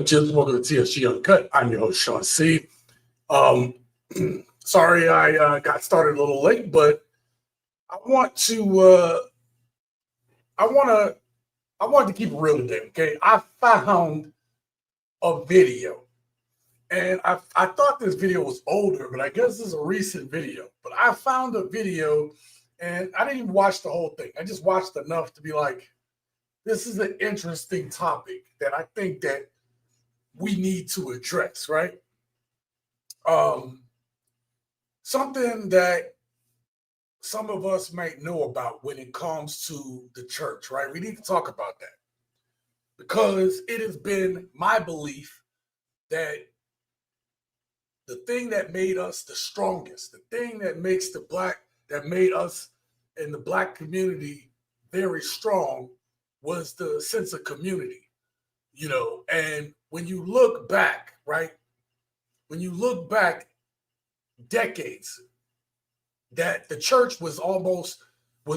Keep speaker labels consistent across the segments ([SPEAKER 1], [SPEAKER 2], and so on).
[SPEAKER 1] Just welcome to TSG Uncut. I'm your host, Sean C. Um, sorry I got started a little late, but I want to I wanted to keep it real today. Okay, I found a video, and I thought this video was older, but I guess this is a recent video. But I found a video, and I didn't even watch the whole thing. I just watched enough to be like, this is an interesting topic that I think that we need to address, right? Something that some of us might know about when it comes to the church, right? We need to talk about that because it has been my belief that the thing that made us the strongest, the thing that made us in the Black community very strong was the sense of community. And when you look back, right? When you look back decades, that the church was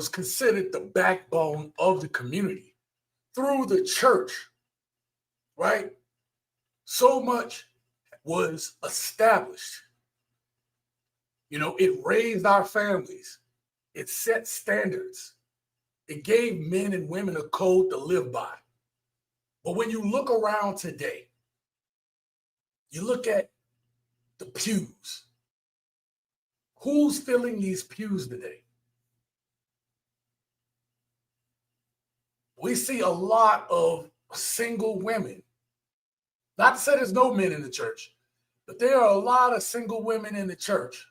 [SPEAKER 1] considered the backbone of the community. Through the church, right? So much was established. It raised our families. It set standards. It gave men and women a code to live by. But when you look around today, you look at the pews. Who's filling these pews today? We see a lot of single women. Not to say there's no men in the church, but there are a lot of single women in the church.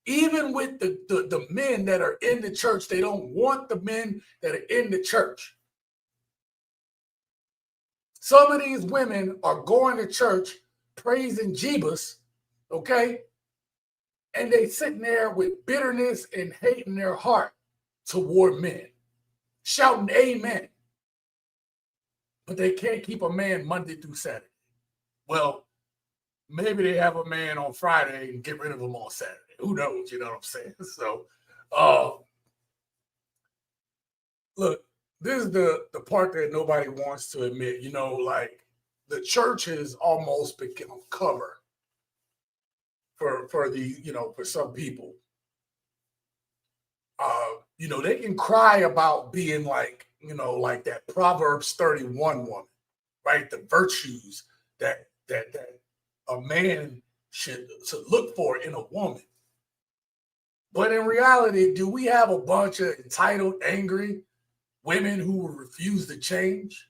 [SPEAKER 1] Even with the men that are in the church, they don't want the men that are in the church. Some of these women are going to church praising Jesus, okay? And they sitting there with bitterness and hate in their heart toward men, shouting amen. But they can't keep a man Monday through Saturday. Well, maybe they have a man on Friday and get rid of him on Saturday. Who knows? You know what I'm saying? So, look, this is the part that nobody wants to admit. Like the church has almost become cover for some people. They can cry about being like that Proverbs 31 woman, right? The virtues that a man should look for in a woman. But in reality, do we have a bunch of entitled, angry women who will refuse to change?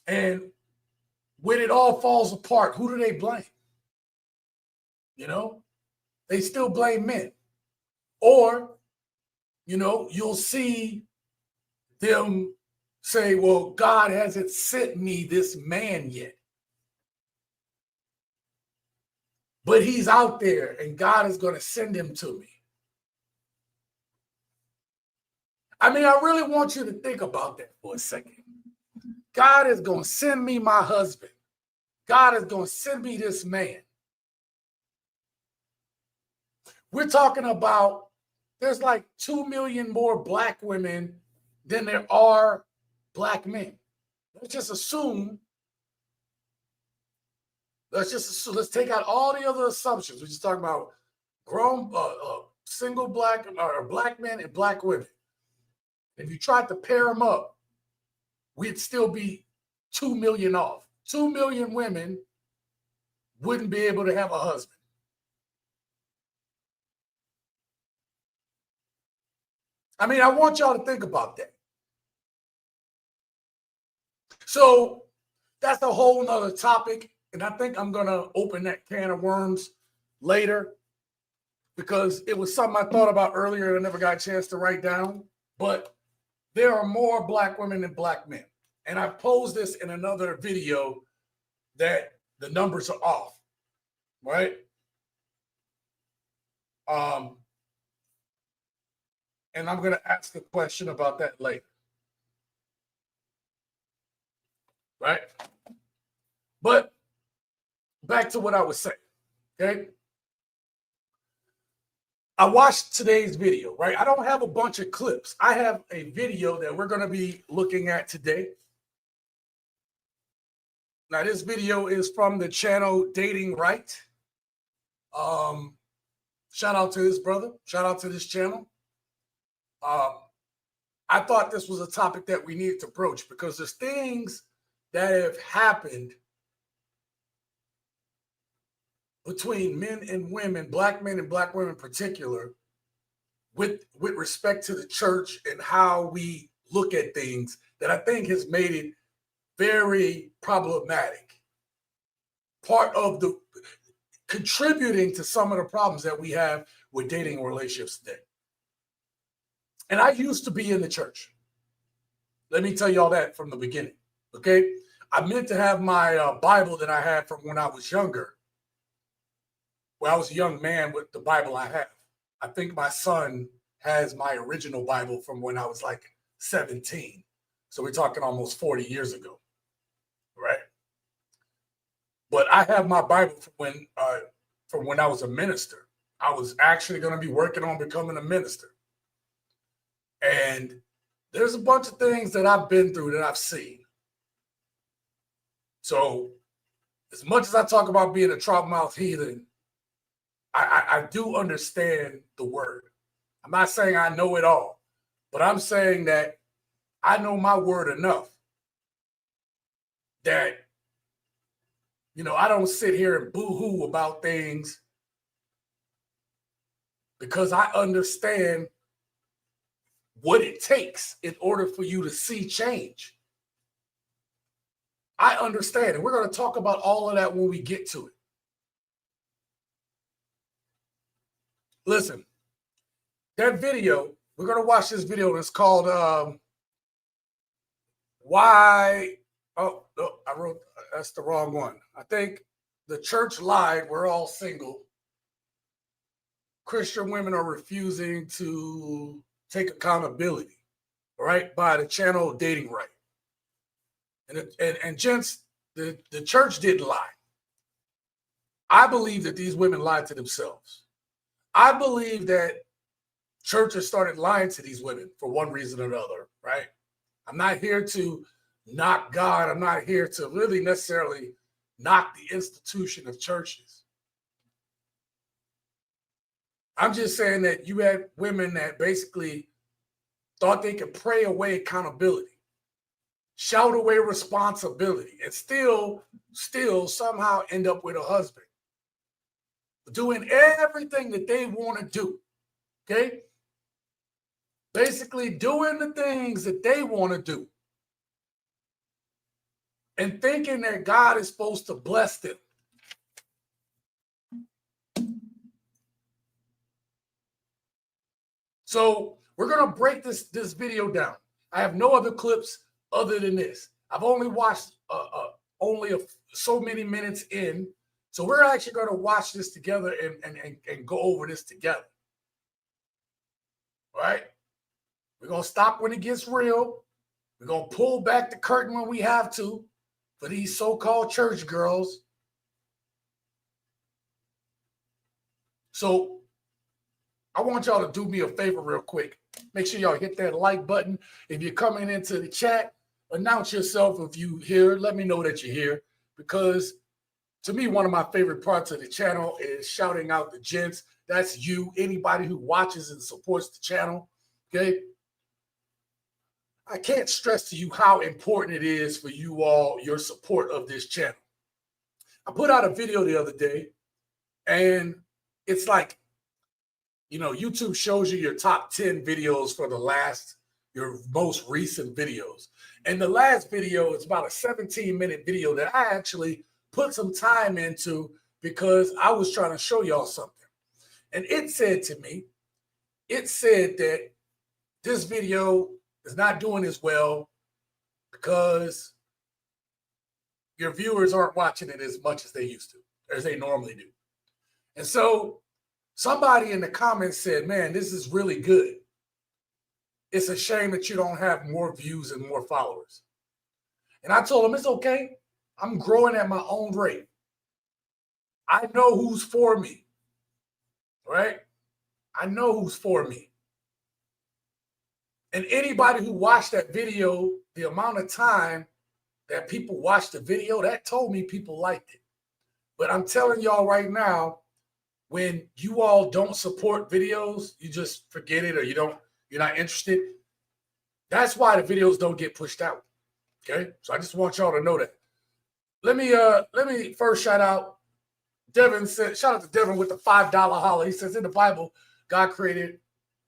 [SPEAKER 1] And when it all falls apart, who do they blame? They still blame men. Or, you'll see them say, well, God hasn't sent me this man yet. But he's out there and God is going to send him to me. I mean, I really want you to think about that for a second. God is going to send me my husband. God is going to send me this man. We're talking about there's like 2 million more Black women than there are Black men. Let's take out all the other assumptions. We're just talking about grown, single Black or Black men and Black women. If you tried to pair them up, we'd still be 2 million off. 2 million women wouldn't be able to have a husband. I mean, I want y'all to think about that. So that's a whole nother topic. And I think I'm going to open that can of worms later because it was something I thought about earlier and I never got a chance to write down. But there are more Black women than Black men. And I posed this in another video that the numbers are off, right? And I'm going to ask a question about that later. Right? But back to what I was saying, okay? I watched today's video, right? I don't have a bunch of clips. I have a video that we're going to be looking at today. Now, this video is from the channel Dating Right. Shout out to this brother. Shout out to this channel. I thought this was a topic that we needed to broach because there's things that have happened between men and women, black men and black women in particular, with respect to the church and how we look at things that I think has made it very problematic. Part of the contributing to some of the problems that we have with dating relationships today. And I used to be in the church. Let me tell you all that from the beginning, okay? I meant to have my Bible that I had from when I was younger. Well, I was a young man with the Bible I have. I think my son has my original Bible from when I was like 17. So we're talking almost 40 years ago, right? But I have my Bible from when I was a minister. I was actually going to be working on becoming a minister. And there's a bunch of things that I've been through that I've seen. So as much as I talk about being a trout-mouthed heathen, I do understand the word. I'm not saying I know it all, but I'm saying that I know my word enough that, you know, I don't sit here and boo-hoo about things because I understand what it takes in order for you to see change. I understand, and we're going to talk about all of that when we get to it. Listen, that video, we're going to watch this video, and it's called Why, oh, no, I wrote, that's the wrong one. I think the church lied, we're all single. Christian women are refusing to take accountability, right, by the channel Dating Right. And gents, the church didn't lie. I believe that these women lied to themselves. I believe that churches started lying to these women for one reason or another, right? I'm not here to knock God. I'm not here to really necessarily knock the institution of churches. I'm just saying that you had women that basically thought they could pray away accountability, shout away responsibility, and still somehow end up with a husband doing everything that they want to do, okay? Basically doing the things that they want to do and thinking that God is supposed to bless them. So we're going to break this video down. I have no other clips other than this. I've only watched so many minutes in. So we're actually going to watch this together and go over this together. All right? We're going to stop when it gets real. We're going to pull back the curtain when we have to for these so-called church girls. So I want y'all to do me a favor real quick. Make sure y'all hit that like button. If you're coming into the chat, announce yourself if you're here. Let me know that you're here, because to me, one of my favorite parts of the channel is shouting out the gents. That's you, anybody who watches and supports the channel, okay? I can't stress to you how important it is for you all, your support of this channel. I put out a video the other day, and it's like, you know, YouTube shows you your top 10 videos for your most recent videos. And the last video is about a 17-minute video that I actually put some time into because I was trying to show y'all something. And it said to me, it said that this video is not doing as well because your viewers aren't watching it as much as they used to, as they normally do. And so somebody in the comments said, man, this is really good. It's a shame that you don't have more views and more followers. And I told them, it's okay. I'm growing at my own rate. I know who's for me, right? I know who's for me. And anybody who watched that video, the amount of time that people watched the video, that told me people liked it. But I'm telling y'all right now, when you all don't support videos, you just forget it or you're not interested. That's why the videos don't get pushed out. Okay. So I just want y'all to know that. Let me first shout out Devin. Shout out to Devin with the $5 holler. He says in the Bible, God created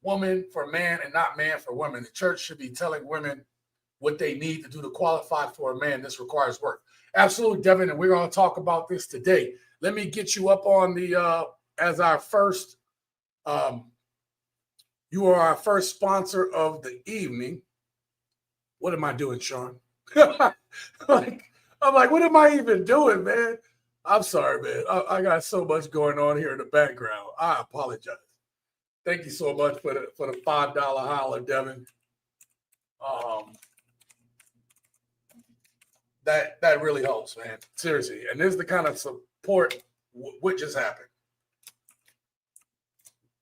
[SPEAKER 1] woman for man and not man for woman. The church should be telling women what they need to do to qualify for a man. This requires work. Absolutely, Devin, and we're going to talk about this today. Let me get you up on the as our first. You are our first sponsor of the evening. What am I doing, Sean? I'm like, what am I even doing, man? I'm sorry, man. I got so much going on here in the background. I apologize. Thank you so much for the $5 holler, Devin. That really helps, man. Seriously. And this is the kind of support what just happened.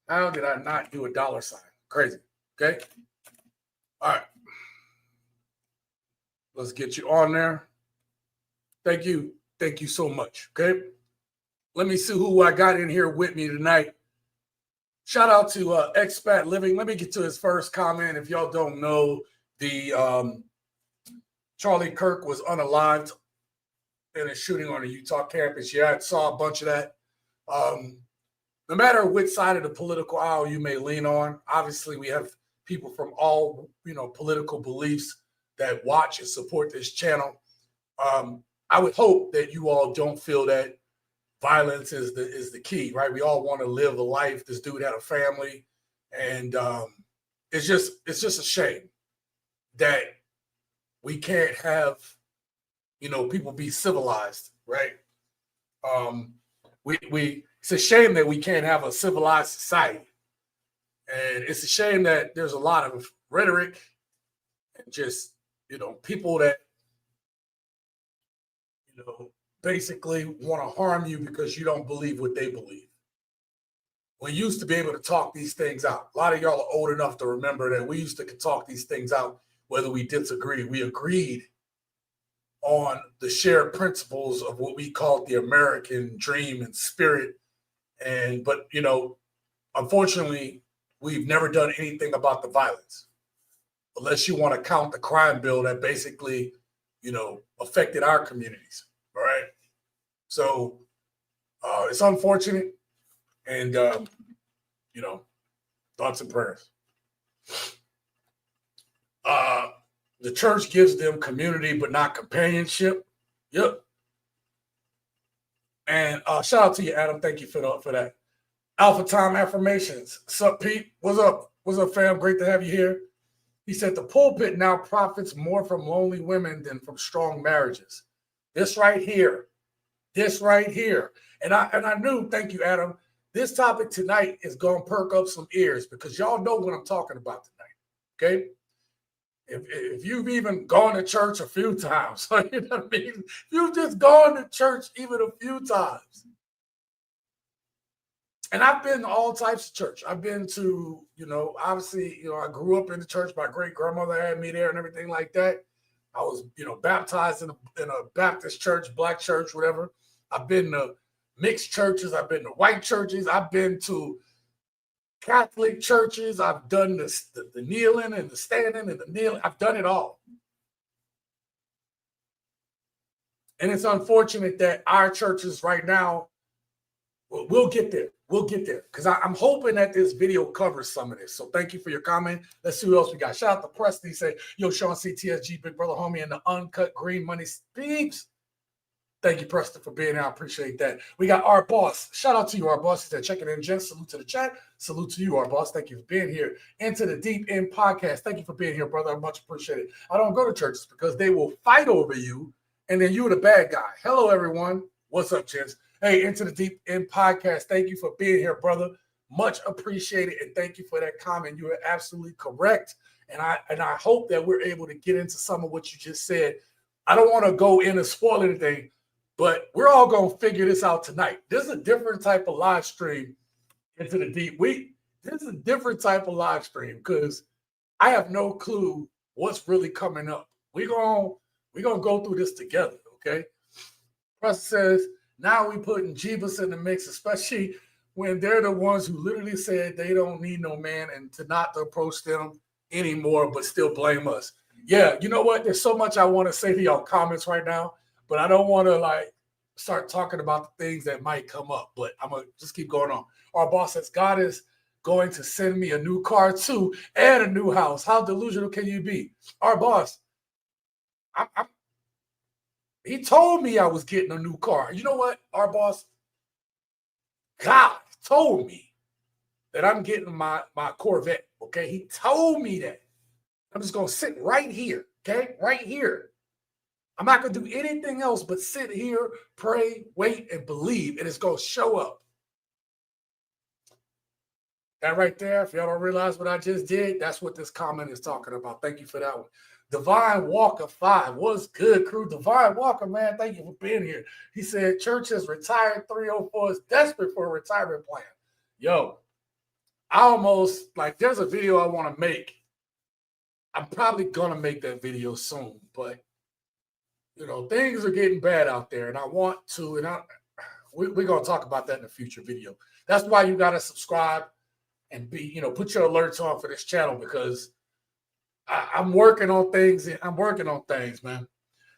[SPEAKER 1] How did I not do a dollar sign? Crazy. Okay. All right. Let's get you on there. Thank you. Thank you so much. Okay. Let me see who I got in here with me tonight. Shout out to Expat Living. Let me get to his first comment. If y'all don't know, the Charlie Kirk was unalived in a shooting on a Utah campus. Yeah, I saw a bunch of that. No matter which side of the political aisle you may lean on, obviously we have people from all political beliefs that watch and support this channel. I would hope that you all don't feel that violence is the key, right? We all want to live a life. This dude had a family, and it's just a shame that we can't have people be civilized, right? It's a shame that we can't have a civilized society, and it's a shame that there's a lot of rhetoric and just people that basically want to harm you because you don't believe what they believe. We used to be able to talk these things out. A lot of y'all are old enough to remember that we used to talk these things out, whether we disagreed. We agreed on the shared principles of what we called the American dream and spirit. But unfortunately, we've never done anything about the violence, unless you want to count the crime bill that basically, affected our communities. All right. So it's unfortunate, and thoughts and prayers. The church gives them community, but not companionship. Yep. And shout out to you, Adam. Thank you for that. Alpha Time Affirmations. What's up, Pete? What's up? What's up, fam? Great to have you here. He said the pulpit now profits more from lonely women than from strong marriages. This right here. And I knew, thank you, Adam, this topic tonight is going to perk up some ears because y'all know what I'm talking about tonight, okay? If you've even gone to church a few times, you know what I mean? You've just gone to church even a few times. And I've been to all types of church. I've been to, obviously, I grew up in the church. My great grandmother had me there and everything like that. I was, baptized in a Baptist church, black church, whatever. I've been to mixed churches. I've been to white churches. I've been to Catholic churches. I've done the kneeling and the standing and the kneeling. I've done it all. And it's unfortunate that our churches right now, we'll get there. We'll get there because I'm hoping that this video covers some of this. So thank you for your comment. Let's see who else we got. Shout out to Preston. He said, yo, Sean CTSG, big brother, homie, and the Uncut Green Money Speaks. Thank you, Preston, for being here. I appreciate that. We got our boss. Shout out to you, our boss. He said, checking in, gents. Salute to the chat. Salute to you, our boss. Thank you for being here. Into the Deep End Podcast. Thank you for being here, brother. I much appreciate it. I don't go to churches because they will fight over you, and then you're the bad guy. Hello, everyone. What's up, gents? Hey, Into the Deep End Podcast. Thank you for being here, brother. Much appreciated, and thank you for that comment. You are absolutely correct, and I hope that we're able to get into some of what you just said. I don't want to go in and spoil anything, but we're all going to figure this out tonight. This is a different type of live stream Into the Deep. This is a different type of live stream because I have no clue what's really coming up. We're going We're going to go through this together, okay? Press says, now we putting Jeebus in the mix, especially when they're the ones who literally said they don't need no man and to not to approach them anymore, but still blame us. Yeah, you know what? There's so much I want to say to y'all comments right now, but I don't want to like start talking about the things that might come up, but I'm going to just keep going on. Our boss says, God is going to send me a new car too and a new house. How delusional can you be? Our boss, he told me I was getting a new car. You know what, our boss? God told me that I'm getting my Corvette, okay? He told me that. I'm just going to sit right here, okay? Right here. I'm not going to do anything else but sit here, pray, wait, and believe, and it's going to show up. That right there, if y'all don't realize what I just did, that's what this comment is talking about. Thank you for that one. Divine Walker 5. What's good, crew? Divine Walker, man, thank you for being here. He said, church has retired 304 is desperate for a retirement plan. Yo, I almost, like, there's a video I want to make. I'm probably going to make that video soon, but, you know, things are getting bad out there, and I want to, and we're going to talk about that in a future video. That's why you got to subscribe and be, you know, put your alerts on for this channel, because I'm working on things. I'm working on things, man.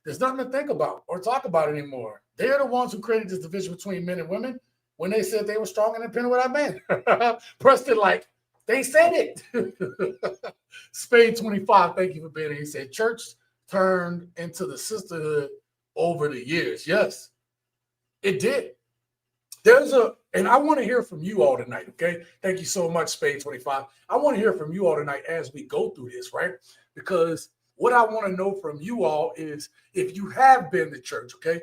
[SPEAKER 1] There's nothing to think about or talk about anymore. They're the ones who created this division between men and women when they said they were strong and independent without men. Preston, like, they said it. Spade 25, thank you for being here. He said, church turned into the sisterhood over the years. Yes, it did. And I want to hear from you all tonight, okay? Thank you so much, Spade 25. I want to hear from you all tonight as we go through this, right? Because what I want to know from you all is if you have been to church, okay?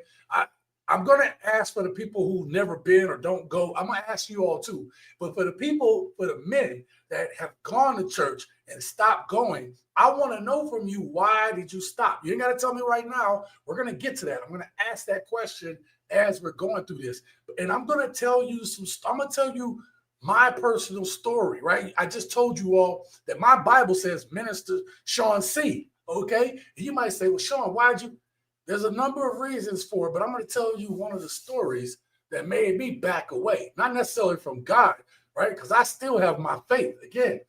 [SPEAKER 1] I'm going to ask for the people who've never been or don't go. I'm going to ask you all too. But for the men that have gone to church and stopped going, I want to know from you, why did you stop? You ain't got to tell me right now. We're going to get to that. I'm going to ask that question as we're going through this. And I'm going to tell you I'm going to tell you my personal story, right? I just told you all that my Bible says Minister Sean C. Okay. You might say, well, Sean, why'd you? There's a number of reasons for it, but I'm going to tell you one of the stories that made me back away, not necessarily from God, right? Because I still have my faith. Again,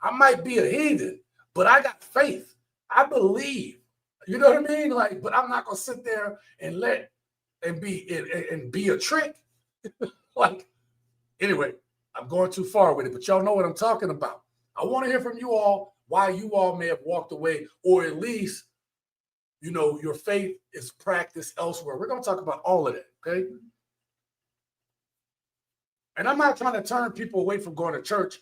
[SPEAKER 1] I might be a heathen, but I got faith. I believe. You know what I mean? Like, but I'm not going to sit there and be a trick. Like, anyway, I'm going too far with it, but y'all know what I'm talking about. I want to hear from you all why you all may have walked away, or at least, you know, your faith is practiced elsewhere. We're going to talk about all of that, okay? And I'm not trying to turn people away from going to church.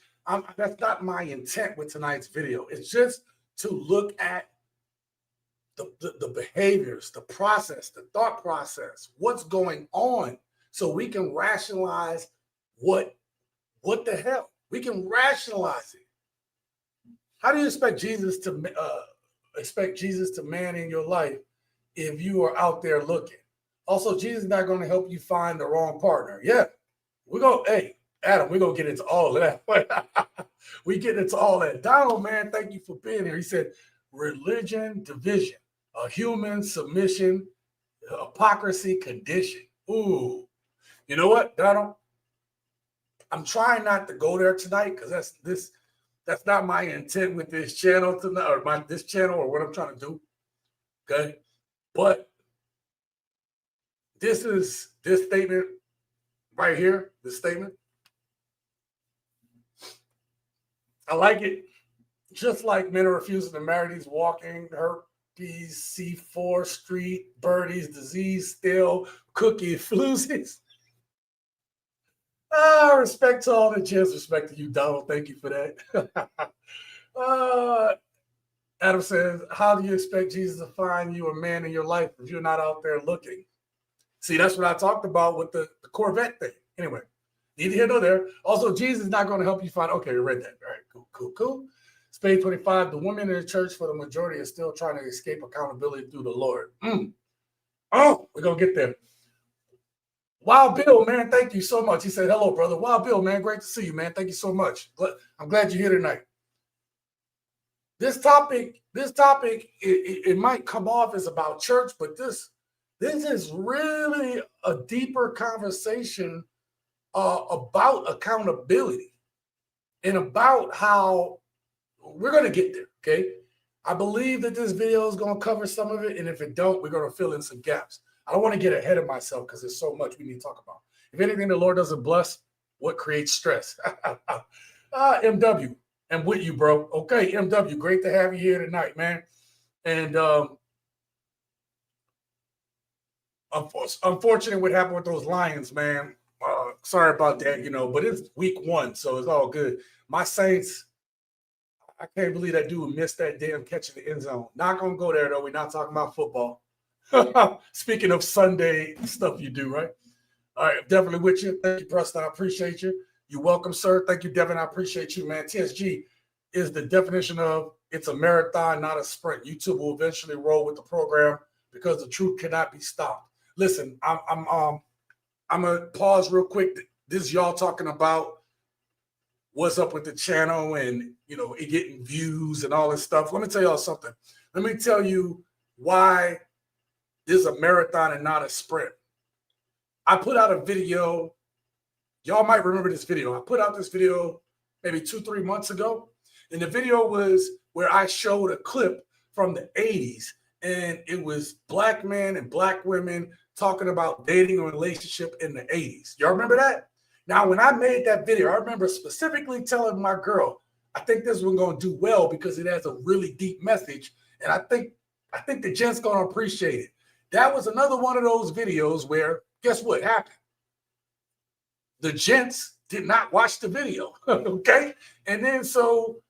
[SPEAKER 1] That's not my intent with tonight's video. It's just to look at the behaviors, the process, the thought process, what's going on, so we can rationalize what the hell? We can rationalize it. How do you expect Jesus to man in your life if you are out there looking? Also, Jesus is not going to help you find the wrong partner. Yeah, hey, Adam, we're going to get into all of that. We get into all that. Donald, man, thank you for being here. He said, religion, division, a human submission, hypocrisy, condition. Ooh, you know what, Donald? I'm trying not to go there tonight, because that's not my intent with this channel tonight, or this channel, or what I'm trying to do. Okay, but this statement right here. This statement, I like it. Just like men are refusing to marry these walking herpes, C4 street birdies, disease, still cookie floozies. Respect to all the gents. Respect to you, Donald. Thank you for that. Adam says, how do you expect Jesus to find you a man in your life if you're not out there looking? See, that's what I talked about with the Corvette thing. Anyway, neither here nor there. Also, Jesus is not going to help you find. Okay, we read that. All right, cool. Spade 25, the women in the church for the majority are still trying to escape accountability through the Lord. Oh, we're going to get there. Wild Bill, man, thank you so much. He said, hello, brother. Wild Bill, man, great to see you, man. Thank you so much. I'm glad you're here tonight. this topic, it might come off as about church, but this is really a deeper conversation about accountability and about how we're going to get there. Okay. I believe that this video is going to cover some of it. And if it don't, we're going to fill in some gaps. I don't want to get ahead of myself because there's so much we need to talk about. If anything, the Lord doesn't bless, what creates stress? MW, I'm with you, bro. Okay, MW, great to have you here tonight, man. And unfortunate what happened with those Lions, man. Sorry about that, but it's week 1, so it's all good. My Saints, I can't believe that dude missed that damn catch in the end zone. Not going to go there, though. We're not talking about football. Speaking of Sunday stuff you do, right? All right, definitely with you. Thank you, Preston. I appreciate you. You're welcome, sir. Thank you, Devin. I appreciate you, man. TSG is the definition of it's a marathon, not a sprint. YouTube will eventually roll with the program because the truth cannot be stopped. Listen, I'm gonna pause real quick. This is y'all talking about what's up with the channel and it getting views and all this stuff. Let me tell y'all something. Let me tell you why this is a marathon and not a sprint. I put out a video. Y'all might remember this video. I put out this video maybe 2-3 months ago. And the video was where I showed a clip from the 80s. And it was black men and black women talking about dating and relationship in the 80s. Y'all remember that? Now, when I made that video, I remember specifically telling my girl, I think this one's going to do well because it has a really deep message. And I think the gent's going to appreciate it. That was another one of those videos where, guess what happened? The gents did not watch the video, okay? And then so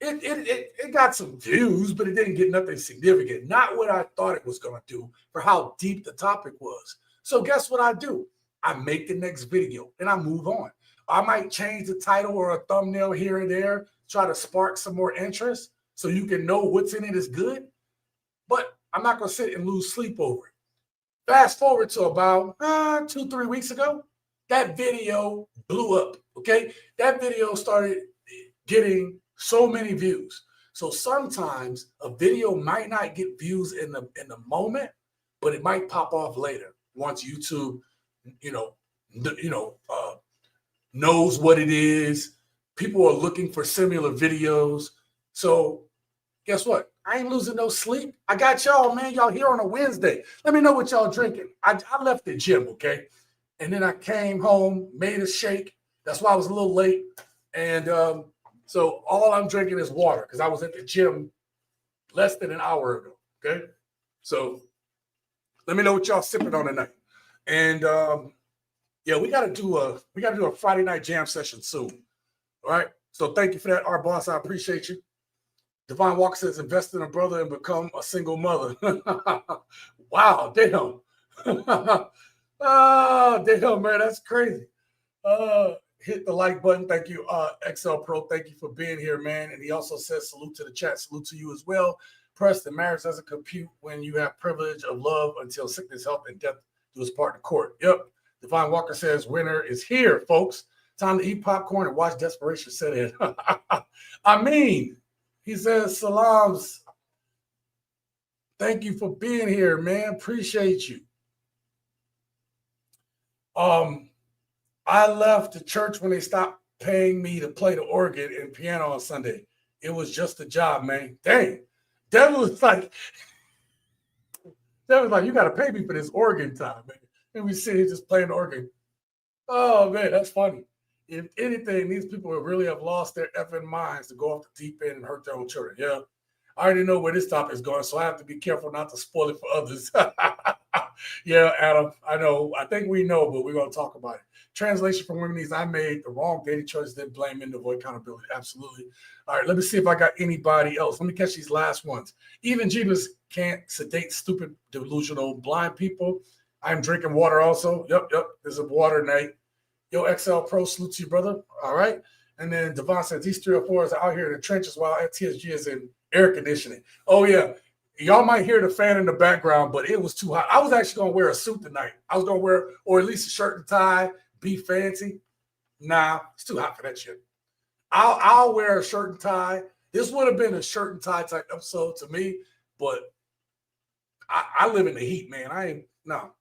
[SPEAKER 1] it got some views, but it didn't get nothing significant. Not what I thought it was going to do for how deep the topic was. So guess what I do? I make the next video and I move on. I might change the title or a thumbnail here and there, try to spark some more interest so you can know what's in it is good. But I'm not going to sit and lose sleep over it. Fast forward to about 2-3 weeks ago, that video blew up, okay? That video started getting so many views. So sometimes a video might not get views in the moment, but it might pop off later once YouTube, knows what it is. People are looking for similar videos. So guess what? I ain't losing no sleep. I got y'all, man. Y'all here on a Wednesday. Let me know what y'all drinking. I left the gym, okay? And then I came home, made a shake. That's why I was a little late. And so all I'm drinking is water because I was at the gym less than an hour ago, okay? So let me know what y'all sipping on tonight. And yeah, we gotta do a Friday night jam session soon. All right. So thank you for that, our boss. I appreciate you. Divine Walker says, invest in a brother and become a single mother. Wow, damn. Oh, damn, man, that's crazy. Hit the like button. Thank you, XL Pro. Thank you for being here, man. And he also says, salute to the chat. Salute to you as well. Preston, marriage doesn't compute when you have privilege of love until sickness, health, and death do its part in court. Yep. Divine Walker says, winter is here, folks. Time to eat popcorn and watch desperation set in. I mean, he says, salams. Thank you for being here, man. Appreciate you. I left the church when they stopped paying me to play the organ and piano on Sunday. It was just a job, man. Dang. Devin was like, you got to pay me for this organ time, man. And we sit here just playing the organ. Oh, man, that's funny. If anything, these people really have lost their effing minds to go off the deep end and hurt their own children. Yeah. I already know where this topic is going, so I have to be careful not to spoil it for others. Yeah, Adam, I know. I think we know, but we're going to talk about it. Translation from Women's, I made the wrong dating choice, then blame and avoid accountability. Absolutely. All right, let me see if I got anybody else. Let me catch these last ones. Even Jeebus can't sedate stupid, delusional, blind people. I'm drinking water also. Yep. There's a water night. Yo, XL Pro, salute to you, brother. All right. And then Devon says these 3 or 4 are out here in the trenches while TSG is in air conditioning. Oh, yeah. Y'all might hear the fan in the background, but it was too hot. I was actually going to wear a suit tonight. I was going to wear, or at least a shirt and tie, be fancy. Nah, it's too hot for that shit. I'll wear a shirt and tie. This would have been a shirt and tie type episode to me, but I live in the heat, man. No.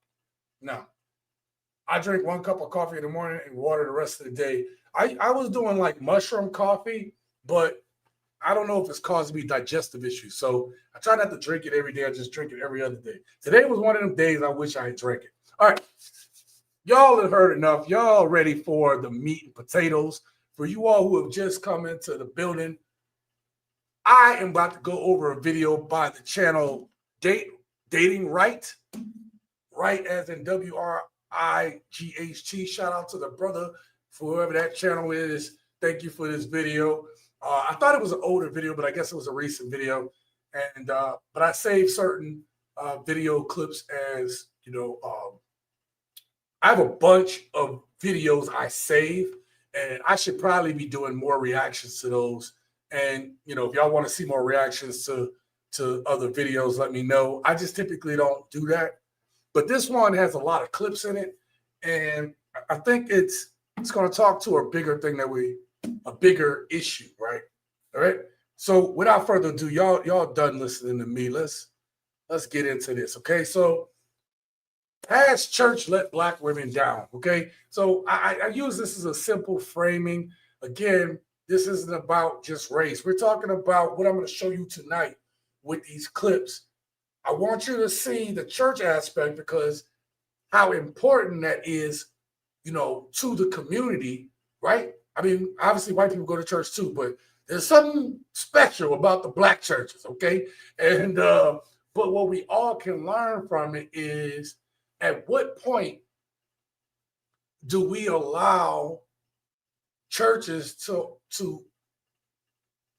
[SPEAKER 1] I drink 1 cup of coffee in the morning and water the rest of the day. I was doing like mushroom coffee, but I don't know if it's causing me digestive issues. So I try not to drink it every day. I just drink it every other day. Today was one of them days I wish I had drank it. All right. Y'all have heard enough. Y'all ready for the meat and potatoes. For you all who have just come into the building, I am about to go over a video by the channel Dating Right. Right as in WRIGHT. Shout out to the brother for whoever that channel is. Thank you for this video. I thought it was an older video, but I guess it was a recent video. And but I saved certain video clips as, you know, I have a bunch of videos I save, and I should probably be doing more reactions to those. And, you know, if y'all want to see more reactions to other videos, let me know. I just typically don't do that. But this one has a lot of clips in it, and I think it's going to talk to a bigger thing a bigger issue, right? All right. So without further ado, y'all done listening to me. Let's get into this. Okay. So has church let Black women down? Okay. So I use this as a simple framing. Again, this isn't about just race. We're talking about what I'm going to show you tonight with these clips. I want you to see the church aspect because how important that is, you know, to the community, right? I mean, obviously white people go to church too, but there's something special about the Black churches, okay? And but what we all can learn from it is at what point do we allow churches to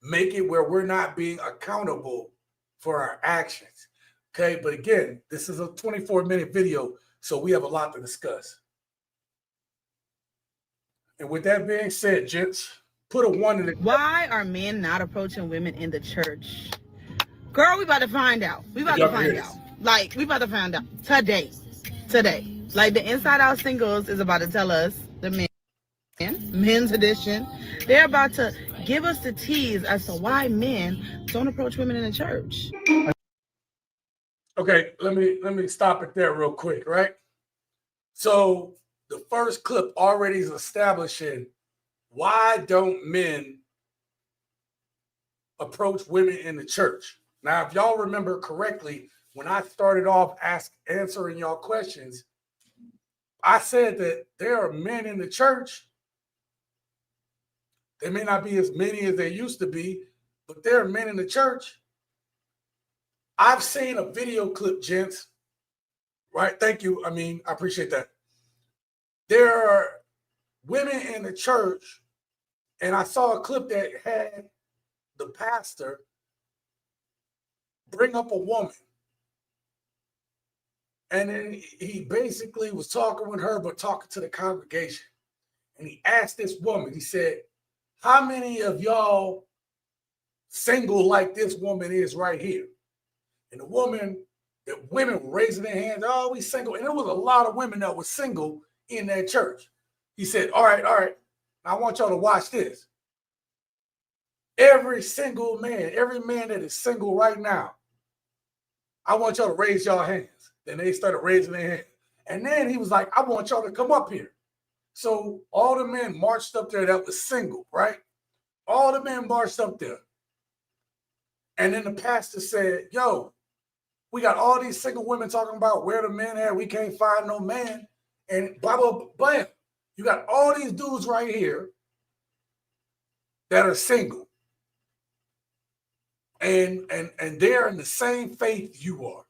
[SPEAKER 1] make it where we're not being accountable for our actions? Okay, but again, this is a 24-minute video, so we have a lot to discuss. And with that being said, gents, put a 1 in the...
[SPEAKER 2] Why are men not approaching women in the church? Girl, we about to find out. We about to find out. Like, we about to find out today. Like, the Inside Out Singles is about to tell us, the men's edition, they're about to give us the tease as to why men don't approach women in the church.
[SPEAKER 1] Okay, let me stop it there real quick, right? So the first clip already is establishing why don't men approach women in the church. Now, if y'all remember correctly, when I started off answering y'all questions, I said that there are men in the church. They may not be as many as they used to be, but there are men in the church. I've seen a video clip, gents, right? Thank you. I mean, I appreciate that. There are women in the church, and I saw a clip that had the pastor bring up a woman. And then he basically was talking with her, but talking to the congregation. And he asked this woman, he said, how many of y'all single like this woman is right here? And the women were raising their hands, oh, we single. And there was a lot of women that were single in that church. He said, all right. I want y'all to watch this. Every single man, every man that is single right now, I want y'all to raise y'all hands. Then they started raising their hands. And then he was like, I want y'all to come up here. So all the men marched up there that was single, right? All the men marched up there. And then the pastor said, yo, we got all these single women talking about where the men at. We can't find no man. And blah, blah, blah. You got all these dudes right here that are single. And they're in the same faith you are.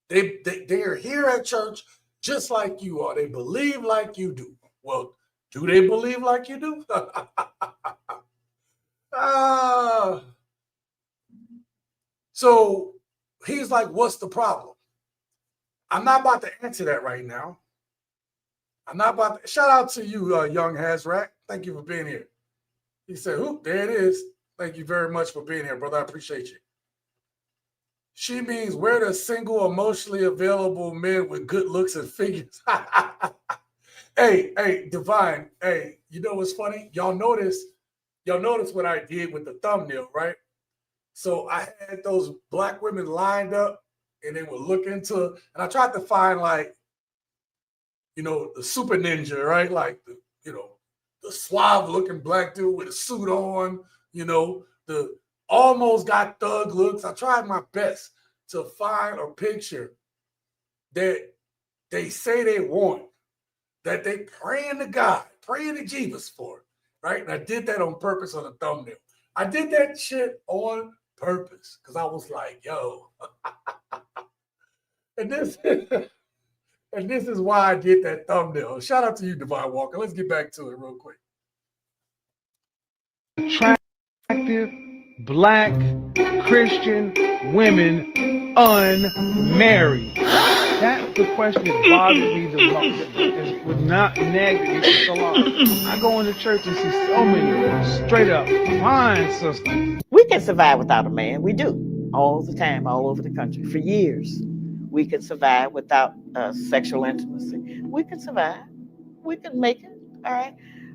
[SPEAKER 1] They are here at church just like you are. They believe like you do. Well, do they believe like you do? So he's like, what's the problem? I'm not about to answer that right now. I'm not about to. Shout out to you, young Hazrat. Thank you for being here. He said, oop, there it is. Thank you very much for being here, brother. I appreciate you. She means we're the single, emotionally available men with good looks and figures. Hey, Divine. Hey, you know what's funny? Y'all notice what I did with the thumbnail, right? So I had those black women lined up and they would look into, and I tried to find like, the super ninja, right? Like the suave looking black dude with a suit on, the almost got thug looks. I tried my best to find a picture that they say they want, that they praying to God, praying to Jesus for, right? And I did that on purpose on the thumbnail. I did that shit on purpose because I was like, yo. and this is why I did that thumbnail. Shout out to you, Divine Walker. Let's get back to it real quick.
[SPEAKER 3] Attractive black Christian women unmarried. That's the question that bothers me the most. Would not nag me for so long. I go into church and see so many straight up fine sisters.
[SPEAKER 4] We can survive without a man. We do all the time, all over the country for years. We can survive without sexual intimacy. We can survive. We can make it. All right,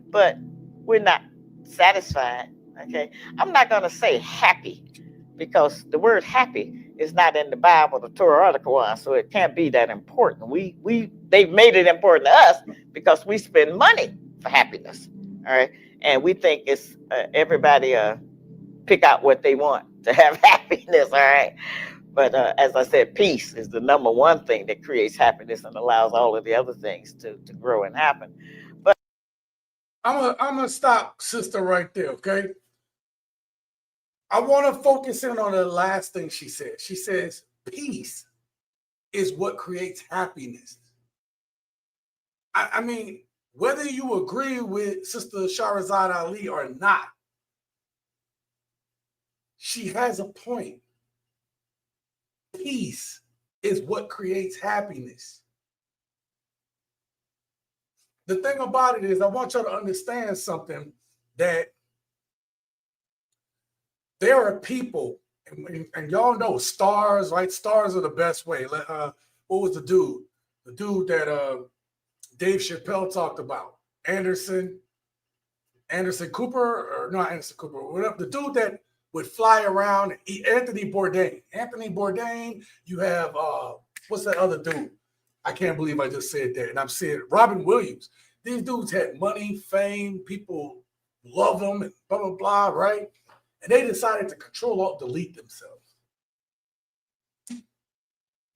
[SPEAKER 4] but we're not satisfied. Okay, I'm not going to say happy because the word happy is not in the Bible, the Torah, or the Quran, so it can't be that important. They've made it important to us because we spend money for happiness. All right, and we think it's everybody pick out what they want to have happiness. All right, but as I said, peace is the number one thing that creates happiness and allows all of the other things to grow and happen. But
[SPEAKER 1] I'm gonna stop, sister, right there. Okay. I want to focus in on the last thing she said. She says, peace is what creates happiness. I mean, whether you agree with Sister Shahrazad Ali or not, she has a point. Peace is what creates happiness. The thing about it is, I want y'all to understand something, that there are people, and y'all know stars, right? Stars are the best way. What was the dude? The dude that Dave Chappelle talked about. Anderson Cooper, or not Anderson Cooper, whatever. The dude that would fly around, Anthony Bourdain. You have, what's that other dude? I can't believe I just said that. And I'm saying Robin Williams. These dudes had money, fame, people love them, and blah, blah, blah, right? And they decided to control alt delete themselves.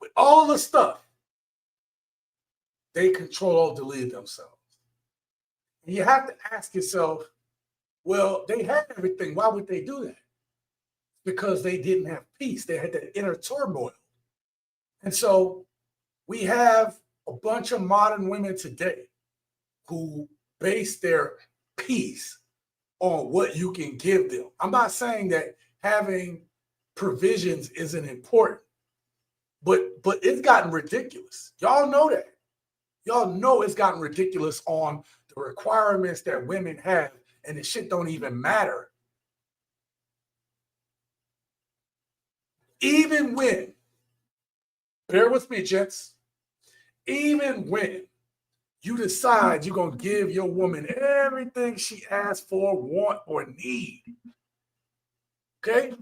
[SPEAKER 1] With all the stuff, they control alt delete themselves. And you have to ask yourself, well, they had everything. Why would they do that? Because they didn't have peace. They had that inner turmoil. And so we have a bunch of modern women today who base their peace on what you can give them. I'm not saying that having provisions isn't important, but it's gotten ridiculous. Y'all know that. Y'all know it's gotten ridiculous on the requirements that women have, and the shit don't even matter. Even when, bear with me, gents, even when you decide you're going to give your woman everything she asks for, want, or need. Okay?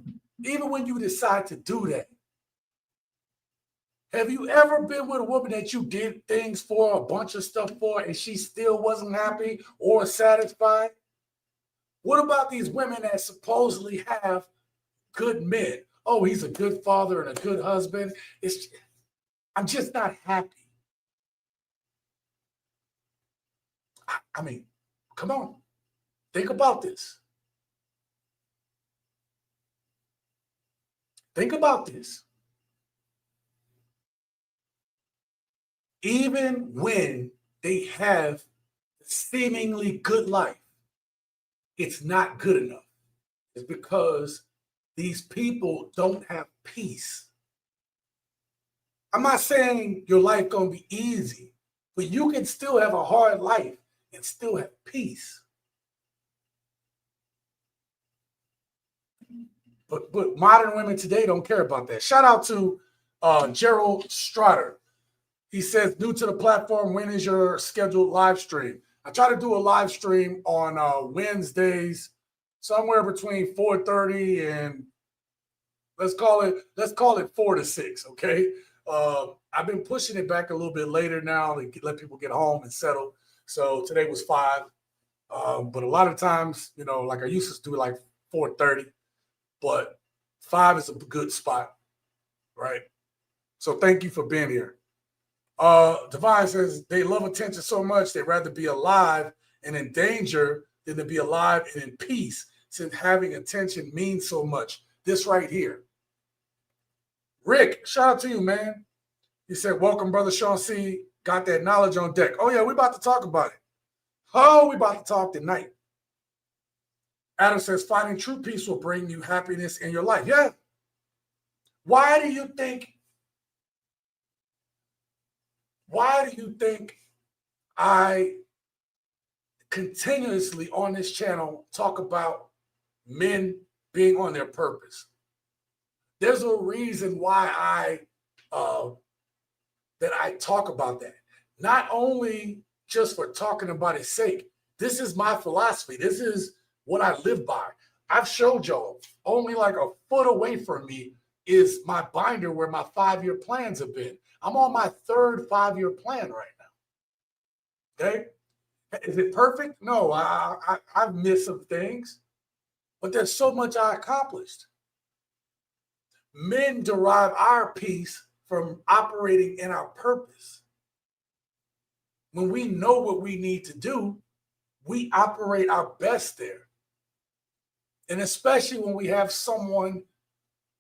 [SPEAKER 1] Even when you decide to do that. Have you ever been with a woman that you did things for, a bunch of stuff for, and she still wasn't happy or satisfied? What about these women that supposedly have good men? Oh, he's a good father and a good husband. I'm just not happy. I mean, come on. Think about this. Think about this. Even when they have a seemingly good life, it's not good enough. It's because these people don't have peace. I'm not saying your life gonna be easy, but you can still have a hard life and still have peace. But modern women today don't care about that. Shout out to Gerald Strutter. He says, new to the platform, when is your scheduled live stream? I try to do a live stream on Wednesdays, somewhere between 4:30 and Let's call it 4 to 6. Okay. I've been pushing it back a little bit later now to let people get home and settle. So today was 5. But a lot of times, you know, like I used to do like 4:30, but 5 is a good spot, right? So thank you for being here. Divine says they love attention so much they'd rather be alive and in danger than to be alive and in peace, since having attention means so much. This right here. Rick, shout out to you, man. He said, welcome, brother Sean C. Got that knowledge on deck. Oh, yeah, we about to talk about it. Oh, we about to talk tonight. Adam says, finding true peace will bring you happiness in your life. Yeah. Why do you think I continuously on this channel talk about men being on their purpose? There's a reason why I talk about that. Not only just for talking about its sake. This is my philosophy. This is what I live by. I've showed y'all only like a foot away from me is my binder where my 5-year plans have been. I'm on my 3rd 5-year plan right now. Okay? Is it perfect? No, I've missed some things, but there's so much I accomplished. Men derive our peace from operating in our purpose. When we know what we need to do, we operate our best there. And especially when we have someone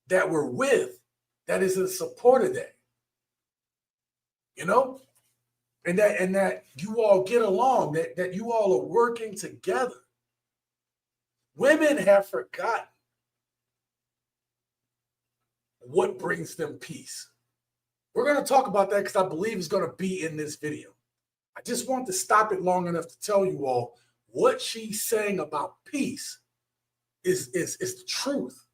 [SPEAKER 1] that we're with that is in support of that. You know? And that you all get along, that you all are working together. Women have forgotten what brings them peace. We're going to talk about that because I believe it's going to be in this video. I just want to stop it long enough to tell you all what she's saying about peace is the truth.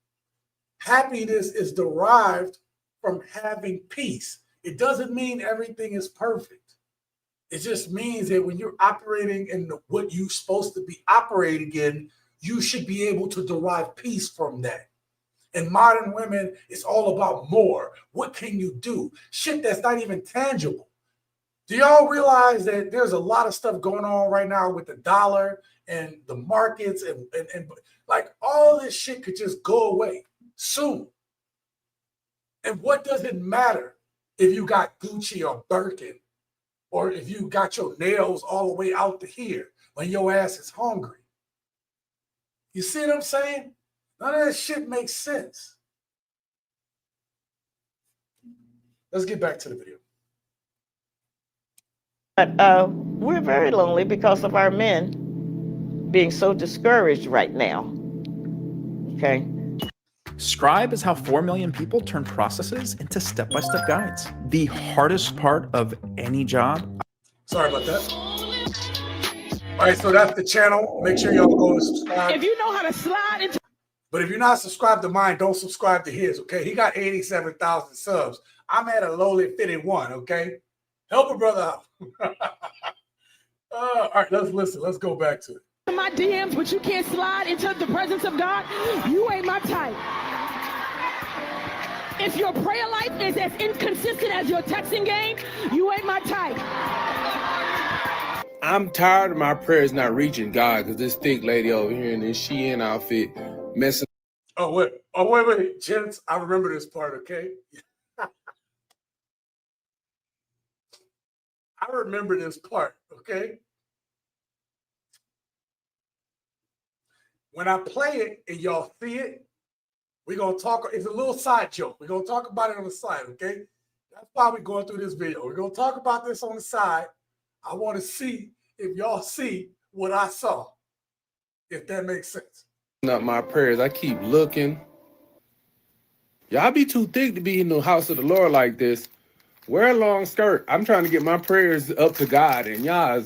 [SPEAKER 1] Happiness is derived from having peace. It doesn't mean everything is perfect. It just means that when you're operating in what you're supposed to be operating in, you should be able to derive peace from that. And modern women, it's all about more. What can you do? Shit that's not even tangible. Do y'all realize that there's a lot of stuff going on right now with the dollar and the markets and like all this shit could just go away soon? And what does it matter if you got Gucci or Birkin or if you got your nails all the way out to here when your ass is hungry? You see what I'm saying? None of that shit makes sense. Let's get back to the video.
[SPEAKER 4] But we're very lonely because of our men being so discouraged right now. Okay.
[SPEAKER 5] Scribe is how 4 million people turn processes into step-by-step guides. The hardest part of any job.
[SPEAKER 1] Sorry about that. All right, so that's the channel. Make sure y'all go and subscribe.
[SPEAKER 2] If you know how to slide into.
[SPEAKER 1] But if you're not subscribed to mine, don't subscribe to his, okay? He got 87,000 subs. I'm at a lowly 51, okay? Help a brother out. All right, let's listen. Let's go back to it.
[SPEAKER 2] My DMs, but you can't slide into the presence of God. You ain't my type. If your prayer life is as inconsistent as your texting game, you ain't my type.
[SPEAKER 6] I'm tired of my prayers not reaching God because this thick lady over here in this Shein outfit messing.
[SPEAKER 1] Oh, wait. Gents, I remember this part, okay? I remember this part, okay? When I play it and y'all see it, we're going to talk. It's a little side joke. We're going to talk about it on the side, okay? That's why we're going through this video. We're going to talk about this on the side. I want to see if y'all see what I saw, if that makes sense.
[SPEAKER 6] Up my prayers. I keep looking. Y'all be too thick to be in the house of the Lord like this. Wear a long skirt. I'm trying to get my prayers up to God, and y'all,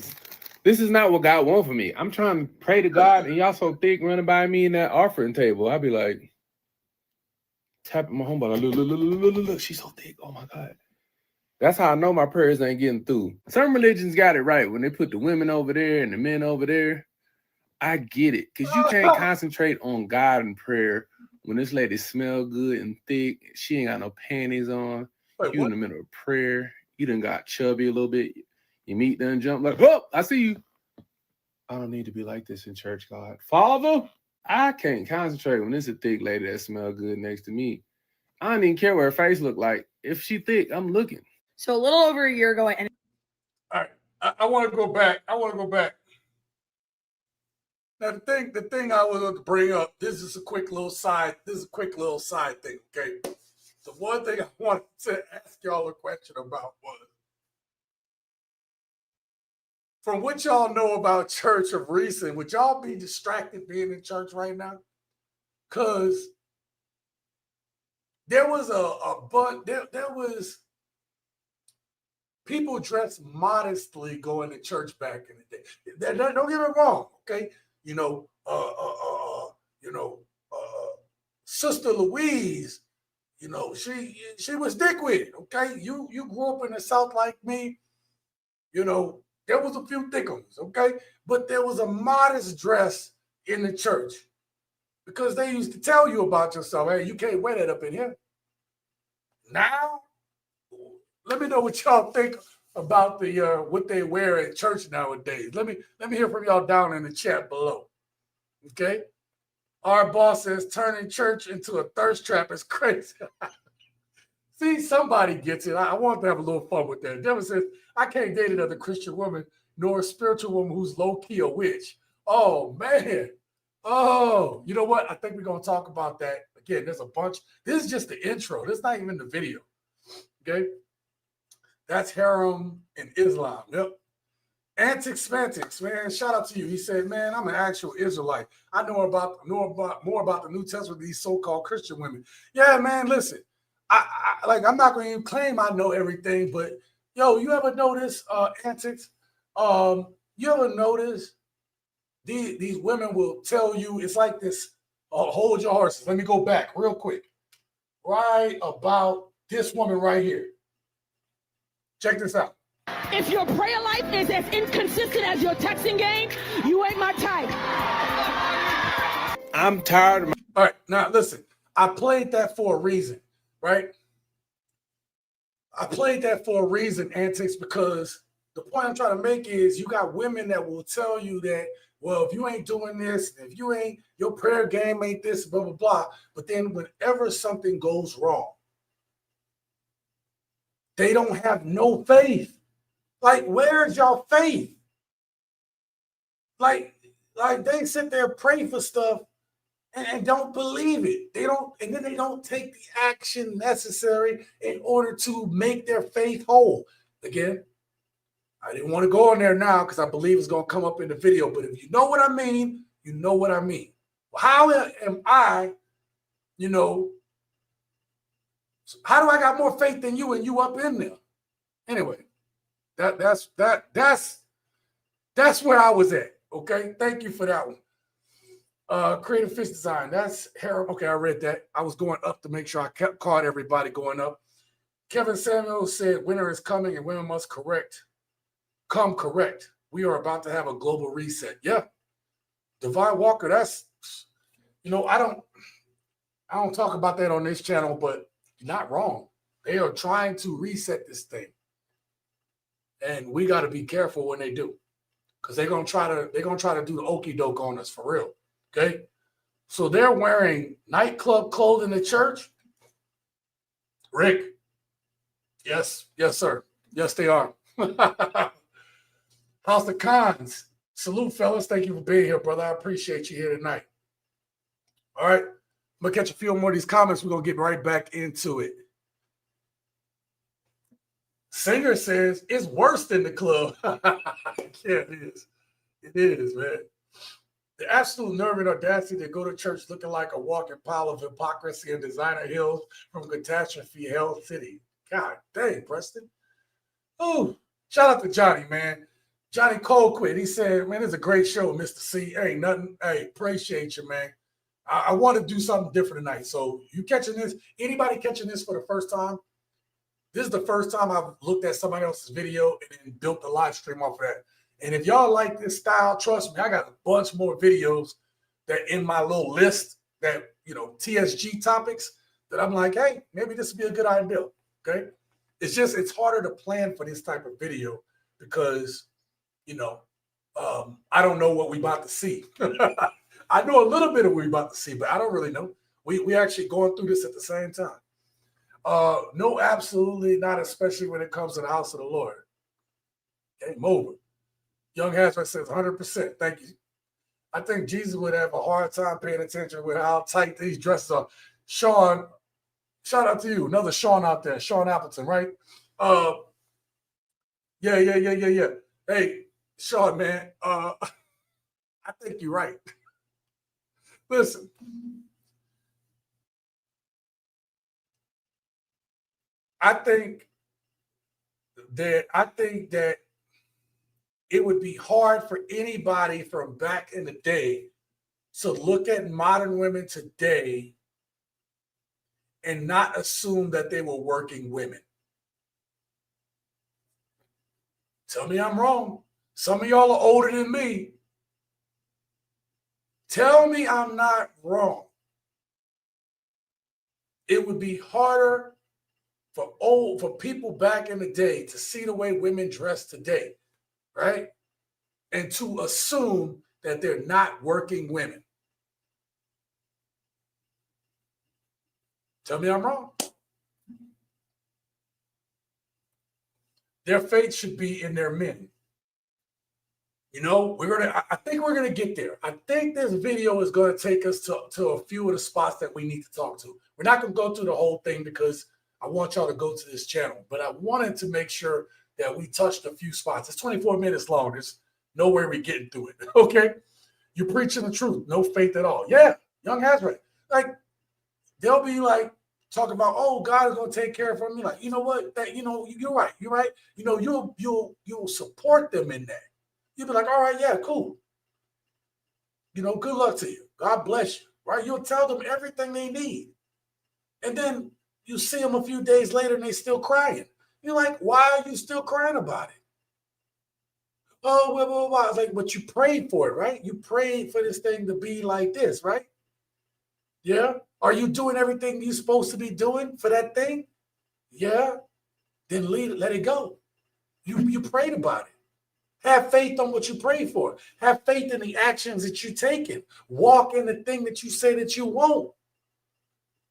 [SPEAKER 6] this is not what God wants for me. I'm trying to pray to God, and y'all so thick running by me in that offering table. I'll be like, tapping my home button. Look, she's so thick. Oh my God. That's how I know my prayers ain't getting through. Some religions got it right when they put the women over there and the men over there. I get it, because you can't concentrate on God and prayer when this lady smell good and thick, she ain't got no panties on.
[SPEAKER 1] Wait,
[SPEAKER 6] You
[SPEAKER 1] what?
[SPEAKER 6] in the middle of prayer. You done got chubby a little bit. Your meat done jump like, oh, I see you. I don't need to be like this in church, God. Father, I can't concentrate when there's a thick lady that smell good next to me. I don't even care what her face look like. If she thick, I'm looking.
[SPEAKER 7] So a little over a year ago,
[SPEAKER 1] All right, I want to go back. Now the thing I was going to bring up. This is a quick little side thing. Okay, the one thing I wanted to ask y'all a question about was, from what y'all know about church of recent, would y'all be distracted being in church right now? Because there was there was people dressed modestly going to church back in the day. Don't get me wrong, okay? Sister Louise, she was dick with it, okay? You grew up in the South like me, there was a few thick ones, okay? But there was a modest dress in the church because they used to tell you about yourself. Hey, you can't wear that up in here. Now, let me know what y'all think about the what they wear at church nowadays. Let me hear from y'all down in the chat below. Okay? Our boss says turning church into a thirst trap is crazy. See, somebody gets it. I want to have a little fun with that. Devin says, I can't date another Christian woman nor a spiritual woman who's low-key a witch. Oh, man. Oh, you know what? I think we're going to talk about that. Again, there's a bunch. This is just the intro. This is not even the video. Okay? That's harem in Islam. Yep. Antics Fantics, man. Shout out to you. He said, man, I'm an actual Israelite. I know more about the New Testament than these so-called Christian women. Yeah, man, listen. I'm not going to claim I know everything, but yo, you ever notice Antics? You ever notice these women will tell you it's like this? Hold your horses. Let me go back real quick. Right about this woman right here. Check this out.
[SPEAKER 8] If your prayer life is as inconsistent as your texting game, you ain't my type.
[SPEAKER 6] I'm tired of
[SPEAKER 1] All right, now listen. I played that for a reason, right? I played that for a reason, Antics, because the point I'm trying to make is you got women that will tell you that, well, if you ain't doing this, if you ain't, your prayer game ain't this, blah, blah, blah. But then whenever something goes wrong, they don't have no faith. Like, where's your faith? Like they sit there pray for stuff and don't believe it. They don't take the action necessary in order to make their faith whole. Again, I didn't want to go in there now because I believe it's going to come up in the video. But if you know what I mean, you know what I mean. How am I, how do I got more faith than you and you up in there? Anyway, that's where I was at. Okay, thank you for that one. Creative Fish Design. That's harem. Okay, I read that. I was going up to make sure I caught everybody going up. Kevin Samuel said, "Winter is coming, and women must come correct. We are about to have a global reset." Yeah, Divine Walker. That's I don't talk about that on this channel, but you're not wrong. They are trying to reset this thing, and we got to be careful when they do, because they're gonna try to do the okie doke on us for real. Okay, so they're wearing nightclub clothing to church. Rick, yes, sir, yes they are. House of Cons, salute, fellas. Thank you for being here, brother. I appreciate you here tonight. All right, I'm gonna catch a few more of these comments. We're gonna get right back into it. Singer says it's worse than the club. Yeah, it is. It is, man. The absolute nerve and audacity to go to church looking like a walking pile of hypocrisy and designer heels from Catastrophe Hell City. God dang, Preston. Oh, shout out to Johnny, man. Johnny Colquitt. He said, man, it's a great show, Mr. C. Ain't nothing. Hey, appreciate you, man. I want to do something different tonight. So you catching this? Anybody catching this for the first time? This is the first time I've looked at somebody else's video and then built a live stream off of that. And if y'all like this style, trust me, I got a bunch more videos that in my little list that, TSG topics that I'm like, hey, maybe this would be a good idea. Okay. It's harder to plan for this type of video because, I don't know what we about to see. I know a little bit of what we about to see, but I don't really know. We actually going through this at the same time. No, absolutely not, especially when it comes to the house of the Lord. Game over. Young Hazard says 100%. Thank you. I think Jesus would have a hard time paying attention with how tight these dresses are. Sean, shout out to you. Another Sean out there. Sean Appleton, right? Yeah. Hey, Sean, man, I think you're right. Listen. I think that it would be hard for anybody from back in the day to look at modern women today and not assume that they were working women. Tell me I'm wrong. Some of y'all are older than me. Tell me I'm not wrong. It would be harder for people back in the day to see the way women dress today, right? And to assume that they're not working women. Tell me I'm wrong. Their faith should be in their men. I think we're gonna get there. I think this video is gonna take us to a few of the spots that we need to talk to. We're not gonna go through the whole thing because I want y'all to go to this channel, but I wanted to make sure that we touched a few spots. It's 24 minutes long. There's no way we're getting through it. Okay. You're preaching the truth. No faith at all. Yeah. Young Hazard. Like, they'll be like, talk about, oh, God is going to take care of me. Like, you know what? You're right. You're right. You'll support them in that. You'll be like, all right, yeah, cool. Good luck to you. God bless you. Right? You'll tell them everything they need. And then you see them a few days later and they're still crying. You're like, why are you still crying about it? Oh, well. It's like, but you prayed for it, right? You prayed for this thing to be like this, right? Yeah. Are you doing everything you're supposed to be doing for that thing? Yeah. Then let it go. You prayed about it. Have faith on what you prayed for. Have faith in the actions that you're taking. Walk in the thing that you say that you won't.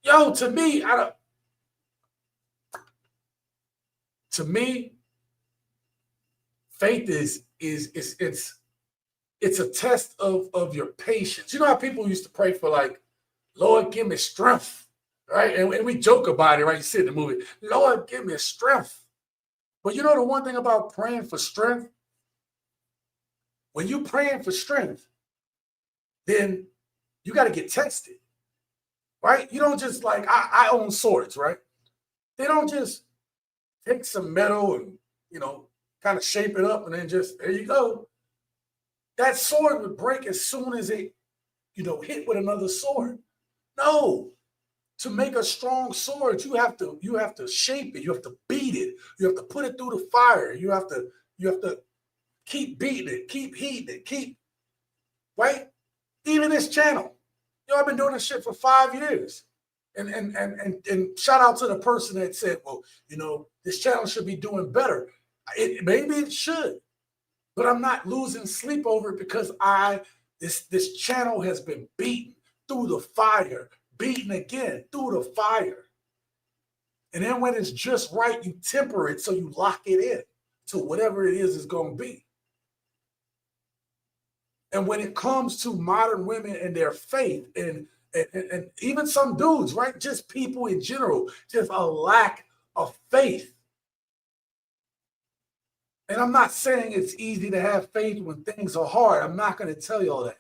[SPEAKER 1] Yo, to me, faith is it's a test of your patience. You know how people used to pray for, like, Lord, give me strength, right? And we joke about it, right? You see in the movie, Lord, give me strength. But you know the one thing about praying for strength? When you're praying for strength, then you got to get tested, right? You don't just, like, I own swords, right? They don't just take some metal and, kind of shape it up and then just, there you go. That sword would break as soon as it, hit with another sword. No. To make a strong sword, you have to shape it. You have to beat it. You have to put it through the fire. You have to keep beating it, keep heating it, right? Even this channel. I've been doing this shit for 5 years. And shout out to the person that said, well, this channel should be doing better. Maybe it should, but I'm not losing sleep over it because this channel has been beaten through the fire, beaten again through the fire. And then when it's just right, you temper it so you lock it in to whatever it is it's going to be. And when it comes to modern women and their faith and even some dudes, right? Just people in general, just a lack of faith. And I'm not saying it's easy to have faith when things are hard. I'm not going to tell you all that.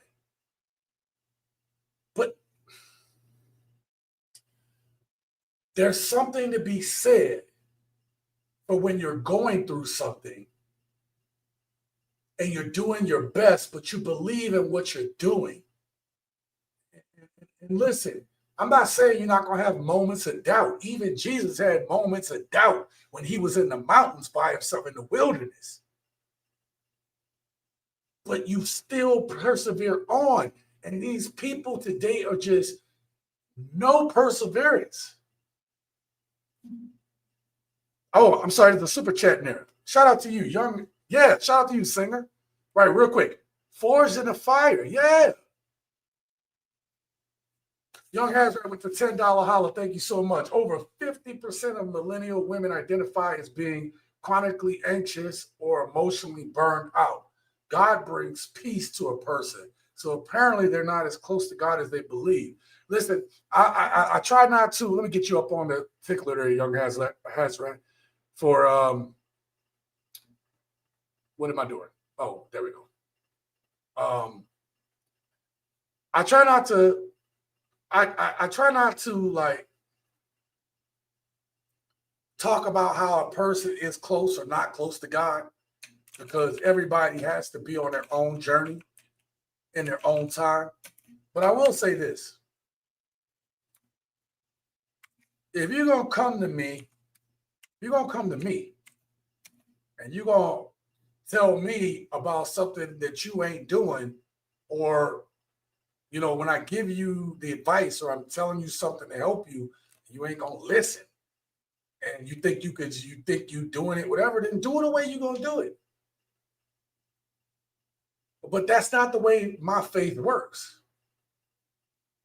[SPEAKER 1] But there's something to be said for when you're going through something and you're doing your best, but you believe in what you're doing. And listen, I'm not saying you're not going to have moments of doubt. Even Jesus had moments of doubt when he was in the mountains by himself in the wilderness. But you still persevere on. And these people today are just no perseverance. Oh, I'm sorry, the super chat in there. Shout out to you, young. Yeah, shout out to you, singer. Right, real quick. Forged in the fire. Yeah. Young Hazard with the $10 holla. Thank you so much. Over 50% of millennial women identify as being chronically anxious or emotionally burned out. God brings peace to a person. So apparently they're not as close to God as they believe. Listen, I try not to. Let me get you up on the tickler there, Young Hazard. For what am I doing? Oh, there we go. I try not to. I try not to like talk about how a person is close or not close to God, because everybody has to be on their own journey in their own time. But I will say this. If you're going to come to me, you're going to come to me and you're going to tell me about something that you ain't doing, or, you know, when I give you the advice or I'm telling you something to help you, you ain't going to listen. And you think you doing it, whatever, then do it the way you're going to do it. But that's not the way my faith works.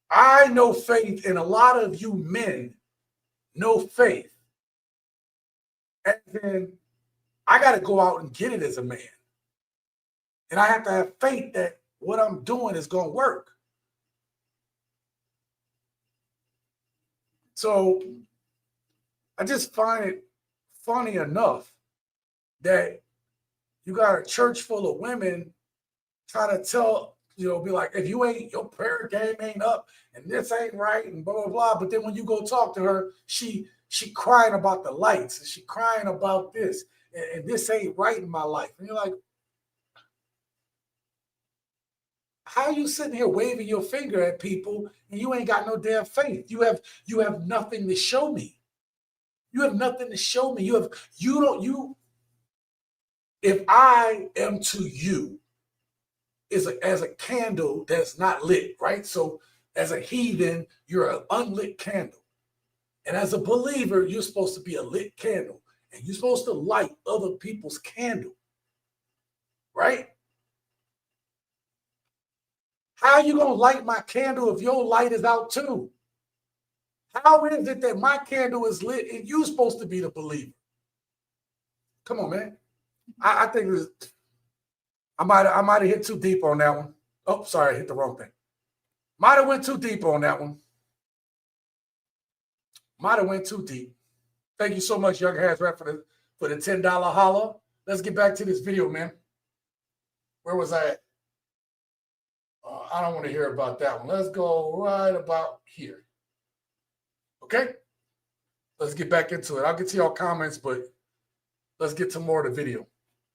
[SPEAKER 1] I know faith, and a lot of you men know faith. And then I got to go out and get it as a man. And I have to have faith that what I'm doing is going to work. So I just find it funny enough that you got a church full of women trying to tell, you know, be like, if you ain't, your prayer game ain't up and this ain't right and blah, blah, blah. But then when you go talk to her, she crying about the lights and she crying about this and this ain't right in my life. And you're like, how are you sitting here waving your finger at people and you ain't got no damn faith? You have nothing to show me. You have nothing to show me. If I am to you as a candle that's not lit, right? So as a heathen, you're an unlit candle. And as a believer, you're supposed to be a lit candle. And you're supposed to light other people's candle, right? How are you going to light my candle if your light is out too? How is it that my candle is lit and you're supposed to be the believer? Come on, man. I think I might have hit too deep on that one. Oh, sorry, I hit the wrong thing. Might have went too deep on that one. Might have went too deep. Thank you so much, Young Hazrat, for the $10 holla. Let's get back to this video, man. Where was I at? I don't want to hear about that one. Let's go right about here. Okay? Let's get back into it. I'll get to y'all comments, but let's get to more of the video.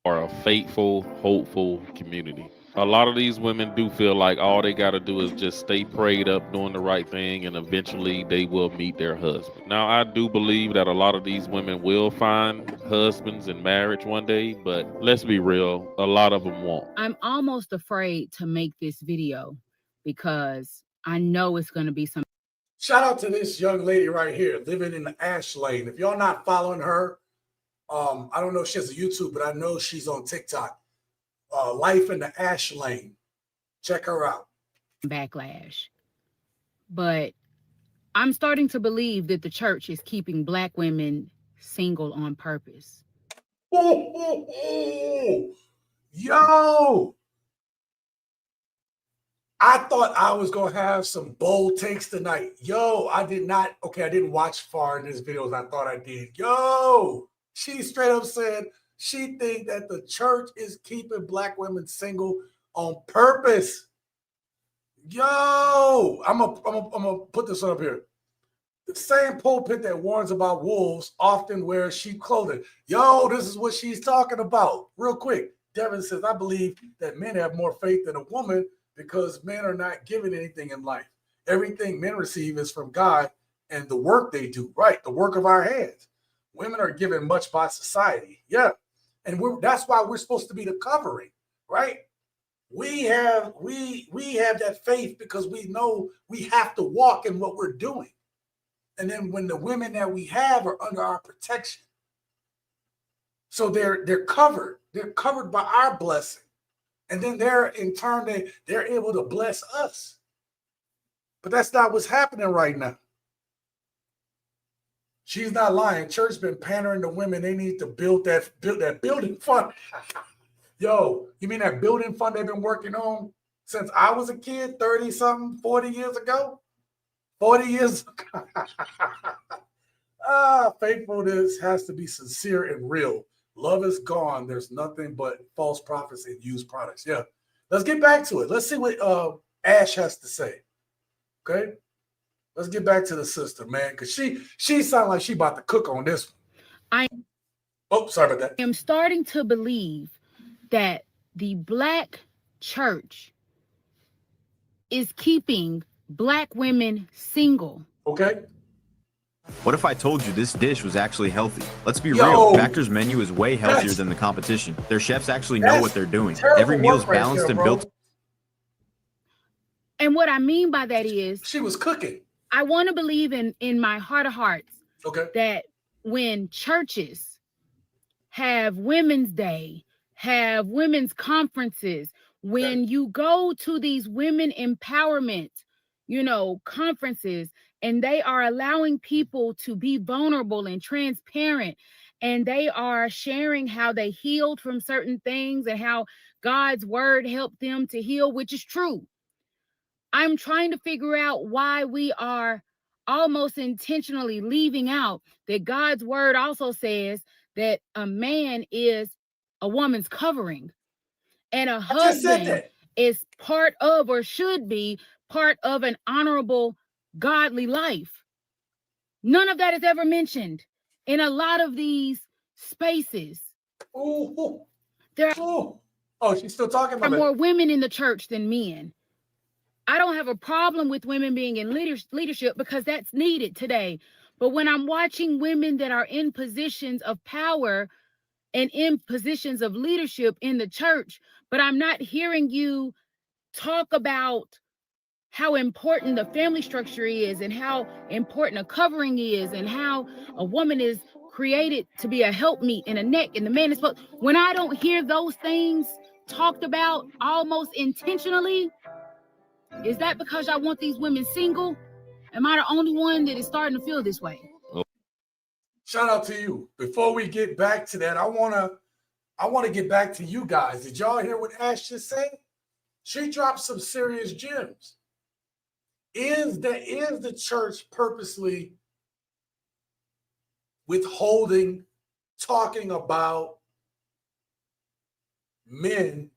[SPEAKER 9] Are a faithful, hopeful community. A lot of these women do feel like all they got to do is just stay prayed up, doing the right thing, and eventually they will meet their husband. Now, I do believe that a lot of these women will find husbands in marriage one day, but let's be real, a lot of them won't.
[SPEAKER 10] I'm almost afraid to make this video because I know it's going to be some.
[SPEAKER 1] Shout out to this young lady right here living in the Ash Lane. If y'all not following her, I don't know if she has a YouTube, but I know she's on TikTok. Life in the Ash Lane. Check her out.
[SPEAKER 10] Backlash. But I'm starting to believe that the church is keeping Black women single on purpose.
[SPEAKER 1] Yo! I thought I was going to have some bold takes tonight. Yo, I didn't watch far in this video as I thought I did. Yo! She straight up said she think that the church is keeping Black women single on purpose. Yo, I'm gonna put this up here. The same pulpit that warns about wolves often wears sheep clothing. Yo, this is what she's talking about. Real quick, Devin says, I believe that men have more faith than a woman because men are not given anything in life. Everything men receive is from God and the work they do, right? The work of our hands. Women are given much by society. Yeah. And that's why we're supposed to be the covering, right? we have that faith because we know we have to walk in what we're doing. And then when the women that we have are under our protection, so they're covered. They're covered by our blessing. And then they're in turn, they're able to bless us. But that's not what's happening right now. She's not lying. Church's been pandering to women. They need to build that building fund. Yo, you mean that building fund they've been working on since I was a kid, 30-something, 40 years ago? 40 years ago. Faithfulness has to be sincere and real. Love is gone. There's nothing but false prophets and used products. Yeah. Let's get back to it. Let's see what Ash has to say. Okay? Let's get back to the sister, man, because she sounds like she about to cook on this one. Sorry about that.
[SPEAKER 10] I am starting to believe that the Black church is keeping Black women single.
[SPEAKER 1] Okay.
[SPEAKER 11] What if I told you this dish was actually healthy? Let's be real. Factor's menu is way healthier than the competition. Their chefs actually know what they're doing. Every meal's balanced and built.
[SPEAKER 10] And what I mean by that is
[SPEAKER 1] she was cooking.
[SPEAKER 10] I want to believe in my heart of hearts that when churches have Women's Day, have women's conferences, when you go to these women empowerment, conferences, and they are allowing people to be vulnerable and transparent, and they are sharing how they healed from certain things and how God's word helped them to heal, which is true. I'm trying to figure out why we are almost intentionally leaving out that God's word also says that a man is a woman's covering, and a husband is part of, or should be part of, an honorable, godly life. None of that is ever mentioned in a lot of these spaces.
[SPEAKER 1] She's still talking about
[SPEAKER 10] there are more women in the church than men. I don't have a problem with women being in leadership because that's needed today. But when I'm watching women that are in positions of power and in positions of leadership in the church, but I'm not hearing you talk about how important the family structure is and how important a covering is and how a woman is created to be a helpmeet and a neck, and the man is supposed. When I don't hear those things talked about almost intentionally, is that because I want these women single? Am I the only one that is starting to feel this way?
[SPEAKER 1] Shout out to you. Before we get back to that, I wanna get back to you guys. Did y'all hear what Ash just said? She dropped some serious gems. Is the church purposely withholding talking about men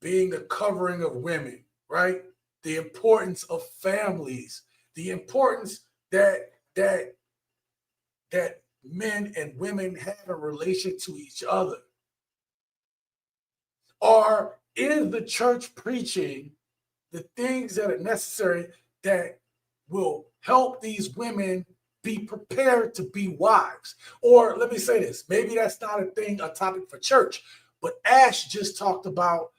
[SPEAKER 1] being the covering of women, right? The importance of families, the importance that men and women have a relation to each other? Or is the church preaching the things that are necessary that will help these women be prepared to be wives? Or let me say this, maybe that's not a topic for church, but Ash just talked about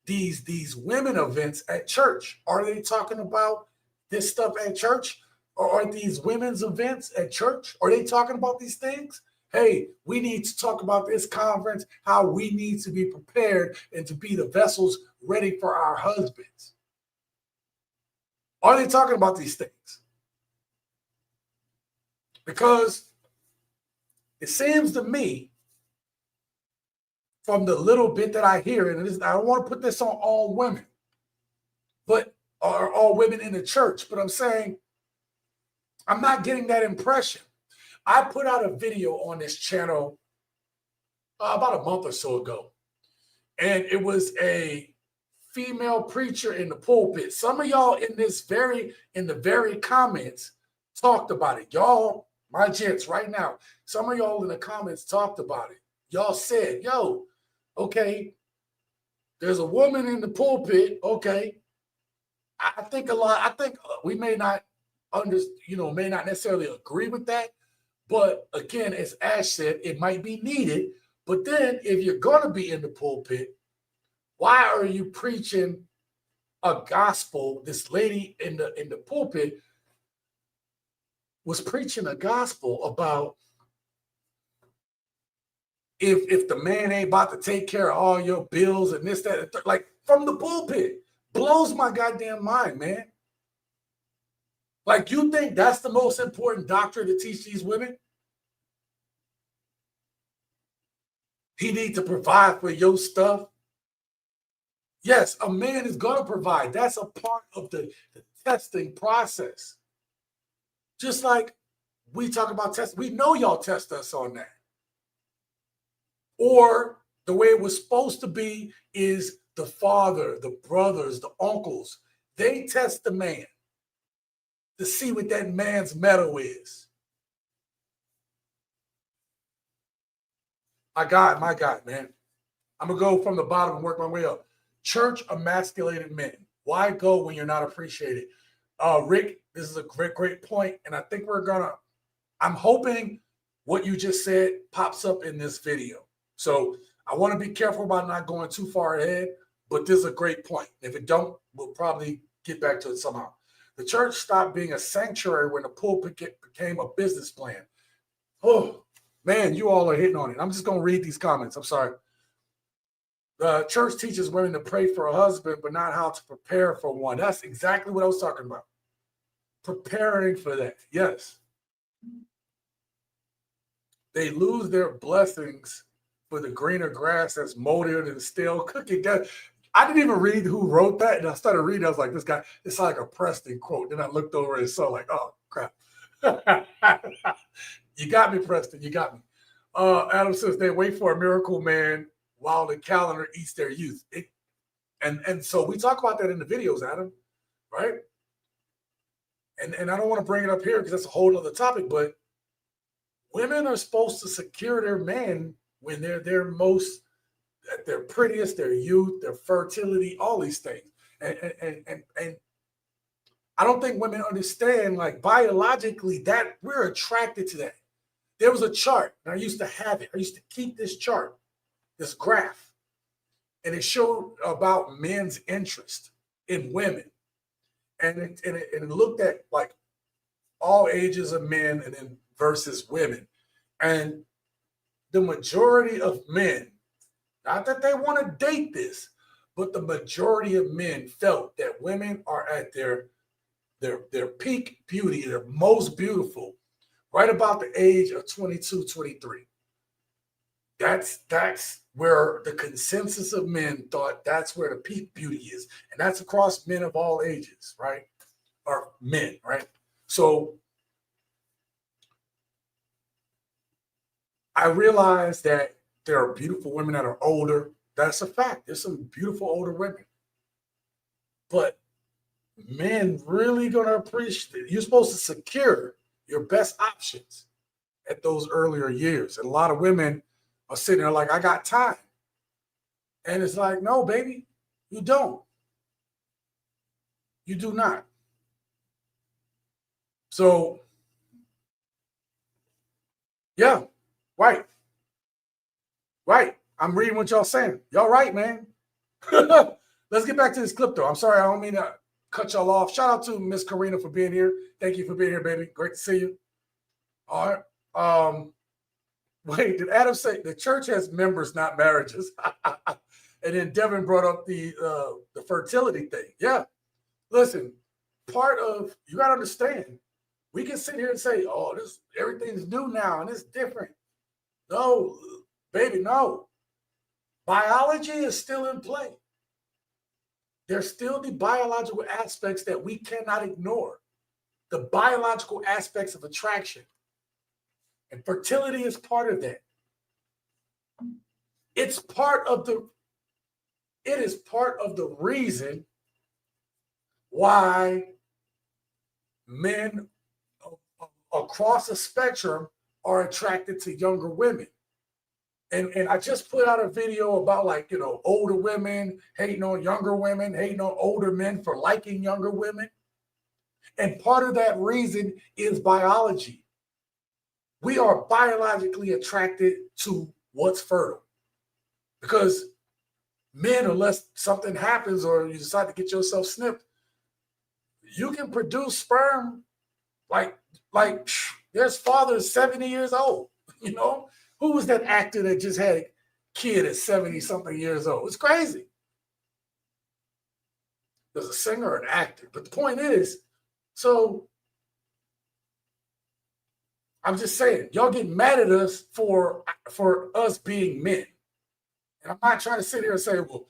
[SPEAKER 1] these women events at church. Are they talking about this stuff at church? Or are these women's events at church? Are they talking about these things? Hey, we need to talk about this conference, how we need to be prepared and to be the vessels ready for our husbands. Are they talking about these things? Because it seems to me, from the little bit that I hear, and I don't want to put this on all women, or all women in the church, but I'm saying I'm not getting that impression. I put out a video on this channel about a month or so ago, and it was a female preacher in the pulpit. Some of y'all in the very comments talked about it. Y'all, my gents, right now, some of y'all in the comments talked about it. Y'all said, yo, okay, there's a woman in the pulpit. Okay. I think we may not may not necessarily agree with that. But again, as Ash said, it might be needed. But then if you're going to be in the pulpit, Why are you preaching a gospel? This lady in the pulpit was preaching a gospel about if the man ain't about to take care of all your bills and this, that, and like from the pulpit. Blows my goddamn mind, man. Like, you think that's the most important doctrine to teach these women? He needs to provide for your stuff. Yes, a man is going to provide. That's a part of the testing process. Just like we talk about testing, we know y'all test us on that. Or the way it was supposed to be is the father, the brothers, the uncles, they test the man to see what that man's mettle is. My God, man. I'm going to go from the bottom and work my way up. Church emasculated men. Why go when you're not appreciated? Rick, this is a great point. And I think I'm hoping what you just said pops up in this video. So I want to be careful about not going too far ahead, but this is a great point. If it don't, we'll probably get back to it somehow. The church stopped being a sanctuary when the pulpit became a business plan. Oh, man, you all are hitting on it. I'm just going to read these comments. I'm sorry. The church teaches women to pray for a husband, but not how to prepare for one. That's exactly what I was talking about. Preparing for that. Yes. They lose their blessings for the greener grass that's molded and stale cooking. I didn't even read who wrote that. And I started reading. I was like, this guy, it's like a Preston quote. Then I looked over and saw like, oh, crap. You got me, Preston. You got me. Adam says they wait for a miracle man while the calendar eats their youth. And so we talk about that in the videos, Adam, right? And I don't want to bring it up here because that's a whole other topic, but women are supposed to secure their man when they're their most, at their prettiest, their youth, their fertility, all these things. And I don't think women understand, like, biologically, that we're attracted to that. There was a chart, and I used to have it. I used to keep this chart, this graph, and it showed about men's interest in women. And it looked at, like, all ages of men and then versus women. And the majority of men, not that they want to date this, but the majority of men felt that women are at their peak beauty, their most beautiful, right about the age of 22, 23. That's where the consensus of men thought that's where the peak beauty is. And that's across men of all ages, right? Or men, right? So I realized that there are beautiful women that are older. That's a fact. There's some beautiful older women. But men really going to appreciate it. You're supposed to secure your best options at those earlier years. And a lot of women are sitting there like, I got time. And it's like, no, baby, you don't. You do not. So, yeah, right. Right. I'm reading what y'all saying. Y'all right, man. Let's get back to this clip, though. I'm sorry. I don't mean to cut y'all off. Shout out to Miss Karina for being here. Thank you for being here, baby. Great to see you. All right. Wait, did Adam say the church has members, not marriages? And then Devin brought up the fertility thing. Yeah. Listen, part of, you got to understand, we can sit here and say, oh, everything's new now and it's different. No, baby, no. Biology is still in play. There's still the biological aspects that we cannot ignore. The biological aspects of attraction. And fertility is part of that. It is part of the reason why men across the spectrum are attracted to younger women. And I just put out a video about, like, you know, older women hating on younger women, hating on older men for liking younger women. And part of that reason is biology. We are biologically attracted to what's fertile because men, unless something happens or you decide to get yourself snipped, you can produce sperm like there's fathers 70 years old. You know, who was that actor that just had a kid at 70 something years old? It's crazy. There's a singer or an actor, but the point is, so I'm just saying, y'all get mad at us for us being men. And I'm not trying to sit here and say, well,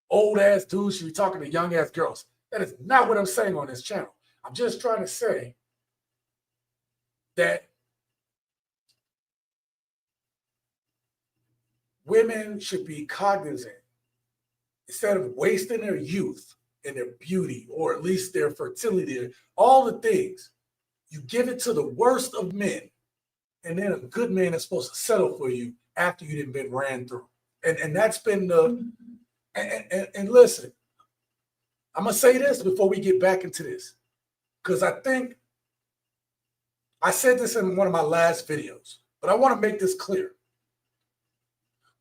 [SPEAKER 1] old ass dudes should be talking to young ass girls. That is not what I'm saying on this channel. I'm just trying to say that women should be cognizant, instead of wasting their youth and their beauty, or at least their fertility, all the things, you give it to the worst of men, and then a good man is supposed to settle for you after you done been ran through. And that's been the, and listen, I'm going to say this before we get back into this, because I think I said this in one of my last videos, but I want to make this clear.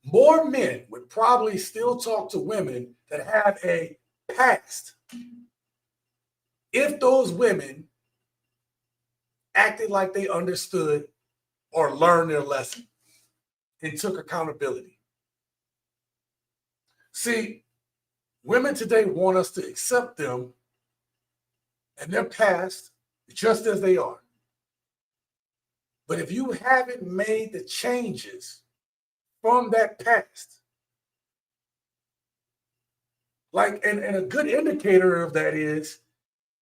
[SPEAKER 1] More men would probably still talk to women that have a past if those women acted like they understood or learned their lesson and took accountability. See, women today want us to accept them and their past just as they are. But if you haven't made the changes from that past, like, and a good indicator of that is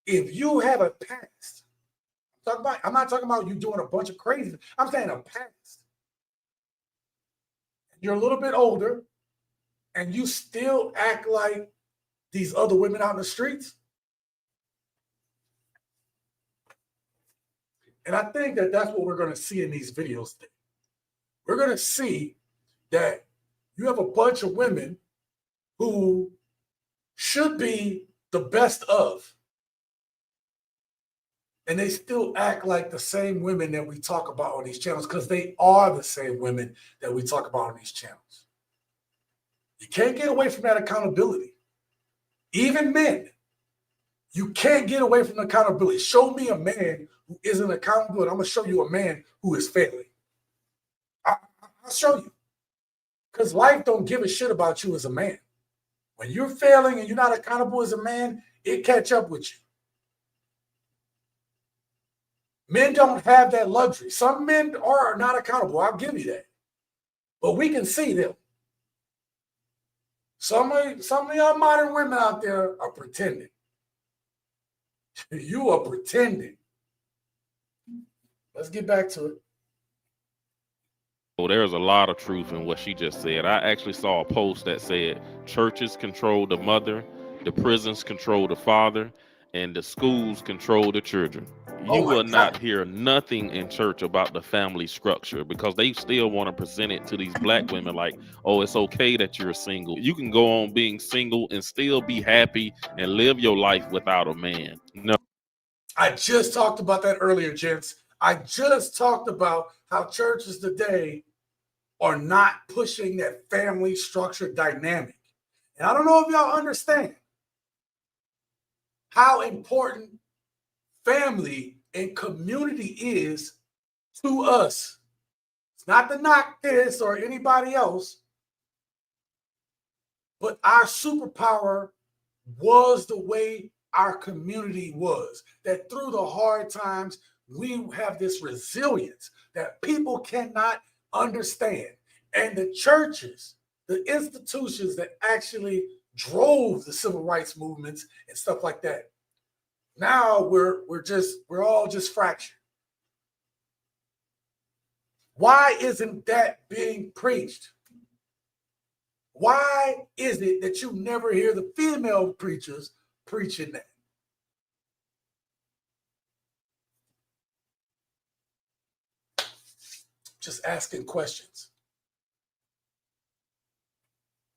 [SPEAKER 1] if you have a past. I'm not talking about you doing a bunch of crazy. I'm saying a past. You're a little bit older, and you still act like these other women out in the streets. And I think that that's what we're going to see in these videos today. We're going to see that you have a bunch of women who should be the best of, and they still act like the same women that we talk about on these channels, because they are the same women that we talk about on these channels. You can't get away from that accountability. Even men, you can't get away from accountability. Show me a man who isn't accountable, and I'm going to show you a man who is failing. I'll show you. Because life don't give a shit about you as a man. When you're failing and you're not accountable as a man, it catch up with you. Men don't have that luxury. Some men are not accountable. I'll give you that. But we can see them. Some of y'all modern women out there are pretending. You are pretending. Let's get back to it.
[SPEAKER 9] Well, there's a lot of truth in what she just said. I actually saw a post that said churches control the mother, the prisons control the father, and the schools control the children. You will not hear nothing in church about the family structure, because they still want to present it to these black women like, oh, it's okay that you're single. You can go on being single and still be happy and live your life without a man. No.
[SPEAKER 1] I just talked about that earlier, gents. I just talked about how churches today are not pushing that family structure dynamic. And I don't know if y'all understand how important family and community is to us. It's not to knock this or anybody else, but our superpower was the way our community was. That through the hard times, we have this resilience that people cannot understand. And the churches, the institutions that actually drove the civil rights movements and stuff like that, now we're all just fractured. Why isn't that being preached? Why is it that you never hear the female preachers preaching that? Just asking questions.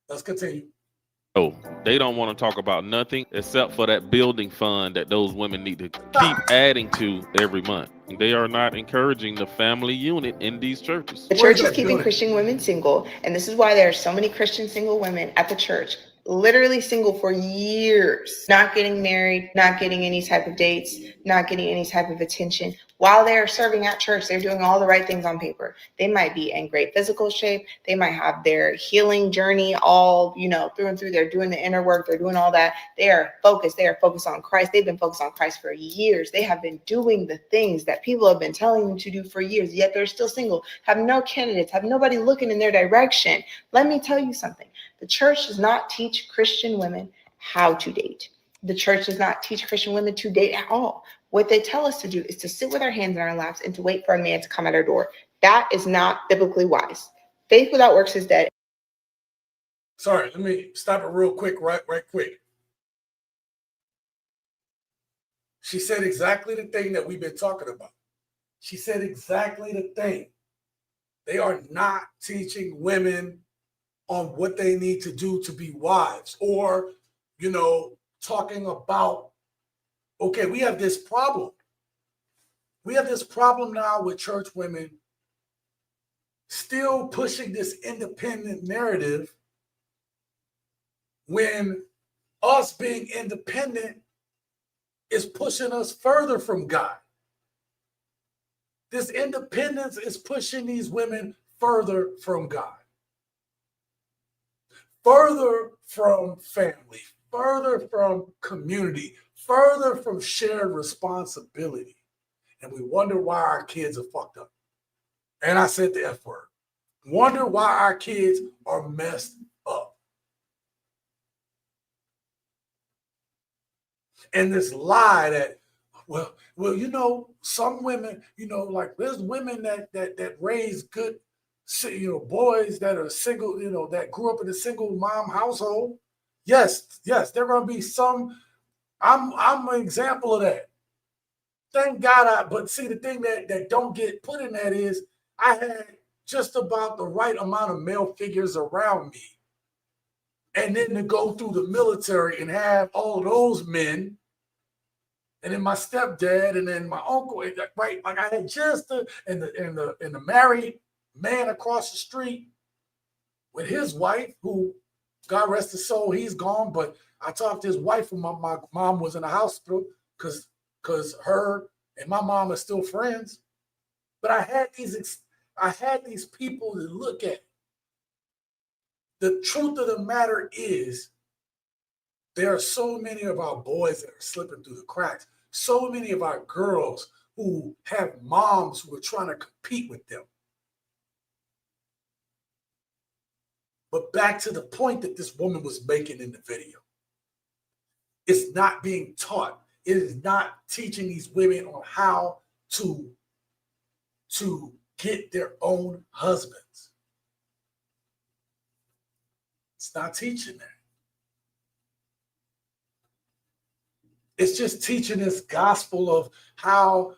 [SPEAKER 1] Let's continue.
[SPEAKER 9] Oh, they don't want to talk about nothing except for that building fund that those women need to keep adding to every month. They are not encouraging the family unit in these churches.
[SPEAKER 2] The church is keeping Christian women single, and this is why there are so many Christian single women at the church, literally single for years, not getting married, not getting any type of dates, not getting any type of attention. While they're serving at church, they're doing all the right things on paper. They might be in great physical shape. They might have their healing journey all, through and through. They're doing the inner work. They're doing all that. They are focused. They are focused on Christ. They've been focused on Christ for years. They have been doing the things that people have been telling them to do for years, yet they're still single, have no candidates, have nobody looking in their direction. Let me tell you something. The church does not teach Christian women how to date. The church does not teach Christian women to date at all. What they tell us to do is to sit with our hands in our laps and to wait for a man to come at our door. That is not biblically wise. Faith without works is dead.
[SPEAKER 1] Sorry, let me stop it real quick, right quick. She said exactly the thing that we've been talking about. She said exactly the thing. They are not teaching women on what they need to do to be wives, or, talking about, okay, we have this problem. We have this problem now with church women still pushing this independent narrative when us being independent is pushing us further from God. This independence is pushing these women further from God, further from family, further from community, further from shared responsibility. And we wonder why our kids are fucked up. And I said the F word. Wonder why our kids are messed up. And this lie that, some women, like there's women that raise good, boys that are single, that grew up in a single mom household. Yes, there are going to be some. I'm an example of that. Thank God. But see, the thing that don't get put in that is I had just about the right amount of male figures around me. And then to go through the military and have all those men, and then my stepdad, and then my uncle, right? Like I had just the married man across the street with his wife, who, God rest his soul, he's gone. But I talked to his wife when my mom was in the hospital because her and my mom are still friends. But I had these people to look at. The truth of the matter is, there are so many of our boys that are slipping through the cracks. So many of our girls who have moms who are trying to compete with them. But back to the point that this woman was making in the video. It's not being taught. It is not teaching these women on how to get their own husbands. It's not teaching that. It's just teaching this gospel of how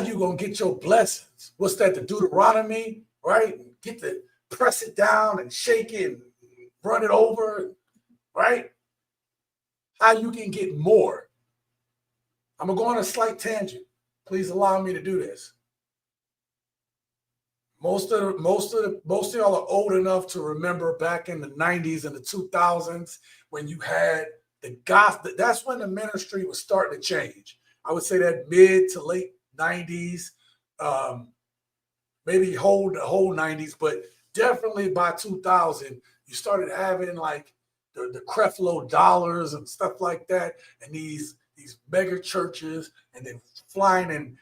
[SPEAKER 1] you gonna get your blessings. What's that? The Deuteronomy, right? Get to press it down and shake it and run it over, right? How you can get more. I'm gonna go on a slight tangent. Please allow me to do this. Most of y'all are old enough to remember back in the 90s and the 2000s when you had the gospel. That's when the ministry was starting to change. I would say that mid to late 90s, maybe the whole 90s, but definitely by 2000, you started having like the Creflo dollars and stuff like that, and these mega churches, and then flying in.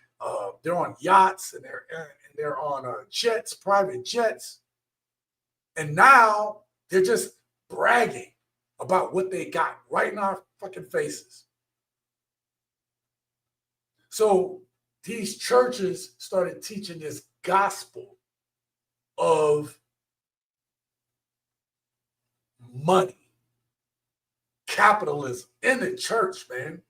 [SPEAKER 1] They're on yachts and they're on jets, private jets, and now they're just bragging about what they got right in our fucking faces. So these churches started teaching this gospel of money, capitalism in the church, man.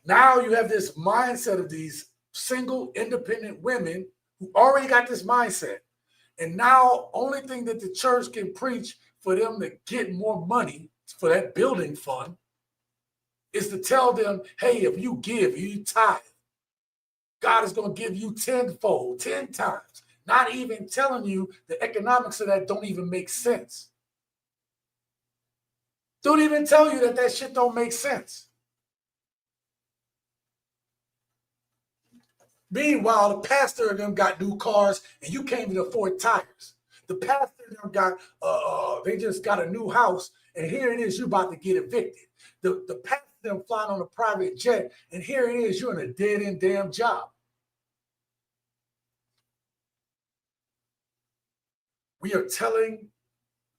[SPEAKER 1] Now you have this mindset of these single, independent women who already got this mindset. And now only thing that the church can preach for them to get more money for that building fund is to tell them, hey, if you give, you tithe, God is going to give you tenfold, 10 times. Not even telling you the economics of that don't even make sense. Don't even tell you that that shit don't make sense. Meanwhile, the pastor of them got new cars and you can't even afford tires. The pastor of them got, they just got a new house and here it is, you about to get evicted. The pastor of them flying on a private jet and here it is, you're in a dead-end damn job. We are telling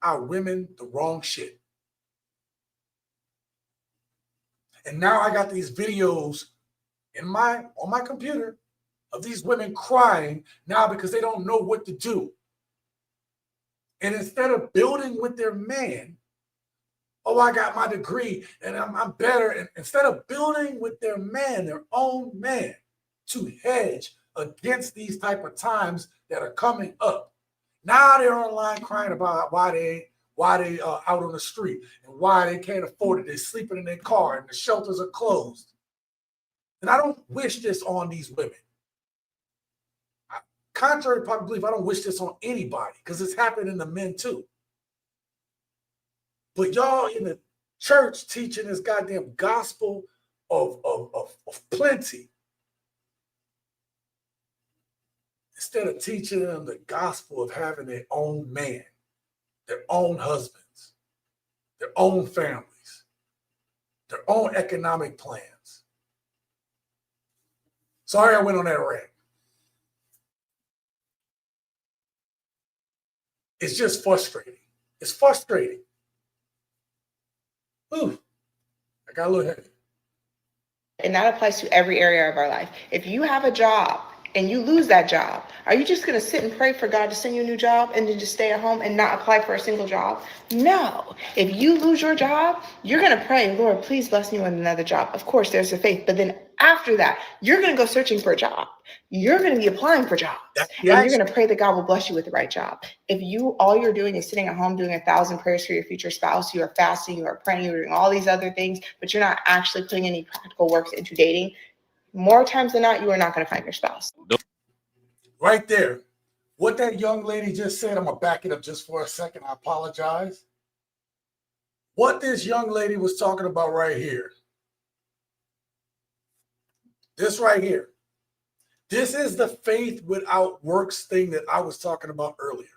[SPEAKER 1] our women the wrong shit. And now I got these videos on my computer of these women crying now because they don't know what to do. And instead of building with their man, oh, I got my degree and I'm better. And instead of building with their man, their own man, to hedge against these type of times that are coming up, now they're online crying about why they out on the street and why they can't afford it. They're sleeping in their car and the shelters are closed. And I don't wish this on these women. Contrary to popular belief, I don't wish this on anybody because it's happening to men too. But y'all in the church teaching this goddamn gospel of plenty, instead of teaching them the gospel of having their own man, their own husbands, their own families, their own economic plans. Sorry I went on that rant. It's just frustrating. It's frustrating. Ooh, I got a little heavy.
[SPEAKER 2] And that applies to every area of our life. If you have a job and you lose that job, are you just going to sit and pray for God to send you a new job and then just stay at home and not apply for a single job? No. If you lose your job, you're going to pray, Lord, please bless me with another job. Of course, there's the faith. But then after that, you're going to go searching for a job. You're going to be applying for jobs. And you're going to pray that God will bless you with the right job. If all you're doing is sitting at home doing 1,000 prayers for your future spouse, you are fasting, you are praying, you're doing all these other things, but you're not actually putting any practical works into dating, more times than not, you are not going to find your spouse.
[SPEAKER 1] Right there. What that young lady just said, I'm going to back it up just for a second. I apologize. What this young lady was talking about right here. This right here. This is the faith without works thing that I was talking about earlier.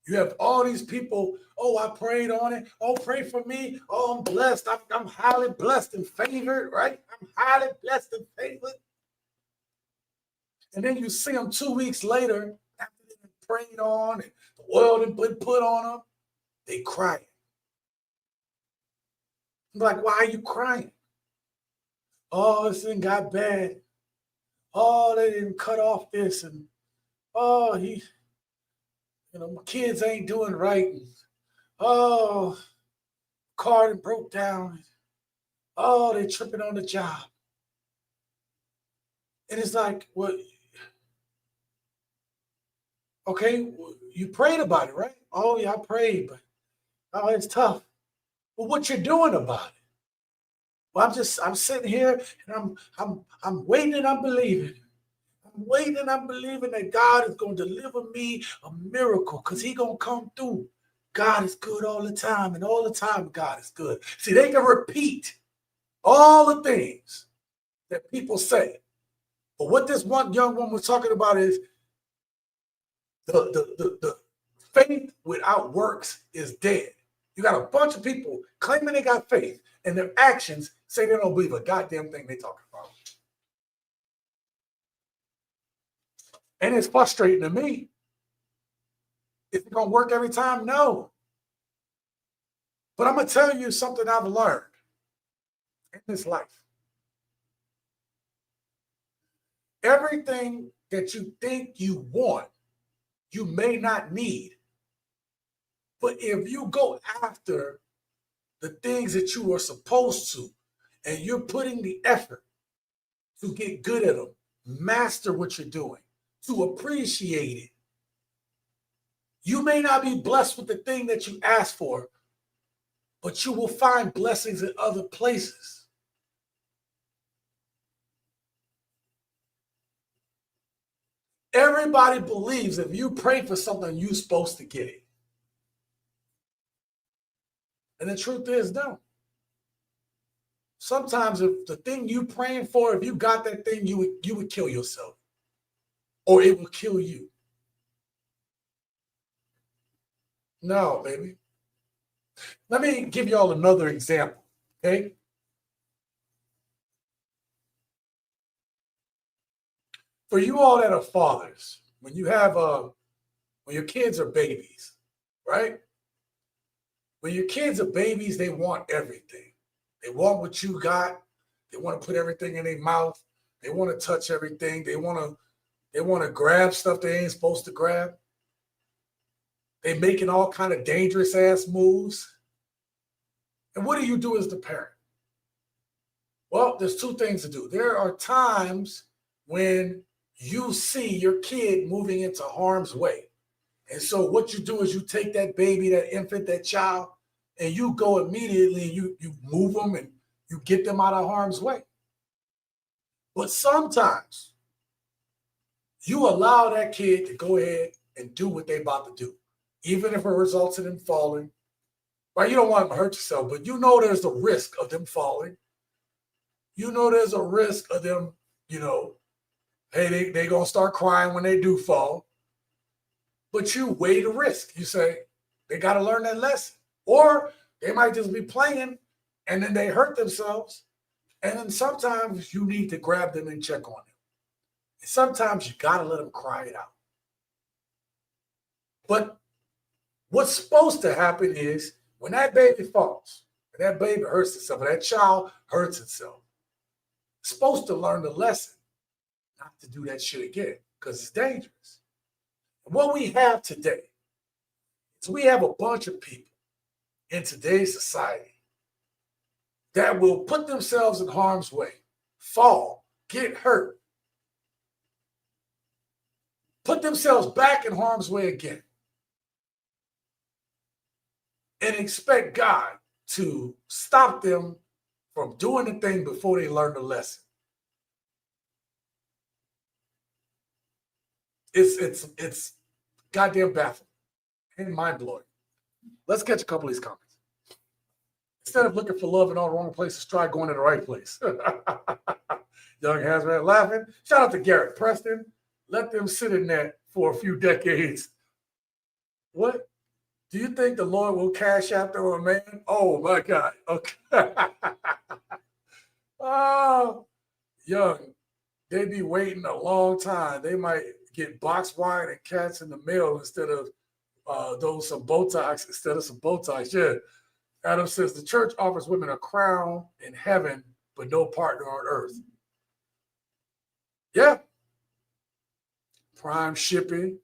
[SPEAKER 1] You have all these people, oh, I prayed on it. Oh, pray for me. Oh, I'm blessed. I'm highly blessed and favored, right? I'm highly blessed and favored. And then you see them 2 weeks later, after they've been prayed on and the oil has been put on them, they crying. I'm like, why are you crying? Oh, this thing got bad. Oh, they didn't cut off this. And oh, my kids ain't doing right. And, oh, car that broke down. Oh, they tripping on the job. And it's like, well, okay, you prayed about it, right? Oh, yeah, I prayed, but oh, it's tough. Well, what you doing about it? Well, I'm sitting here and I'm waiting and I'm believing. I'm waiting and I'm believing that God is going to deliver me a miracle because He's going to come through. God is good all the time, and all the time God is good. See, they can repeat all the things that people say. But what this one young woman was talking about is the faith without works is dead. You got a bunch of people claiming they got faith, and their actions say they don't believe a goddamn thing they talking about. And it's frustrating to me. Is it going to work every time? No. But I'm going to tell you something I've learned in this life. Everything that you think you want, you may not need. But if you go after the things that you are supposed to, and you're putting the effort to get good at them, master what you're doing, to appreciate it, you may not be blessed with the thing that you asked for, but you will find blessings in other places. Everybody believes if you pray for something, you're supposed to get it. And the truth is, no. Sometimes if the thing you praying for, if you got that thing, you would kill yourself. Or it will kill you. No, baby. Let me give y'all another example, okay? For you all that are fathers, when you have when your kids are babies, right? When your kids are babies, they want everything. They want what you got. They want to put everything in their mouth. They want to touch everything. They want to grab stuff they ain't supposed to grab. They making all kind of dangerous ass moves. And what do you do as the parent? Well, there's two things to do. There are times when you see your kid moving into harm's way. And so what you do is you take that baby, that infant, that child, and you go immediately, you move them and you get them out of harm's way. But sometimes you allow that kid to go ahead and do what they're about to do, even if it results in them falling. Right? You don't want them to hurt yourself, but you know there's a risk of them falling. You know there's a risk of them, hey, they're going to start crying when they do fall. But you weigh the risk. You say, they got to learn that lesson. Or they might just be playing and then they hurt themselves. And then sometimes you need to grab them and check on them. And sometimes you got to let them cry it out. But what's supposed to happen is when that baby falls, and that baby hurts itself, or that child hurts itself, it's supposed to learn the lesson not to do that shit again because it's dangerous. And what we have today is we have a bunch of people in today's society that will put themselves in harm's way, fall, get hurt, put themselves back in harm's way again, and expect God to stop them from doing the thing before they learn the lesson. It's goddamn baffling and mind-blowing. Let's catch a couple of these comments. Instead of looking for love in all the wrong places, try going to the right place. Young Hazmat laughing. Shout out to Garrett Preston. Let them sit in that for a few decades. What? Do you think the Lord will cash after a man? Oh, my God. Okay. Oh, Young, they be waiting a long time. They might get box wine and cats in the mail instead of some Botox instead of some Botox. Yeah. Adam says the church offers women a crown in heaven, but no partner on earth. Yeah. Prime shipping.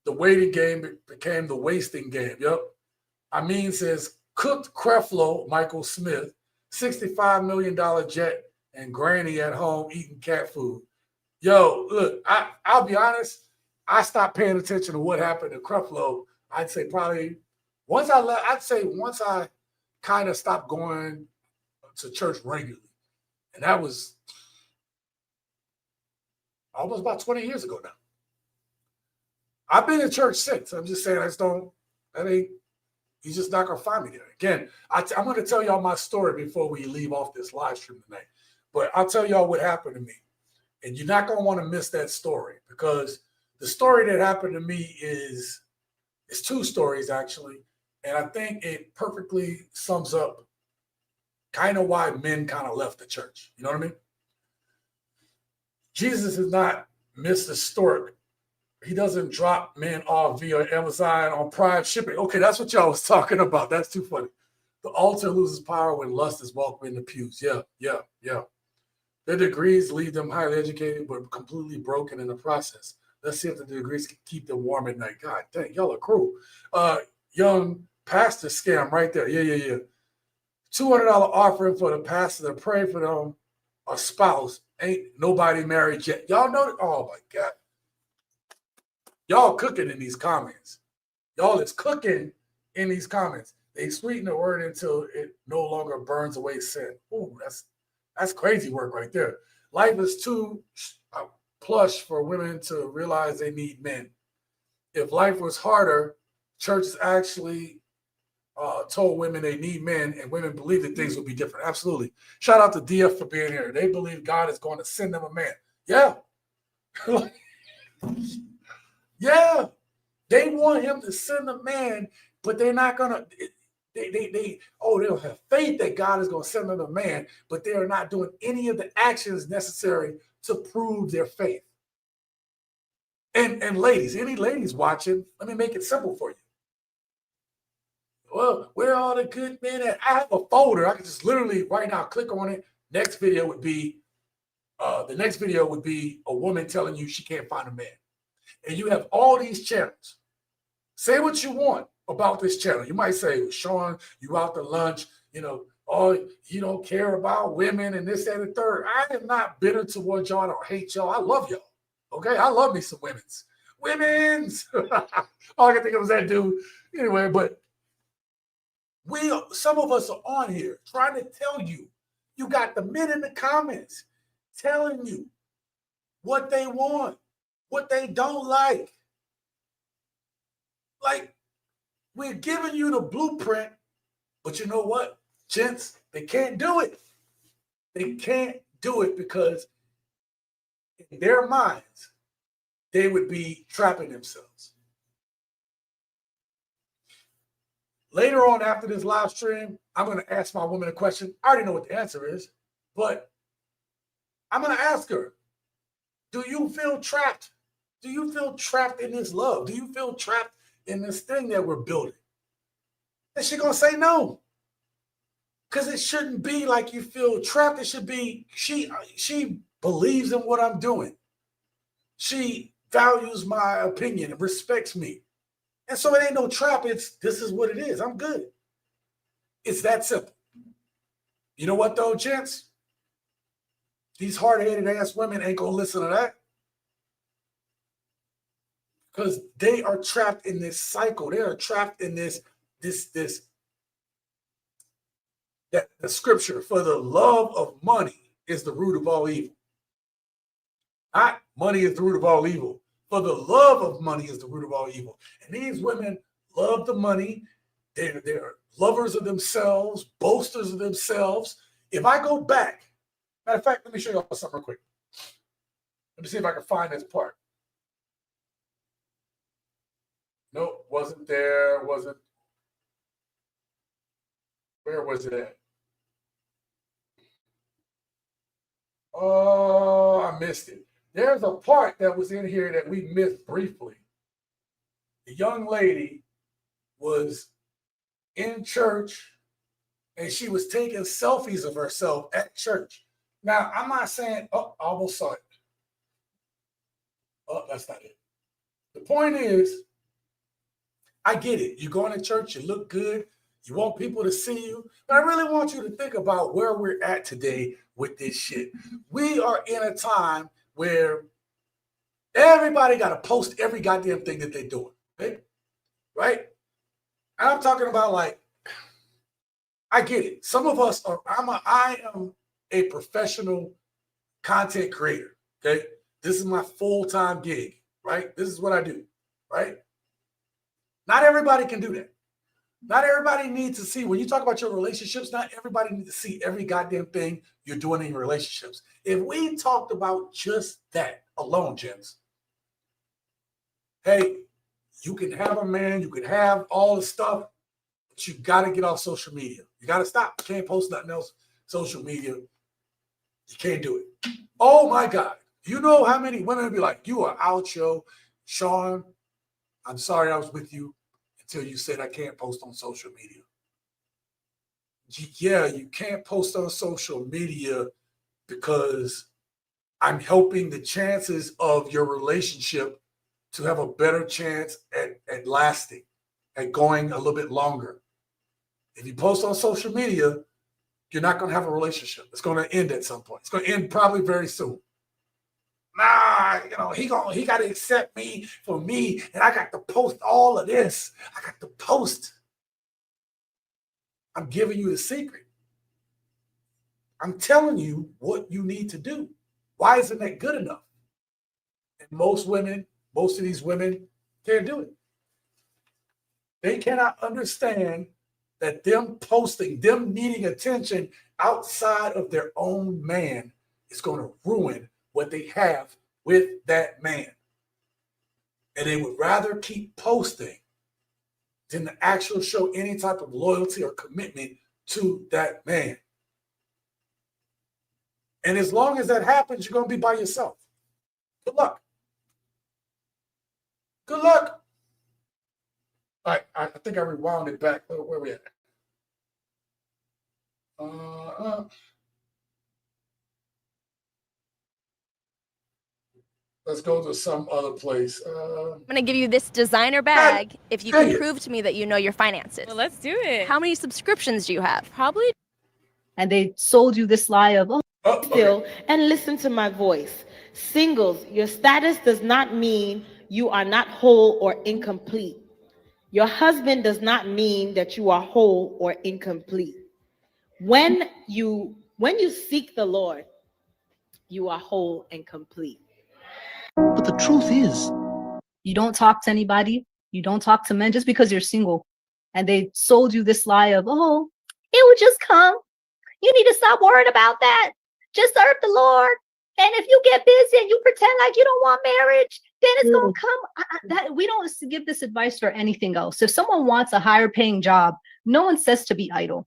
[SPEAKER 1] The waiting game became the wasting game. Yep. Amin says cooked Creflo, Michael Smith, $65 million jet, and granny at home eating cat food. Yo, look, I'll be honest. I stopped paying attention to what happened to Creflo. I'd say probably once I kind of stopped going to church regularly. And that was almost about 20 years ago now. I've been in church since. I'm just saying you're just not going to find me there. Again, I'm going to tell y'all my story before we leave off this live stream tonight. But I'll tell y'all what happened to me. And you're not going to want to miss that story because the story that happened to me is two stories, actually. And I think it perfectly sums up kind of why men kind of left the church. You know what I mean? Jesus is not Mr. Stork. He doesn't drop men off via Amazon on Prime shipping. Okay, that's what y'all was talking about. That's too funny. The altar loses power when lust is welcome in the pews. Yeah. Their degrees leave them highly educated, but completely broken in the process. Let's see if the degrees can keep them warm at night. God dang, y'all are cruel. Young pastor scam right there. Yeah. $200 offering for the pastor to pray for them, a spouse. Ain't nobody married yet. Y'all know that? Oh, my God. Y'all cooking in these comments. Y'all is cooking in these comments. They sweeten the word until it no longer burns away sin. Ooh, that's crazy work right there. Life is too plush for women to realize they need men. If life was harder, churches actually told women they need men, and women believe that things would be different. Absolutely. Shout out to DF for being here. They believe God is going to send them a man. Yeah. Yeah. They want him to send a man, but they're not going to. They'll have faith that God is going to send them a man, but they are not doing any of the actions necessary to prove their faith. And ladies, any ladies watching, let me make it simple for you. Well, where are all the good men at? I have a folder. I can just literally right now click on it. Next video would be a woman telling you she can't find a man. And you have all these channels. Say what you want about this channel. You might say, Sean, you out to lunch, oh, you don't care about women and this, that, and the third. I am not bitter towards y'all or hate y'all. I love y'all. Okay? I love me some women's. All I can think of was that dude. Anyway, but some of us are on here trying to tell you. You got the men in the comments telling you what they want, what they don't like. Like, we're giving you the blueprint, but you know what, gents? They can't do it. They can't do it because in their minds, they would be trapping themselves. Later on after this live stream, I'm going to ask my woman a question. I already know what the answer is, but I'm going to ask her, do you feel trapped? Do you feel trapped in this love? Do you feel trapped in this thing that we're building? And she's going to say no. Because it shouldn't be like you feel trapped. It should be she believes in what I'm doing. She values my opinion and respects me. And so it ain't no trap. This is what it is. I'm good. It's that simple. You know what though, gents? These hard-headed ass women ain't gonna listen to that. Because they are trapped in this cycle. They are trapped in the scripture, for the love of money is the root of all evil. Not money is the root of all evil. For the love of money is the root of all evil. And these women love the money. They're lovers of themselves, boasters of themselves. If I go back, matter of fact, let me show you all something real quick. Let me see if I can find this part. Nope, wasn't there, wasn't. Where was it at? Oh, I missed it. There's a part that was in here that we missed briefly. The young lady was in church and she was taking selfies of herself at church. Now, I'm not saying, I almost saw it. Oh, that's not it. The point is, I get it. You're going to church, you look good, you want people to see you. But I really want you to think about where we're at today with this shit. We are in a time where everybody got to post every goddamn thing that they're doing. Okay? Right? And I'm talking about, like, I get it. Some of us are, I am a professional content creator. Okay? This is my full-time gig, right? This is what I do, right? Not everybody can do that. Not everybody needs to see, when you talk about your relationships, not everybody needs to see every goddamn thing you're doing in your relationships. If we talked about just that alone, gents, hey, you can have a man, you can have all the stuff, but you got to get off social media. You got to stop. You can't post nothing else. Social media, you can't do it. Oh my God. You know how many women would be like, you are out, yo. Sean, I'm sorry I was with you until you said I can't post on social media. Yeah, you can't post on social media because I'm helping the chances of your relationship to have a better chance at lasting, at going a little bit longer. If you post on social media, you're not going to have a relationship. It's going to end at some point. It's going to end probably very soon. Nah, he got to accept me for me, and I got to post all of this. I got to post. I'm giving you the secret. I'm telling you what you need to do. Why isn't that good enough? And most of these women can't do it. They cannot understand that them posting, them needing attention outside of their own man is going to ruin what they have with that man. And they would rather keep posting than to actually show any type of loyalty or commitment to that man. And as long as that happens, you're going to be by yourself. Good luck. Good luck. All right, I think I rewound it back. Where are we at? Let's go to some other place.
[SPEAKER 12] I'm going to give you this designer bag if you can prove to me that you know your finances.
[SPEAKER 7] Well, let's do it.
[SPEAKER 12] How many subscriptions do you have?
[SPEAKER 7] Probably.
[SPEAKER 13] And they sold you this lie of,
[SPEAKER 4] Still, and listen to my voice. Singles, your status does not mean you are not whole or incomplete. Your husband does not mean that you are whole or incomplete. When you seek the Lord, you are whole and complete.
[SPEAKER 13] but the truth is, you don't talk to anybody. You don't talk to men just because you're single. And they sold you this lie of, oh, it would just come. You need to stop worrying about that. Just serve the Lord. And if you get busy and you pretend like you don't want marriage, then it's going to come. We don't give this advice for anything else. If someone wants a higher paying job, no one says to be idle.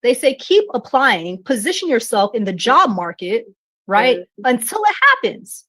[SPEAKER 13] They say, keep applying, position yourself in the job market, right? Until it happens.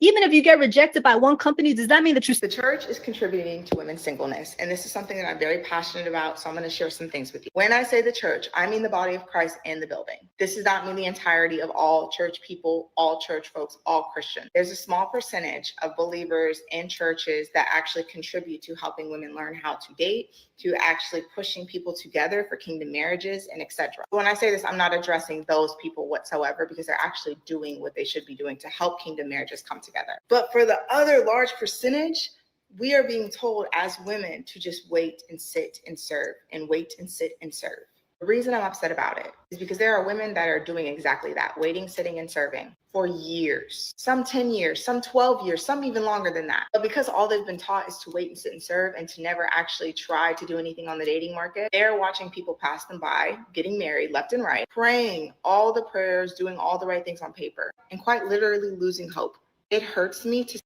[SPEAKER 13] Even if you get rejected by one company, does that mean that
[SPEAKER 2] The church is contributing to women's singleness, and this is something that I'm very passionate about, so I'm going to share some things with you. When I say the church, I mean the body of Christ in the building. This does not mean the entirety of all church people, all church folks, all Christians. There's a small percentage of believers in churches that actually contribute to helping women learn how to date, to actually pushing people together for kingdom marriages, and etc. When I say this, I'm not addressing those people whatsoever, because they're actually doing what they should be doing to help kingdom marriages come together. But for the other large percentage, we are being told as women to just wait and sit and serve, and wait and sit and serve. The reason I'm upset about it is because there are women that are doing exactly that, waiting, sitting, and serving for years, some 10 years, some 12 years, some even longer than that. But because all they've been taught is to wait and sit and serve and to never actually try to do anything on the dating market, they're watching people pass them by, getting married left and right, praying all the prayers, doing all the right things on paper, and quite literally losing hope. It hurts me to.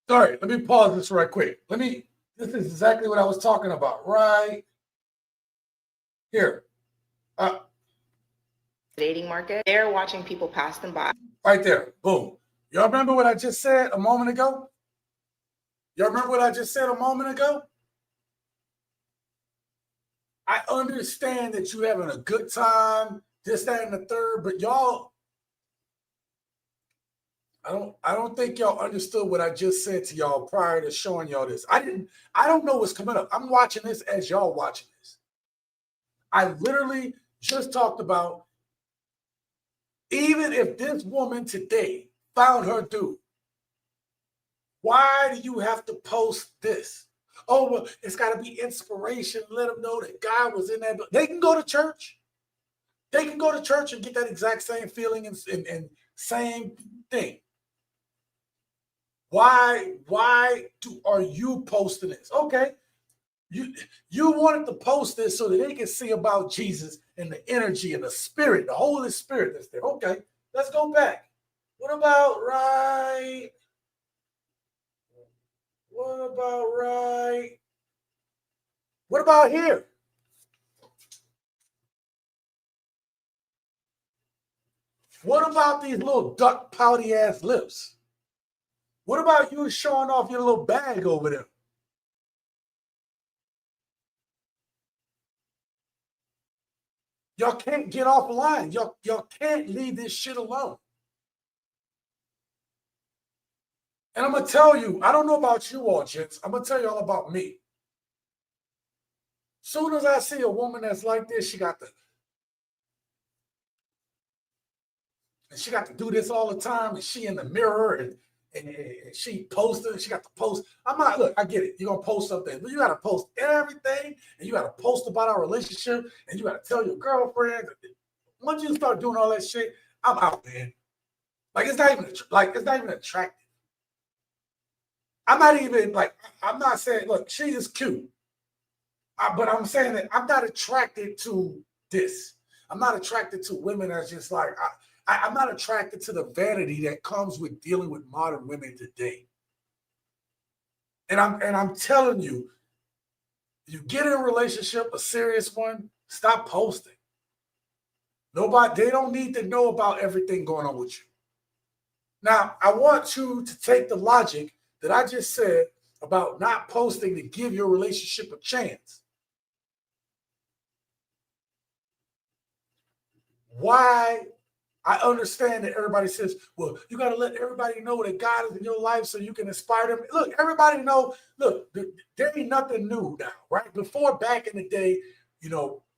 [SPEAKER 1] Sorry, let me pause this right quick. This is exactly what I was talking about right here.
[SPEAKER 2] Dating market, they're watching people pass them by.
[SPEAKER 1] Right there, boom. Y'all remember what I just said a moment ago? I understand that you're having a good time, this, that, and the third, but y'all, I don't think y'all understood what I just said to y'all prior to showing y'all this. I don't know what's coming up. I'm watching this as y'all watching this. I literally just talked about, even if this woman today found her dude, why do you have to post this? Oh, well, it's got to be inspiration. Let them know that God was in that. They can go to church. They can go to church and get that exact same feeling and same thing. Why are you posting this? Okay, you wanted to post this so that they can see about Jesus and the energy and the spirit, the Holy Spirit that's there. Okay, let's go back. What about right? What about here? What about these little duck pouty ass lips? What about you showing off your little bag over there? Y'all can't get off the line. Y'all can't leave this shit alone. And I'm going to tell you, I don't know about you all, gents. I'm going to tell you all about me. Soon as I see a woman that's like this, she got to do this all the time, and she in the mirror, and and she posted. She got to post. I'm not. Look, I get it. You're gonna post something, but you gotta post everything, and you gotta post about our relationship, and you gotta tell your girlfriend. Once you start doing all that shit, I'm out, man. Like it's not even attractive. I'm not saying, look, she is cute. But I'm saying that I'm not attracted to this. I'm not attracted to women that's just like, I'm not attracted to the vanity that comes with dealing with modern women today. And I'm telling you, you get in a relationship, a serious one, stop posting. They don't need to know about everything going on with you. Now, I want you to take the logic that I just said about not posting to give your relationship a chance. Why? I understand that everybody says, well, you got to let everybody know that God is in your life so you can inspire them. Look, everybody know, look, there ain't nothing new now, right? Before, back in the day,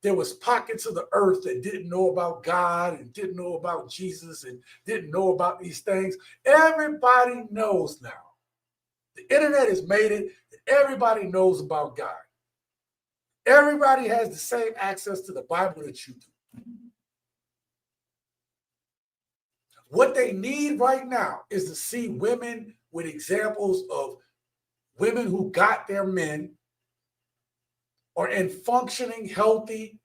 [SPEAKER 1] there was pockets of the earth that didn't know about God and didn't know about Jesus and didn't know about these things. Everybody knows now. The internet has made it that everybody knows about God. Everybody has the same access to the Bible that you do. What they need right now is to see women with examples of women who got their men or in functioning, healthy,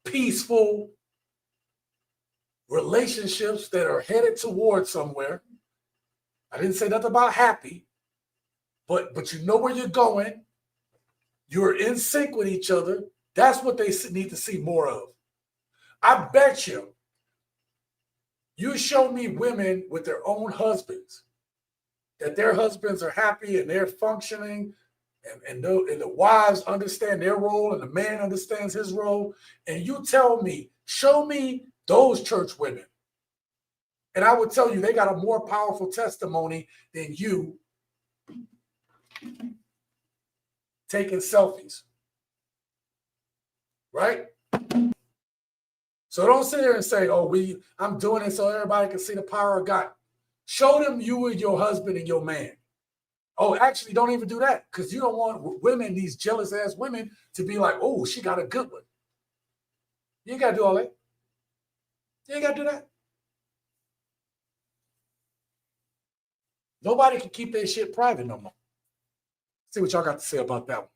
[SPEAKER 1] peaceful relationships that are headed towards somewhere. I didn't say nothing about happy, but you know where you're going. You're in sync with each other. That's what they need to see more of. I bet you show me women with their own husbands, that their husbands are happy and they're functioning, and the wives understand their role and the man understands his role. And you tell me, show me those church women. And I would tell you they got a more powerful testimony than you taking selfies. Right? So don't sit there and say, oh, I'm doing it so everybody can see the power of God. Show them you and your husband and your man. Oh, actually, don't even do that, because you don't want women, these jealous ass women, to be like, oh, she got a good one. You ain't got to do all that. You ain't got to do that. Nobody can keep their shit private no more. See what y'all got to say about that one.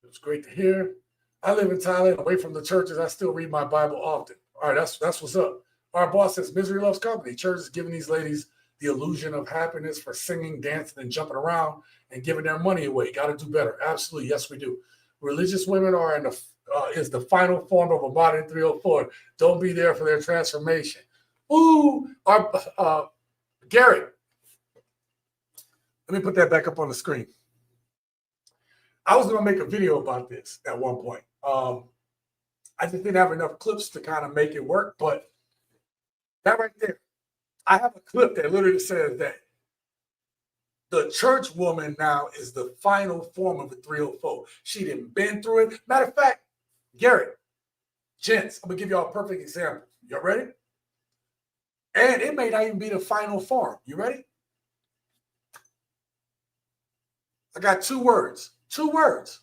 [SPEAKER 1] It was great to hear. I live in Thailand, away from the churches. I still read my Bible often. All right, that's what's up. Our boss says, misery loves company. Church is giving these ladies the illusion of happiness for singing, dancing, and jumping around and giving their money away. Got to do better. Absolutely. Yes, we do. Religious women are is the final form of a modern 304. Don't be there for their transformation. Ooh, Garrett. Let me put that back up on the screen. I was going to make a video about this at one point. I just didn't have enough clips to kind of make it work, but that right there, I have a clip that literally says that the church woman now is the final form of the 304. She didn't been through it. Matter of fact, Garrett, gents, I'm going to give y'all a perfect example. Y'all ready? And it may not even be the final form. You ready? I got 2 words. 2 words.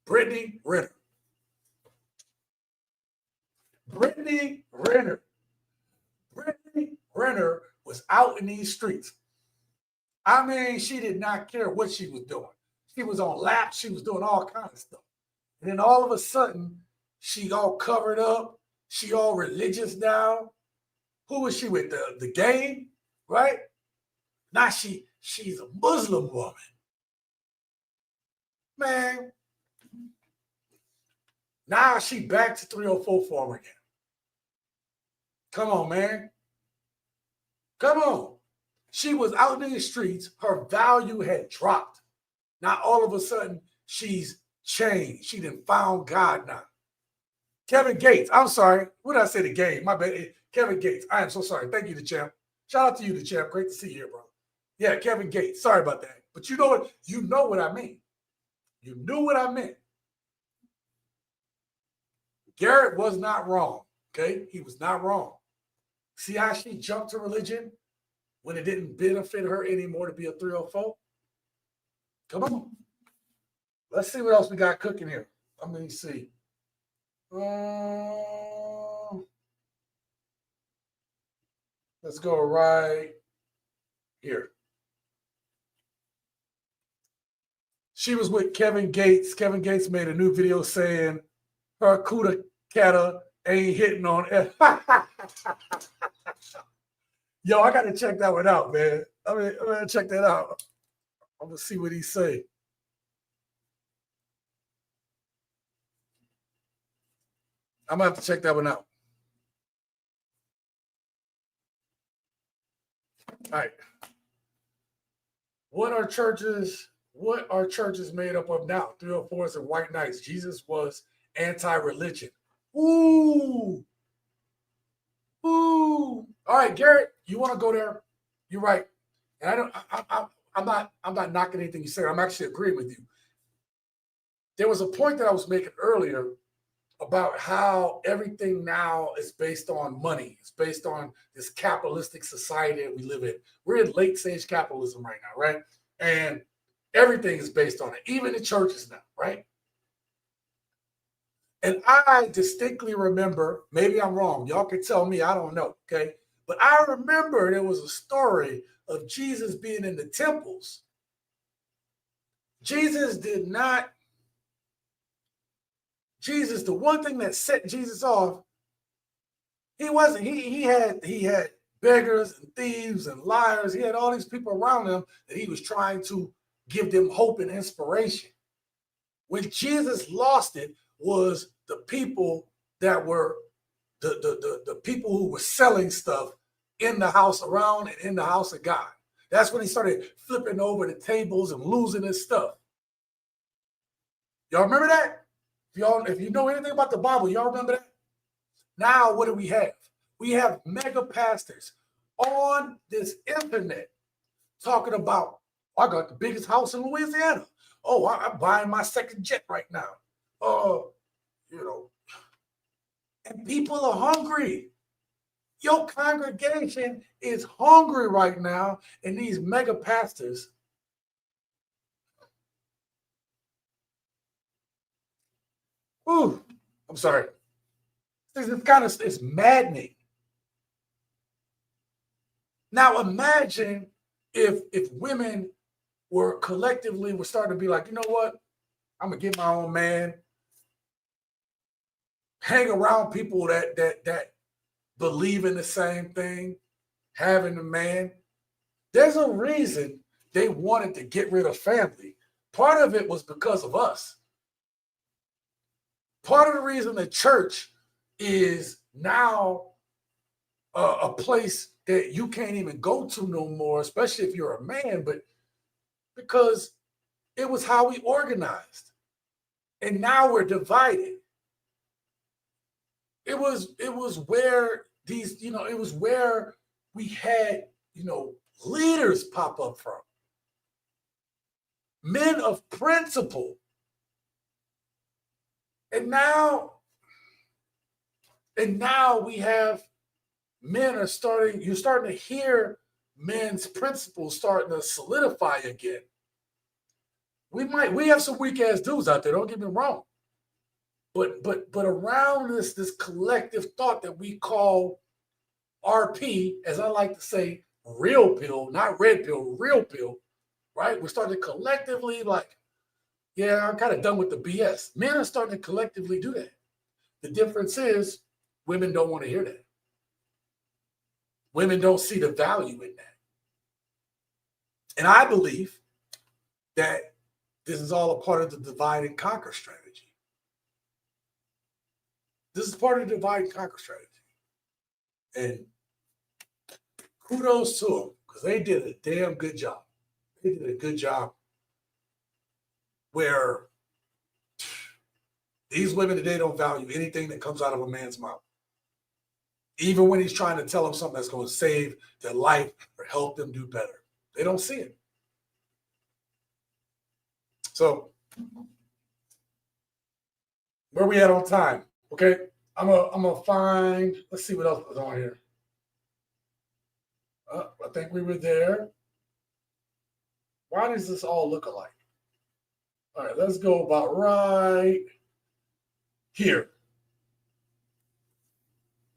[SPEAKER 1] Brittany Renner. Brittany Renner. Brittany Renner was out in these streets. I mean, she did not care what she was doing. She was on laps. She was doing all kinds of stuff. And then all of a sudden, she all covered up. She all religious now. Who was she with? The gang, right? Now she's a Muslim woman. Man. Now she back to 304 form again. Come on, man. Come on. She was out in the streets. Her value had dropped. Now all of a sudden, she's changed. She done found God now. Kevin Gates. I'm sorry. What did I say? The game. My bad. Kevin Gates. I am so sorry. Thank you, the champ. Shout out to you, the champ. Great to see you here, bro. Yeah, Kevin Gates. Sorry about that. But you know what? You know what I mean. You knew what I meant. Garrett was not wrong. Okay, he was not wrong. See how she jumped to religion when it didn't benefit her anymore to be a 304? Come on. Let's see what else we got cooking here. Let me see. Let's go right here. She was with Kevin Gates. Kevin Gates made a new video saying her Kuda Kata ain't hitting on it. Yo, I got to check that one out, man. I'm going to check that out. I'm going to see what he say. I'm going to have to check that one out. All right. What are churches made up of now? 304s and white knights. Jesus was anti-religion. Ooh. All right, Garrett, you want to go there? You're right. And I'm not knocking anything you say. I'm actually agreeing with you. There was a point that I was making earlier about how everything now is based on money. It's based on this capitalistic society that we live in. We're in late stage capitalism right now, right? And everything is based on it, even the churches now, right? And I distinctly remember, maybe I'm wrong, y'all can tell me, I don't know, okay? But I remember there was a story of Jesus being in the temples. Jesus, the one thing that set Jesus off, he had beggars and thieves and liars. He had all these people around him that he was trying to give them hope and inspiration. When Jesus lost it was the people that were the people who were selling stuff in the house around and in the house of God. That's when he started flipping over the tables and losing his stuff. Y'all remember that? If you know anything about the Bible, y'all remember that? Now, what do we have? We have mega pastors on this internet talking about, I got the biggest house in Louisiana. Oh, I'm buying my second jet right now. And people are hungry. Your congregation is hungry right now, and these mega pastors I'm sorry. It's maddening. Now imagine if women were starting to be like, you know what? I'm gonna get my own man. Hang around people that believe in the same thing, having a man. There's a reason they wanted to get rid of family. Part of it was because of us. Part of the reason the church is now a place that you can't even go to no more, especially if you're a man, but because it was how we organized. And now we're divided. It was where it was where we had, leaders pop up from. Men of principle. And now we have you're starting to hear men's principles starting to solidify again. We have some weak ass dudes out there, don't get me wrong. But around this collective thought that we call RP, as I like to say, real pill, not red pill, real pill, right? We're starting to collectively I'm kind of done with the BS. Men are starting to collectively do that. The difference is women don't want to hear that. Women don't see the value in that. And I believe that this is all a part of the divide and conquer strategy. This is part of the divide and conquer strategy. And kudos to them, because they did a damn good job. They did a good job where these women today don't value anything that comes out of a man's mouth. Even when he's trying to tell them something that's going to save their life or help them do better. They don't see it. So, where are we at on time? Okay, I'm gonna find. Let's see what else was on here. I think we were there. Why does this all look alike? All right, let's go about right here.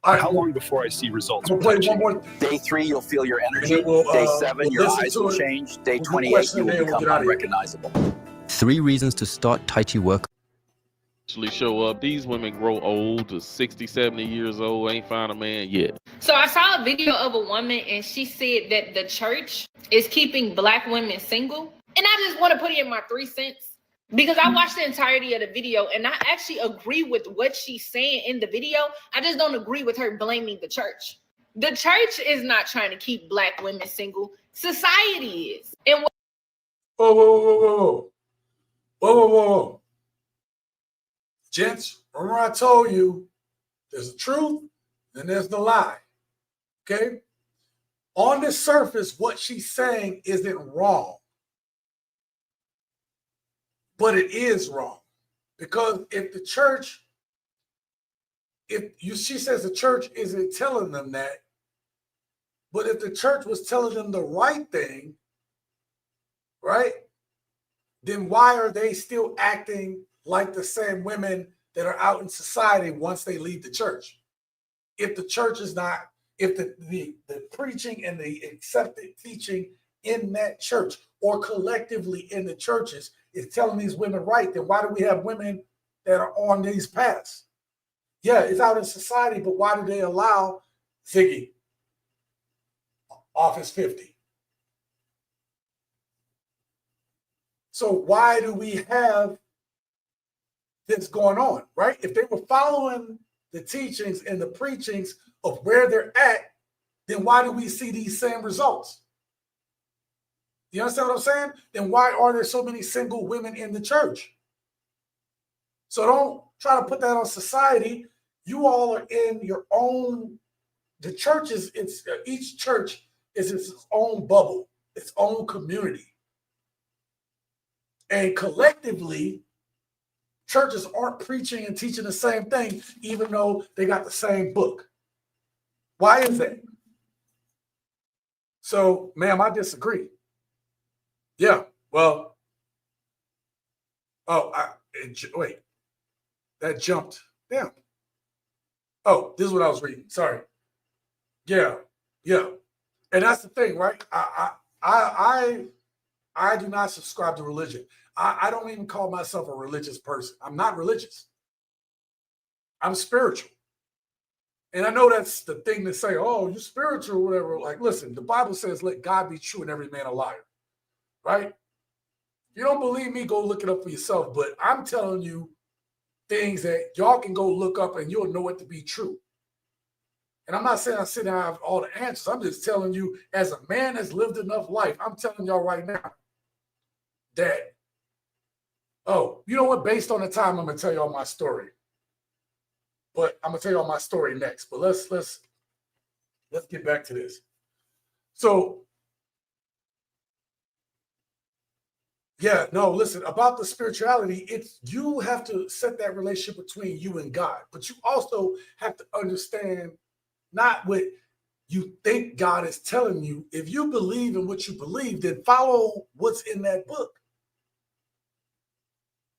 [SPEAKER 1] All right,
[SPEAKER 14] how long before I see results?
[SPEAKER 1] We'll play one more.
[SPEAKER 14] Day 3, you'll feel your energy.
[SPEAKER 1] We'll,
[SPEAKER 14] Day 7,
[SPEAKER 1] we'll
[SPEAKER 14] your eyes will change. Day 28, you will become unrecognizable.
[SPEAKER 15] 3 reasons to start Tai Chi work.
[SPEAKER 9] Actually show up. These women grow old to 60, 70 years old, ain't found a man yet.
[SPEAKER 16] So I saw a video of a woman and she said that the church is keeping Black women single. And I just want to put in my 3 cents because I watched the entirety of the video and I actually agree with what she's saying in the video. I just don't agree with her blaming the church. The church is not trying to keep Black women single. Society is. And
[SPEAKER 1] Whoa. Gents, remember I told you there's the truth and there's the lie. Okay? On the surface, what she's saying isn't wrong. But it is wrong. Because if the church, she says the church isn't telling them that, but if the church was telling them the right thing, right, then why are they still acting like the same women that are out in society once they leave the church? If the church is not, if the preaching and the accepted teaching in that church or collectively in the churches is telling these women right, then why do we have women that are on these paths? Yeah, it's out in society, but why do they allow Ziggy, Office 50? So why do we have this going on, right? If they were following the teachings and the preachings of where they're at, then why do we see these same results? You understand what I'm saying? Then why are there so many single women in the church? So don't try to put that on society. You all are in your own, the churches, each church is its own bubble, its own community. And collectively, churches aren't preaching and teaching the same thing, even though they got the same book. Why is that? So, ma'am, I disagree. Yeah, well, wait, that jumped down. Oh, this is what I was reading. Sorry. Yeah. And that's the thing, right? I do not subscribe to religion. I don't even call myself a religious person. I'm not religious. I'm spiritual. And I know that's the thing to say, oh, you're spiritual or whatever. Like, listen, the Bible says, let God be true and every man a liar, right? If you don't believe me, go look it up for yourself. But I'm telling you things that y'all can go look up and you'll know it to be true. And I'm not saying I sit down and have all the answers. I'm just telling you, as a man that's lived enough life, I'm telling y'all right now that, oh, you know what? Based on the time, I'm going to tell y'all my story. But I'm going to tell y'all my story next. But let's get back to this. So, yeah, no, listen, about the spirituality, it's you have to set that relationship between you and God. But you also have to understand not what you think God is telling you. If you believe in what you believe, then follow what's in that book.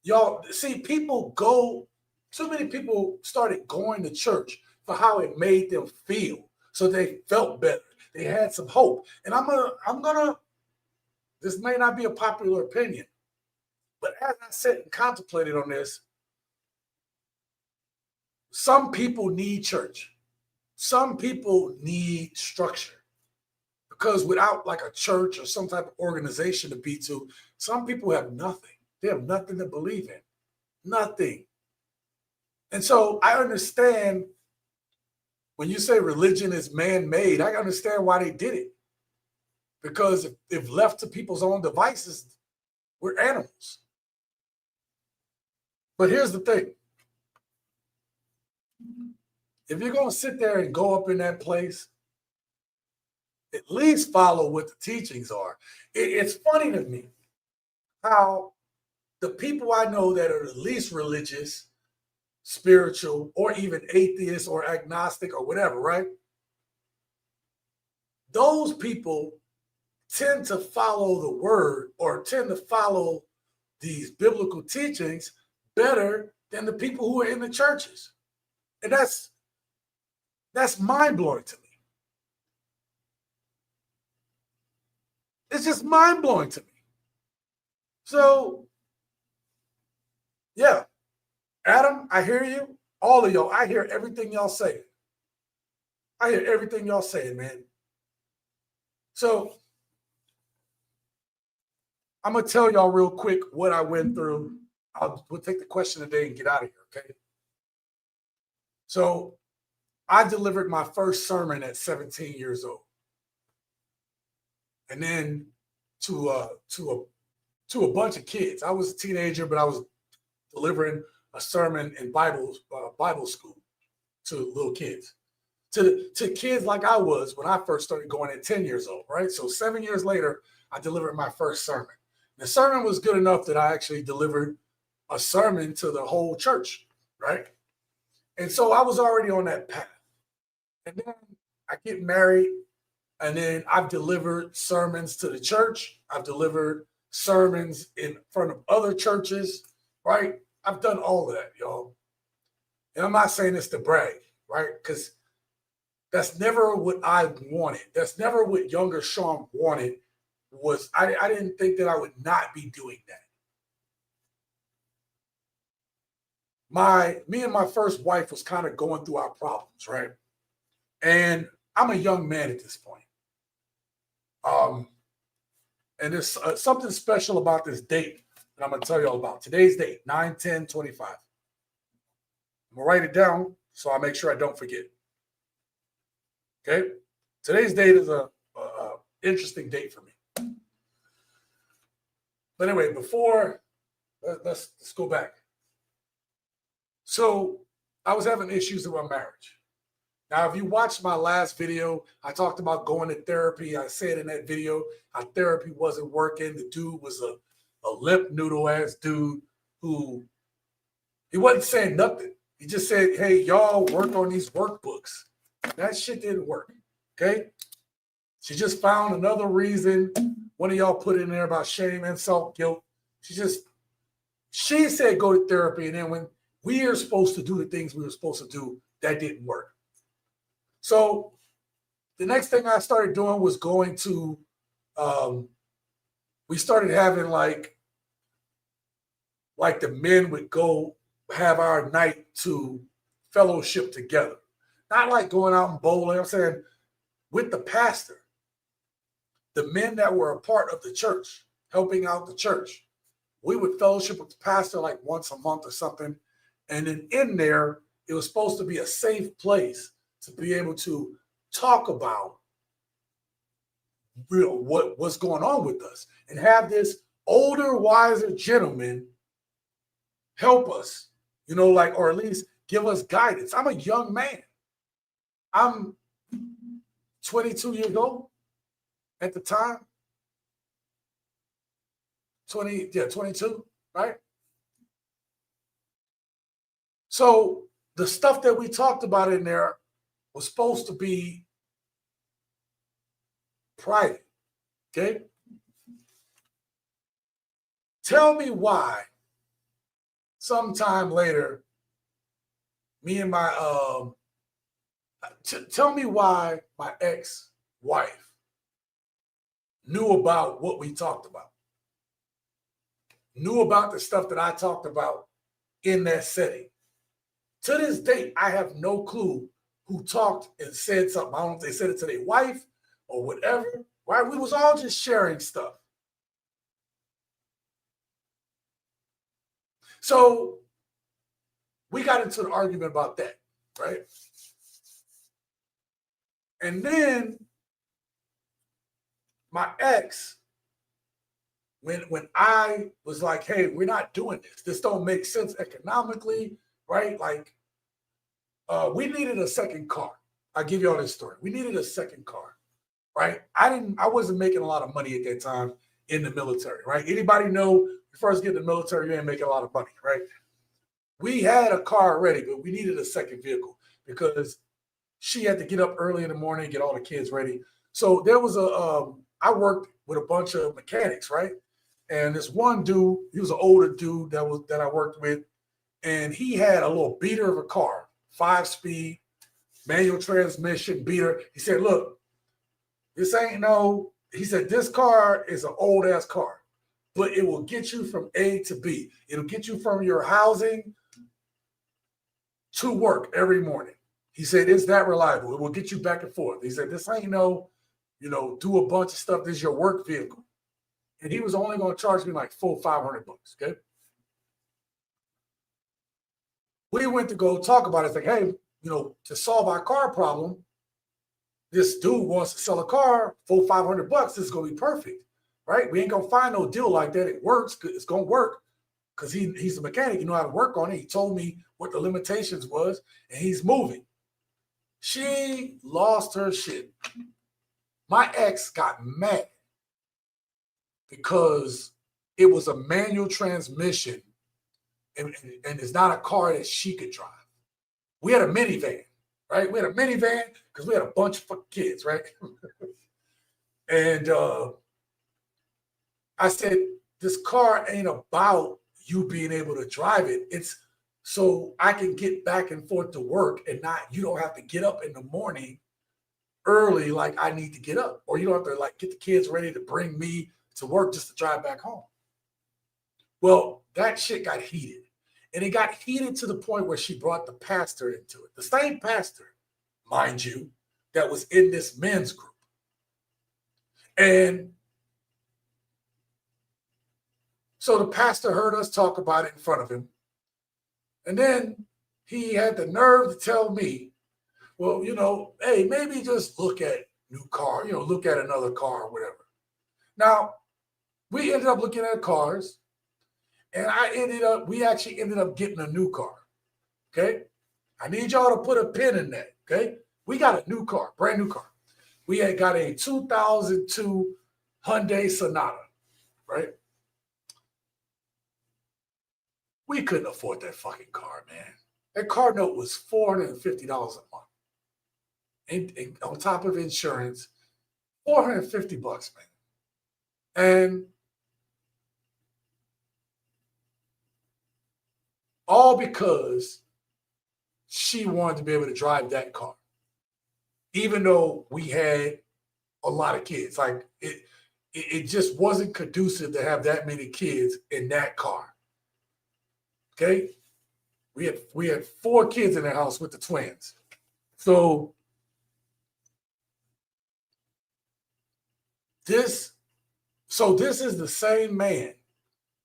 [SPEAKER 1] Y'all, see, too many people started going to church for how it made them feel. So they felt better. They had some hope. And I'm gonna, this may not be a popular opinion, but as I sat and contemplated on this, some people need church. Some people need structure. Because without like a church or some type of organization to be to, some people have nothing. They have nothing to believe in. Nothing. And so I understand when you say religion is man-made, I understand why they did it. Because if left to people's own devices, we're animals. But here's the thing. If you're going to sit there and go up in that place, at least follow what the teachings are. It's funny to me how the people I know that are the least religious spiritual, or even atheist or agnostic or whatever, right? Those people tend to follow the word or tend to follow these biblical teachings better than the people who are in the churches. And that's mind-blowing to me. It's just mind-blowing to me. So, yeah, Adam, I hear you. All of y'all, I hear everything y'all saying. I hear everything y'all saying, man. So, I'm going to tell y'all real quick what I went through. We'll take the question today and get out of here, okay? So, I delivered my first sermon at 17 years old. And then to a bunch of kids. I was a teenager, but I was delivering a sermon in Bible school to little kids. To kids like I was when I first started going at 10 years old, right? So 7 years later, I delivered my first sermon. The sermon was good enough that I actually delivered a sermon to the whole church, right? And so I was already on that path. And then I get married, and then I've delivered sermons to the church. I've delivered sermons in front of other churches, right? I've done all of that, y'all. And I'm not saying this to brag, right? Because that's never what I wanted. That's never what younger Sean wanted. I didn't think that I would not be doing that. Me and my first wife was kind of going through our problems, right? And I'm a young man at this point. And there's something special about this date that I'm going to tell you all about. Today's date, 9/10/25. I'm going to write it down so I make sure I don't forget. Okay? Today's date is a interesting date for me. But anyway, let's go back. So I was having issues with my marriage. Now, if you watched my last video, I talked about going to therapy. I said in that video how therapy wasn't working. The dude was a lip noodle ass dude who he wasn't saying nothing. He just said, hey, y'all work on these workbooks. That shit didn't work. Okay? She just found another reason. One of y'all put in there about shame, insult, guilt. She said go to therapy, and then when we are supposed to do the things we were supposed to do, that didn't work. So the next thing I started doing was going to, we started having like the men would go have our night to fellowship together. Not like going out and bowling. I'm saying with the pastor, the men that were a part of the church, helping out the church, we would fellowship with the pastor like once a month or something. And then in there, it was supposed to be a safe place to be able to talk about what's going on with us and have this older, wiser gentleman help us, or at least give us guidance. I'm a young man. I'm 22 years old at the time. 22, right? So the stuff that we talked about in there was supposed to be private, okay? Tell me why sometime later, tell me why my ex-wife knew about what we talked about, knew about the stuff that I talked about in that setting. To this date, I have no clue who talked and said something. I don't know if they said it to their wife or whatever, right? We was all just sharing stuff. So we got into an argument about that, right? And then my ex, when I was like, hey, we're not doing this. This don't make sense economically, right? Like, we needed a second car. I'll give you all this story. We needed a second car, right? I wasn't making a lot of money at that time in the military, right? Anybody know you first get in the military, you ain't making a lot of money, right? we had a car already, but we needed a second vehicle because she had to get up early in the morning and get all the kids ready. So there was I worked with a bunch of mechanics, right? And this one dude, he was an older dude that I worked with, and he had a little beater of a car, 5-speed, manual transmission beater. He said, look, this ain't no, he said, this car is an old ass car, but it will get you from A to B. It'll get you from your housing to work every morning. He said, it's that reliable. It will get you back and forth. He said, this ain't no, do a bunch of stuff. This is your work vehicle. And he was only going to charge me like $500, okay? We went to go talk about it. It's like, hey, to solve our car problem, this dude wants to sell a car for $500. This is going to be perfect, right? We ain't going to find no deal like that. It works. It's going to work because he's a mechanic. He know how to work on it. He told me what the limitations was, and he's moving. She lost her shit. My ex got mad because it was a manual transmission and it's not a car that she could drive. We had a minivan, right? We had a minivan because we had a bunch of fucking kids, right? And I said, this car ain't about you being able to drive it. It's so I can get back and forth to work and you don't have to get up in the morning early like I need to get up, or you don't have to like get the kids ready to bring me to work just to drive back home. Well, that shit got heated. And it got heated to the point where she brought the pastor into it. The same pastor, mind you, that was in this men's group. And so the pastor heard us talk about it in front of him. And then he had the nerve to tell me, well, hey, maybe just look at new car, look at another car or whatever. Now, we ended up looking at cars, and we actually ended up getting a new car, okay? I need y'all to put a pin in that, okay? We got a new car, brand new car. We had got a 2002 Hyundai Sonata, right? We couldn't afford that fucking car, man. That car note was $450 a month. And on top of insurance, $450, man. And all because she wanted to be able to drive that car, even though we had a lot of kids. Like it just wasn't conducive to have that many kids in that car. Okay, we had 4 kids in the house with the twins. So this is the same man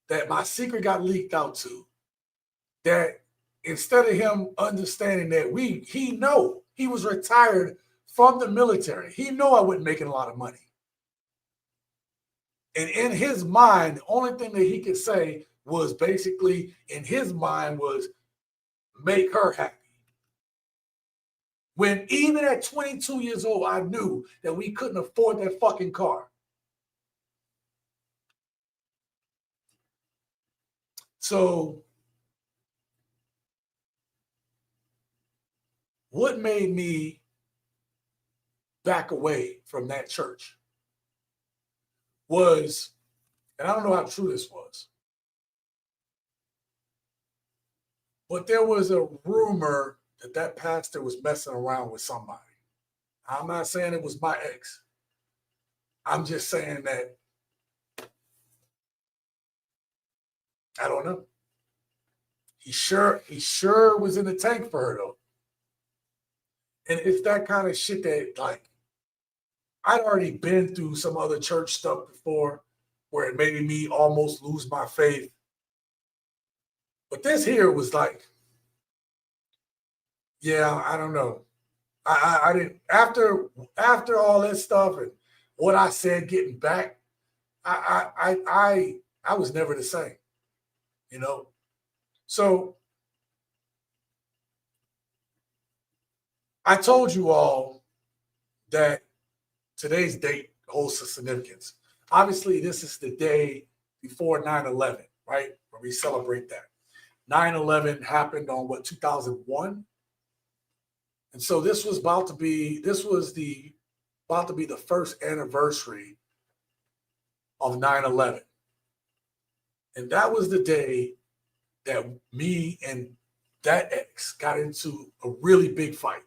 [SPEAKER 1] that my secret got leaked out to. That instead of him understanding that he was retired from the military. He knew I wasn't making a lot of money. And in his mind, the only thing that he could say was basically, in his mind, was make her happy. When even at 22 years old, I knew that we couldn't afford that fucking car. So what made me back away from that church was, and I don't know how true this was, but there was a rumor that pastor was messing around with somebody. I'm not saying it was my ex. I'm just saying that I don't know. He sure was in the tank for her though. And it's that kind of shit that, like, I'd already been through some other church stuff before where it made me almost lose my faith. But this here was like, yeah, I don't know. I didn't, after all this stuff and what I said getting back, I was never the same, you know? So I told you all that today's date holds some significance. Obviously, this is the day before 9/11, right? Where we celebrate that. 9/11 happened on 2001. And so this was about to be the first anniversary of 9/11. And that was the day that me and that ex got into a really big fight.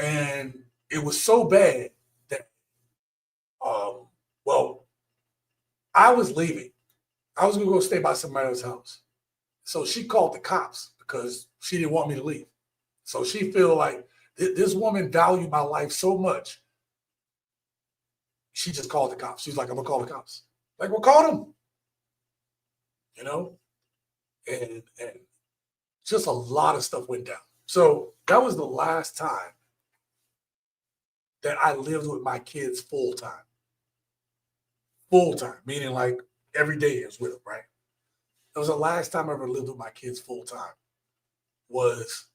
[SPEAKER 1] And it was so bad that, I was leaving. I was going to go stay by somebody else's house. So she called the cops because she didn't want me to leave. So she feel like this woman valued my life so much. She just called the cops. She's like, I'm going to call the cops. Like, well, call them. You know? And just a lot of stuff went down. So that was the last time that I lived with my kids full time. Full time, meaning like every day is with them, right? It was the last time I ever lived with my kids full time. Was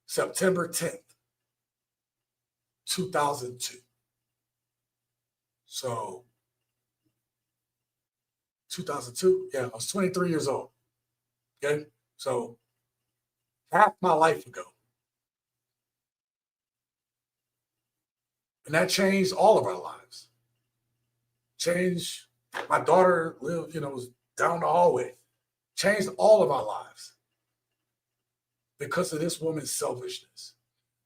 [SPEAKER 1] September 10th, 2002. So 2002, yeah, I was 23 years old. Okay, so half my life ago. And that changed all of our lives. Changed, my daughter lived, was down the hallway. Changed all of our lives because of this woman's selfishness.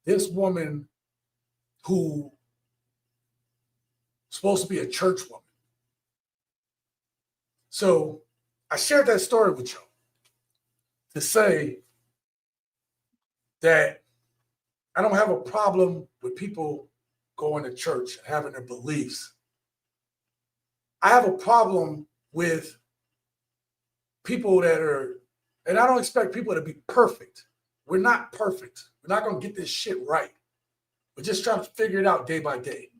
[SPEAKER 1] This woman who was supposed to be a church woman. So I shared that story with you to say that I don't have a problem with people going to church and having their beliefs. I have a problem with people that are, and I don't expect people to be perfect. We're not perfect. We're not going to get this shit right. We're just trying to figure it out day by day.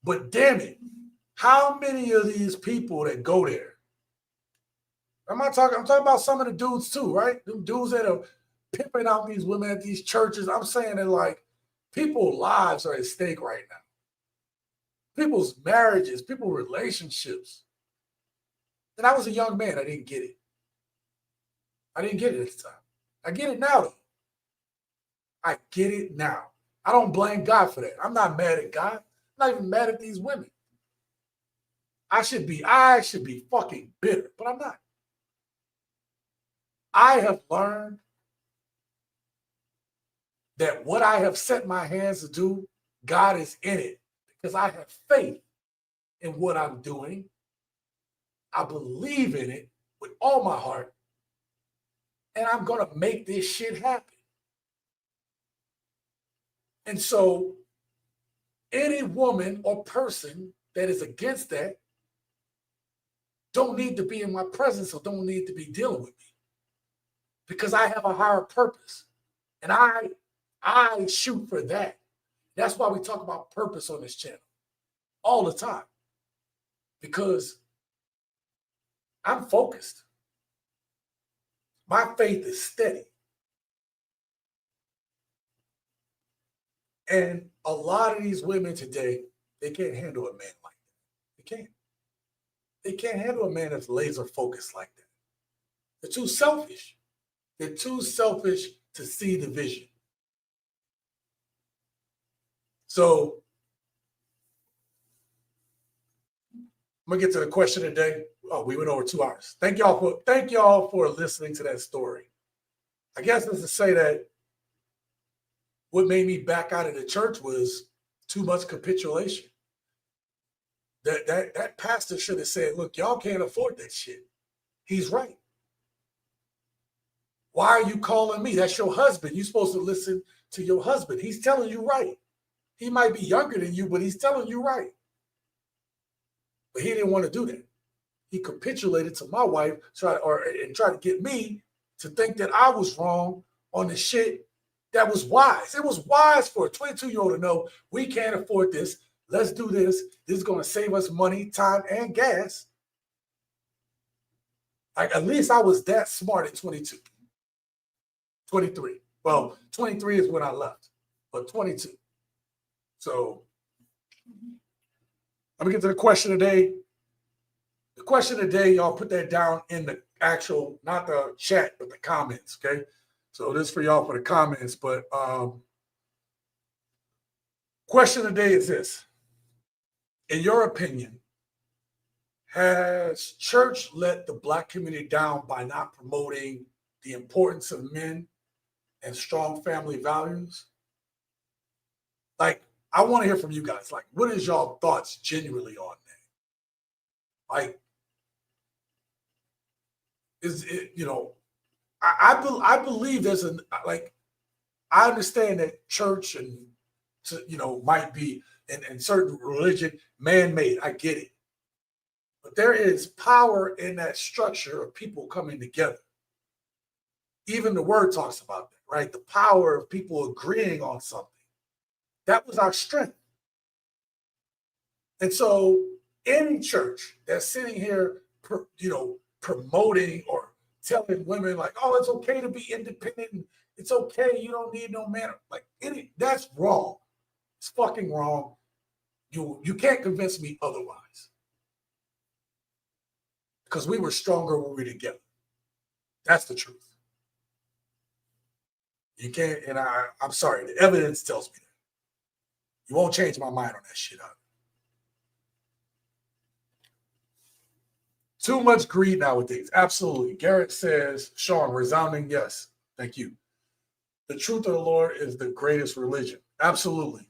[SPEAKER 1] But damn it, how many of these people that go there? I'm talking about some of the dudes too, right? Them dudes that are pimping out these women at these churches. I'm saying that like people's lives are at stake right now. People's marriages, people's relationships. And I was a young man. I didn't get it. I didn't get it at the time. I get it now, though. I get it now. I don't blame God for that. I'm not mad at God. I'm not even mad at these women. I should be fucking bitter, but I'm not. I have learned that what I have set my hands to do, God is in it. Because I have faith in what I'm doing. I believe in it with all my heart. And I'm going to make this shit happen. And so any woman or person that is against that don't need to be in my presence or don't need to be dealing with me. Because I have a higher purpose. And I shoot for that. That's why we talk about purpose on this channel all the time. Because I'm focused. My faith is steady. And a lot of these women today, they can't handle a man like that. They can't. They can't handle a man that's laser focused like that. They're too selfish. They're too selfish to see the vision. So I'm gonna get to the question of the day. Oh, we went over 2 hours. Thank y'all for listening to that story. I guess it's to say that what made me back out of the church was too much capitulation. That pastor should have said, look, y'all can't afford that shit. He's right. Why are you calling me? That's your husband. You're supposed to listen to your husband. He's telling you right. He might be younger than you, but he's telling you right. But he didn't want to do that. He capitulated to my wife and tried to get me to think that I was wrong on the shit that was wise. It was wise for a 22-year-old to know we can't afford this. Let's do this. This is going to save us money, time, and gas. Like, at least I was that smart at 22. 23. Well, 23 is when I left, but 22. So let me get to the question today. The question of the day, y'all put that down in the actual, not the chat, but the comments, okay? So this is for y'all for the comments, but question of the day is this. In your opinion, has church let the Black community down by not promoting the importance of men and strong family values? Like, I want to hear from you guys. Like, what is y'all thoughts genuinely on that? Like, is it, you know, I believe there's a, like, I understand that church and, you know, might be in certain religion man-made. I get it. But there is power in that structure of people coming together. Even the word talks about that, right? The power of people agreeing on something. That was our strength. And so any church that's sitting here, you know, promoting or telling women like, oh, it's okay to be independent and it's okay, you don't need no man. Like, that's wrong. It's fucking wrong. You can't convince me otherwise. Because we were stronger when we were together. That's the truth. You can't, and I'm sorry, the evidence tells me that. You won't change my mind on that shit. Too much greed nowadays. Absolutely. Garrett says, Sean, resounding yes. Thank you. The truth of the Lord is the greatest religion. Absolutely.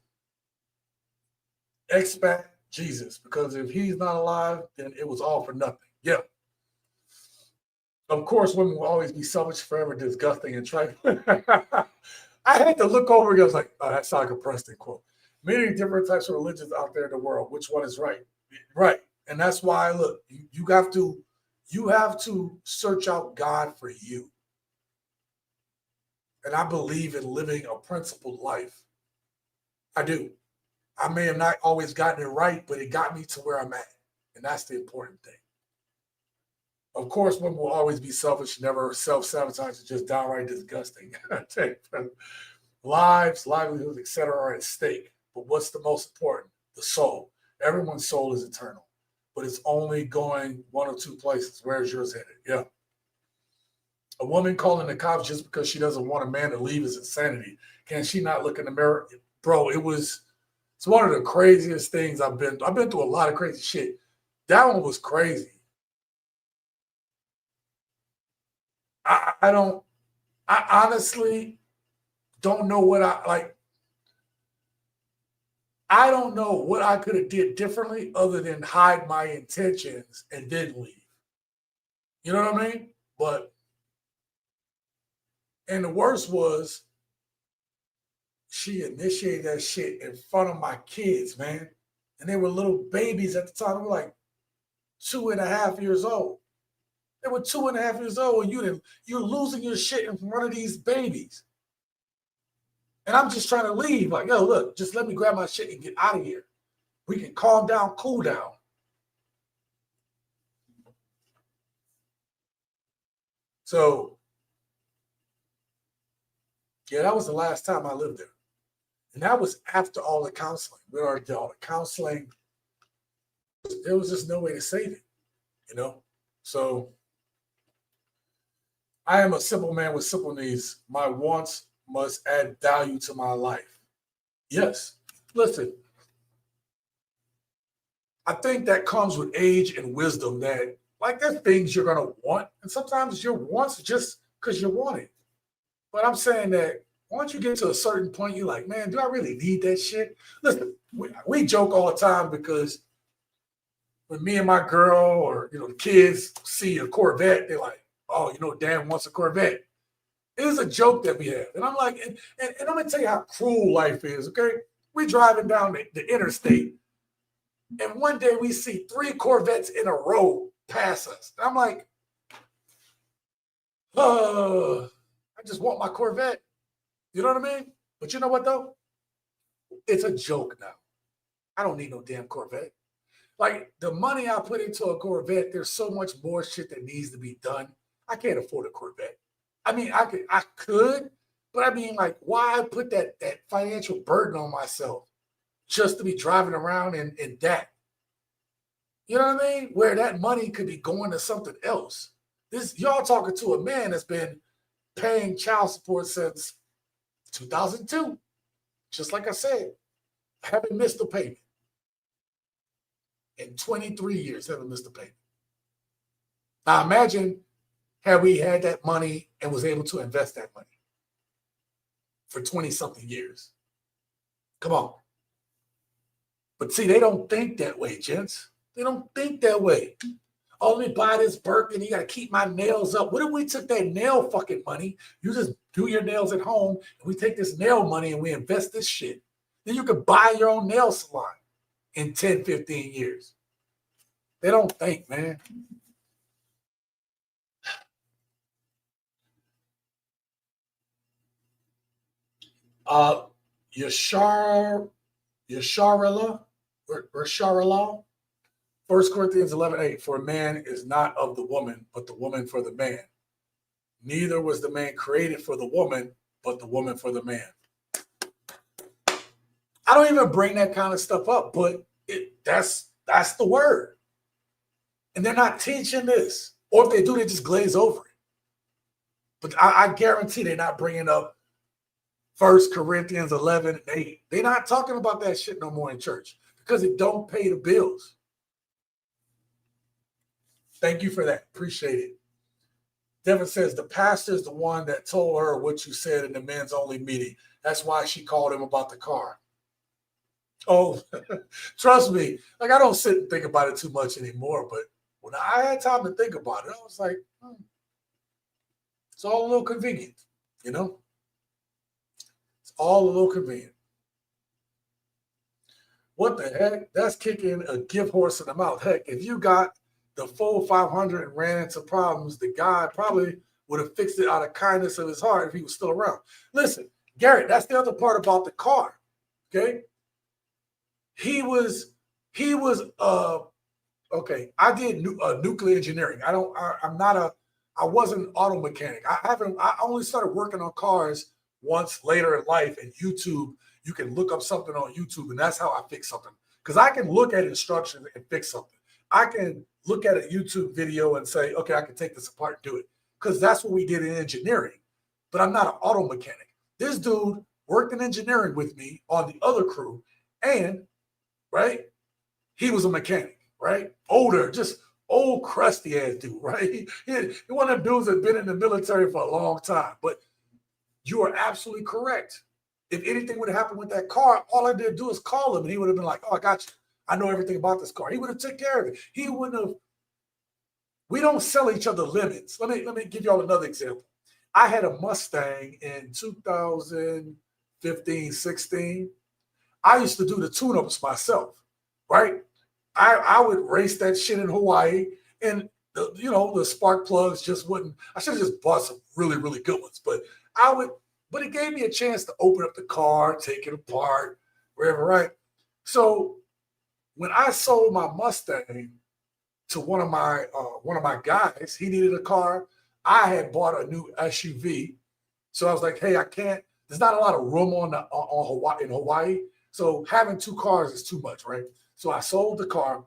[SPEAKER 1] Expat Jesus, because if he's not alive, then it was all for nothing. Yeah. Of course, women will always be selfish, forever disgusting, and trifling. I had to look over and I was like, oh, that's like a Preston quote. Many different types of religions out there in the world. Which one is right? Right. And that's why, look, you have to search out God for you. And I believe in living a principled life. I do. I may have not always gotten it right, but it got me to where I'm at. And that's the important thing. Of course, women will always be selfish, never self-sabotage, just downright disgusting. Lives, livelihoods, etc. are at stake. But what's the most important? The soul. Everyone's soul is eternal. But it's only going one or two places. Where's yours headed? Yeah. A woman calling the cops just because she doesn't want a man to leave is insanity. Can she not look in the mirror? Bro, it's one of the craziest things I've been through a lot of crazy shit. That one was crazy. I honestly don't know what I don't know what I could have did differently other than hide my intentions and then leave. You know what I mean? And the worst was she initiated that shit in front of my kids, man. And they were little babies at the time. They were like 2.5 years old. They were 2.5 years old, and you're losing your shit in front of these babies. And I'm just trying to leave. Like, yo, look, just let me grab my shit and get out of here. We can calm down, cool down. So, yeah, that was the last time I lived there. And that was after all the counseling. We already did all the counseling. There was just no way to save it, you know? So, I am a simple man with simple needs. My wants must add value to my life. Yes. Listen, I think that comes with age and wisdom that, like, there's things you're going to want. And sometimes your wants just because you want it. But I'm saying that once you get to a certain point, you're like, man, do I really need that shit? Listen, we joke all the time because when me and my girl or, you know, the kids see a Corvette, they're like, oh, you know, Dan wants a Corvette. It is a joke that we have. And I'm like, and I'm going to tell you how cruel life is, okay? We're driving down the interstate, and one day we see 3 Corvettes in a row pass us. And I'm like, I just want my Corvette. You know what I mean? But you know what, though? It's a joke now. I don't need no damn Corvette. Like, the money I put into a Corvette, there's so much more shit that needs to be done. I can't afford a Corvette. I mean, I could, but I mean, like, why put that financial burden on myself just to be driving around in that? You know what I mean? Where that money could be going to something else. This y'all talking to a man that's been paying child support since 2002. Just like I said, haven't missed a payment. In 23 years, haven't missed a payment. Now imagine had we had that money and was able to invest that money for 20-something years. Come on. But see, they don't think that way, gents. They don't think that way. Oh, let me buy this Birkin. You got to keep my nails up. What if we took that nail fucking money? You just do your nails at home, and we take this nail money and we invest this shit. Then you could buy your own nail salon in 10, 15 years. They don't think, man. Yasharala, 1 Corinthians 11:8, for a man is not of the woman, but the woman for the man. Neither was the man created for the woman, but the woman for the man. I don't even bring that kind of stuff up, but that's the word. And they're not teaching this. Or if they do, they just glaze over it. But I guarantee they're not bringing up 1 Corinthians 11:8. They're not talking about that shit no more in church because it don't pay the bills. Thank you for that. Appreciate it. Devin says the pastor's the one that told her what you said in the men's only meeting. That's why she called him about the car. Oh, trust me. Like, I don't sit and think about it too much anymore. But when I had time to think about it, I was like, it's all a little convenient, you know? It's all a little convenient. What the heck? That's kicking a gift horse in the mouth. Heck, if you got the full 500 and ran into problems, the guy probably would have fixed it out of kindness of his heart if he was still around. Listen, Garrett, that's the other part about the car. Okay. He was okay. I did nuclear engineering. I wasn't an auto mechanic. I only started working on cars once later in life, and YouTube, you can look up something on YouTube, and that's how I fix something. Because I can look at instructions and fix something. I can look at a YouTube video and say, okay, I can take this apart and do it. Because that's what we did in engineering. But I'm not an auto mechanic. This dude worked in engineering with me on the other crew, and, right, he was a mechanic, right? Older, just old crusty ass dude, right? He one of them dudes that's been in the military for a long time. But you are absolutely correct. If anything would have happened with that car, all I did do is call him, and he would have been like, oh, I got you. I know everything about this car. He would have took care of it. He wouldn't have. We don't sell each other lemons. Let me give y'all another example. I had a Mustang in 2015, 16. I used to do the tune-ups myself, right? I would race that shit in Hawaii, and the spark plugs just wouldn't. I should have just bought some really, really good ones, but it gave me a chance to open up the car, take it apart, wherever, right? So when I sold my Mustang to one of my guys, he needed a car. I had bought a new SUV, so I was like, "Hey, I can't. There's not a lot of room on Hawaii, so having two cars is too much, right?" So I sold the car.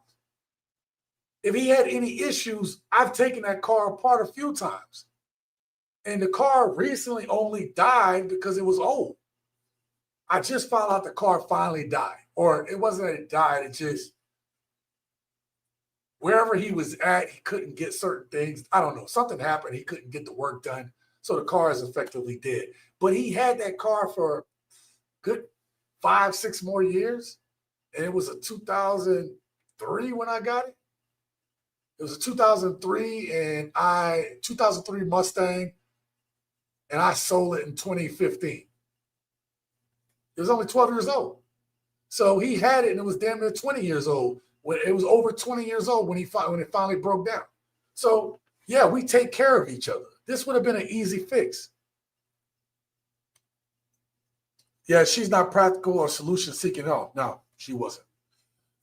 [SPEAKER 1] If he had any issues, I've taken that car apart a few times, and the car recently only died because it was old. I just found out the car finally died. Or it wasn't that it died, it just, wherever he was at, he couldn't get certain things. I don't know, something happened. He couldn't get the work done. So the car is effectively dead. But he had that car for good 5-6 more years. And it was a 2003 when I got it. It was a 2003 Mustang, and I sold it in 2015. It was only 12 years old. So he had it, and it was damn near 20 years old. When it was over 20 years old when it finally broke down. So yeah, we take care of each other. This would have been an easy fix. Yeah, she's not practical or solution seeking at all. No, she wasn't.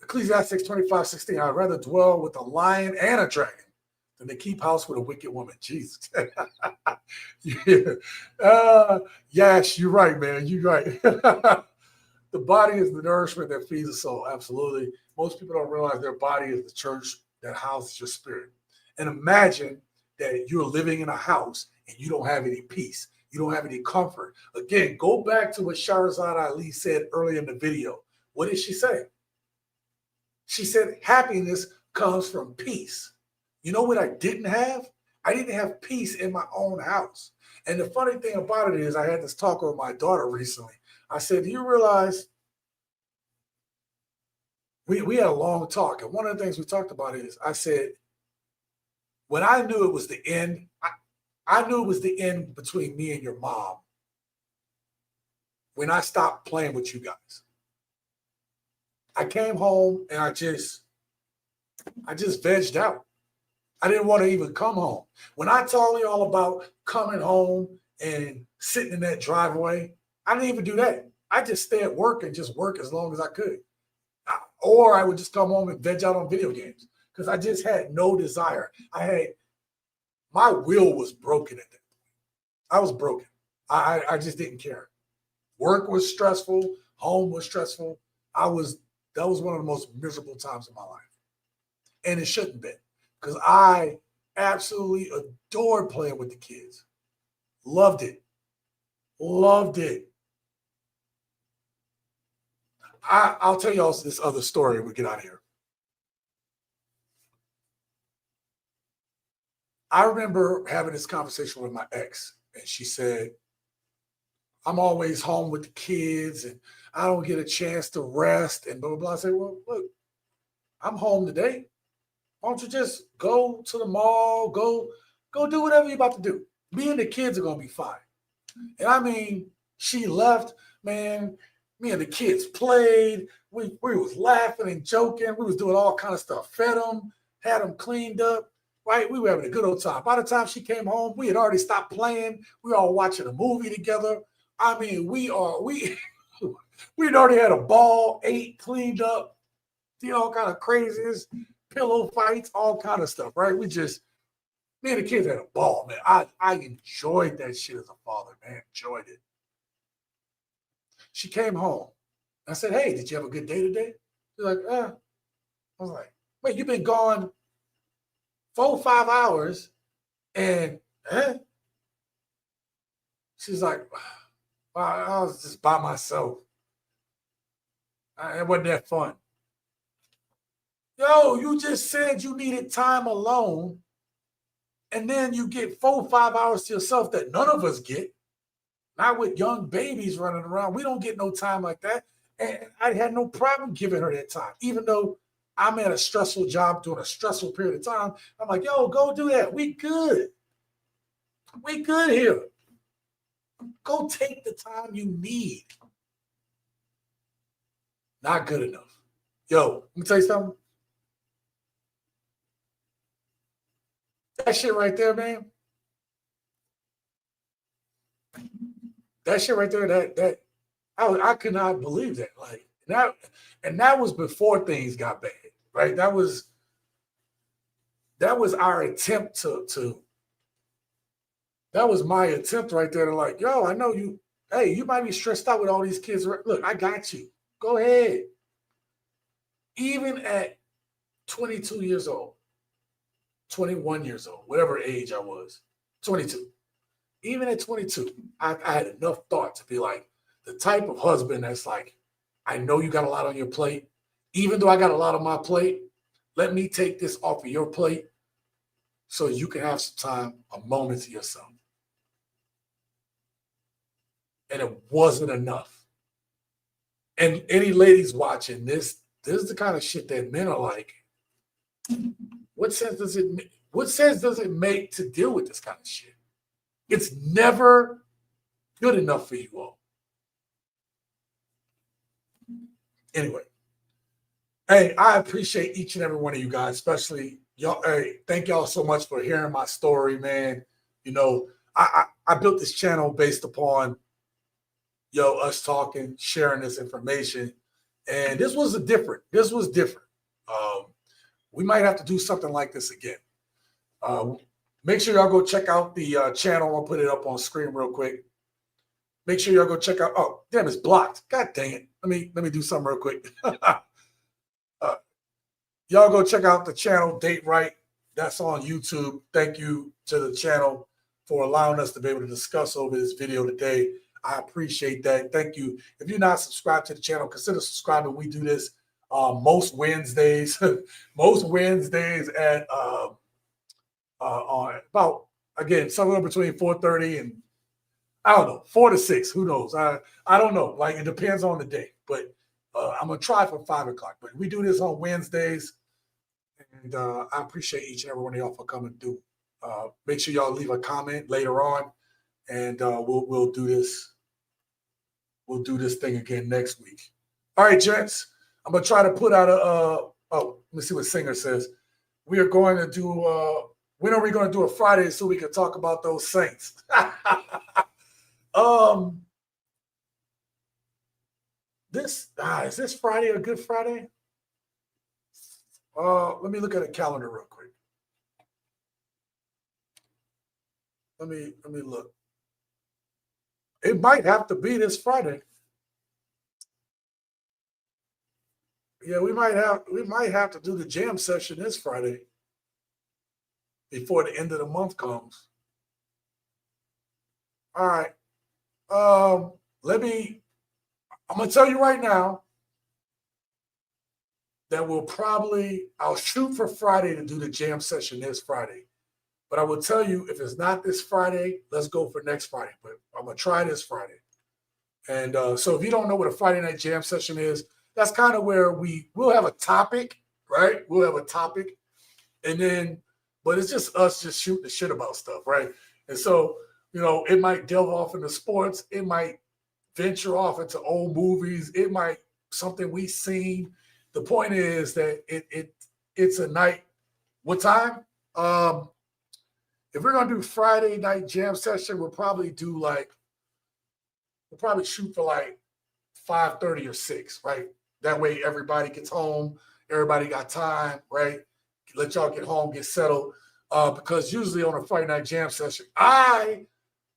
[SPEAKER 1] Ecclesiastes 25:16. I'd rather dwell with a lion and a dragon than to keep house with a wicked woman. Jesus. Yeah. Yes, you're right, man. You're right. The body is the nourishment that feeds the soul. Absolutely. most people don't realize their body is the church that houses your spirit. And imagine that you're living in a house and you don't have any peace. You don't have any comfort. Again, go back to what Shahrazad Ali said earlier in the video. What did she say? She said happiness comes from peace. You know what I didn't have? I didn't have peace in my own house. And the funny thing about it is I had this talk with my daughter recently. I said, do you realize we had a long talk. And one of the things we talked about is I said, when I knew it was the end, I knew it was the end between me and your mom when I stopped playing with you guys. I came home and I just vegged out. I didn't want to even come home. When I told y'all about coming home and sitting in that driveway, I didn't even do that. I just stay at work and just work as long as I could. Or I would just come home and veg out on video games because I just had no desire. My will was broken at that point. I was broken. I just didn't care. Work was stressful. Home was stressful. That was one of the most miserable times of my life. And it shouldn't be, because I absolutely adored playing with the kids. Loved it. Loved it. I'll tell y'all this other story when we get out of here. I remember having this conversation with my ex, and she said, I'm always home with the kids, and I don't get a chance to rest, and blah, blah, blah. I said, well, look, I'm home today. Why don't you just go to the mall, go do whatever you're about to do. Me and the kids are going to be fine. And I mean, she left, man. Me and the kids played. We was laughing and joking. We was doing all kind of stuff. Fed them, had them cleaned up, right? We were having a good old time. By the time she came home, we had already stopped playing. We were all watching a movie together. I mean, we'd already had a ball, ate, cleaned up, did all kind of craziness, pillow fights, all kind of stuff, right? Me and the kids had a ball, man. I enjoyed that shit as a father, man. Enjoyed it. She came home. I said, hey, did you have a good day today? She's like, I was like, wait, you've been gone 4 or 5 hours and She's like, I was just by myself. It wasn't that fun. Yo, you just said you needed time alone, and then you get 4 or 5 hours to yourself that none of us get. Not with young babies running around. We don't get no time like that. And I had no problem giving her that time, even though I'm at a stressful job during a stressful period of time. I'm like, yo, go do that. We good. We good here. Go take the time you need. Not good enough. Yo, let me tell you something. That shit right there, man. That shit right there, I could not believe that. Like that was before things got bad, right? That was our attempt to that was my attempt right there to like, yo, I know you, hey, you might be stressed out with all these kids. Look, I got you. Go ahead. Even at 22 years old, 21 years old, whatever age I was, 22. Even at 22, I had enough thought to be like the type of husband that's like, I know you got a lot on your plate. Even though I got a lot on my plate, let me take this off of your plate so you can have some time, a moment to yourself. And it wasn't enough. And any ladies watching this is the kind of shit that men are like, what sense does it make to deal with this kind of shit? It's never good enough for you all. Anyway, hey, I appreciate each and every one of you guys, especially y'all. Hey, thank y'all so much for hearing my story, man. You know, I built this channel based upon us talking, sharing this information, and this was different. We might have to do something like this again. Make sure y'all go check out the channel. I'll put it up on screen real quick. Make sure y'all go check out. Oh, damn, it's blocked. God dang it. Let me do something real quick. y'all go check out the channel, Date Right. That's on YouTube. Thank you to the channel for allowing us to be able to discuss over this video today. I appreciate that. Thank you. If you're not subscribed to the channel, consider subscribing. We do this most Wednesdays, most Wednesdays at on about, again, somewhere between 4:30 and, I don't know, 4 to 6. Who knows? I don't know. Like, it depends on the day. But I'm going to try for 5 o'clock. But we do this on Wednesdays. And I appreciate each and every one of y'all for coming through. Make sure y'all leave a comment later on. And we'll do this. We'll do this thing again next week. All right, gents. I'm going to try to put out let me see what Singer says. We are going to do, when are we going to do a Friday so we can talk about those Saints? Is this Friday a good Friday? Let me look at a calendar real quick. Let me look. It might have to be this Friday. Yeah, we might have to do the jam session this Friday before the end of the month comes. All right. I'm gonna tell you right now that I'll shoot for Friday to do the jam session this Friday. But I will tell you, if it's not this Friday, let's go for next Friday. But I'm going to try this Friday. And so if you don't know what a Friday night jam session is, that's kind of where we'll have a topic, right? We'll have a topic. And then, but it's just us just shooting the shit about stuff, right? And so, it might delve off into sports. It might venture off into old movies. It might something we've seen. The point is that it's a night. What time? If we're gonna do Friday night jam session, we'll probably shoot for like 5:30 or 6, right? That way everybody gets home, everybody got time, right? Let y'all get home, get settled. Because usually on a Friday night jam session,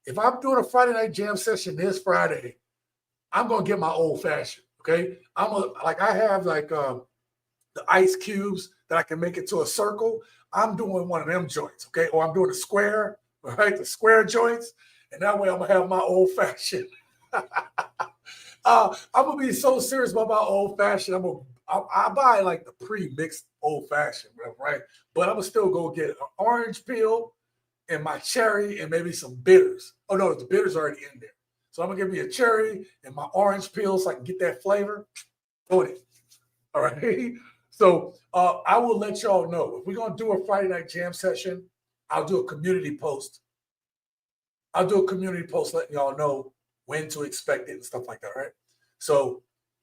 [SPEAKER 1] if I'm doing a Friday night jam session this Friday, I'm gonna get my old fashioned. Okay, I have the ice cubes that I can make it to a circle. I'm doing one of them joints, okay? Or I'm doing a square, right? The square joints, and that way I'm gonna have my old fashioned. I'm gonna be so serious about my old fashioned. I'll buy like the pre-mixed old fashioned, right? But I'm gonna still go get an orange peel and my cherry and maybe some bitters. Oh no, the bitters are already in there. So I'm gonna give me a cherry and my orange peel so I can get that flavor. Go with it. All right. So I will let y'all know. If we're gonna do a Friday night jam session, I'll do a community post. I'll do a community post letting y'all know when to expect it and stuff like that, right? So,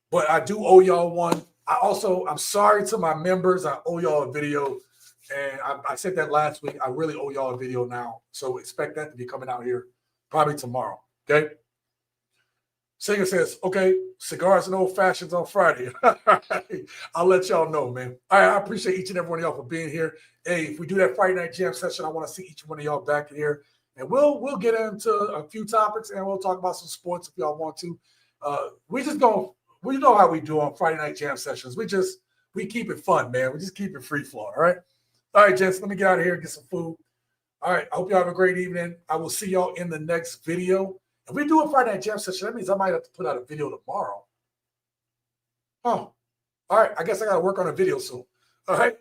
[SPEAKER 1] but I do owe y'all one. I'm sorry to my members. I owe y'all a video. And I said that last week. I really owe y'all a video now. So expect that to be coming out here probably tomorrow. Okay. Singer says, okay, cigars and old fashions on Friday. I'll let y'all know, man. All right, I appreciate each and every one of y'all for being here. Hey, if we do that Friday night jam session, I want to see each one of y'all back here. And we'll get into a few topics and we'll talk about some sports if y'all want to. We know how we do on Friday night jam sessions. We keep it fun, man. We just keep it free flowing, all right? All right, gents, let me get out of here and get some food. All right, I hope y'all have a great evening. I will see y'all in the next video. If we do a Friday night jam session, that means I might have to put out a video tomorrow. Oh, all right. I guess I got to work on a video soon. All right.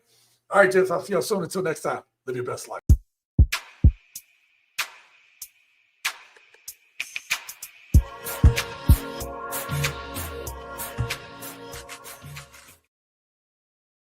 [SPEAKER 1] All right, gents. I'll see y'all soon. Until next time, live your best life.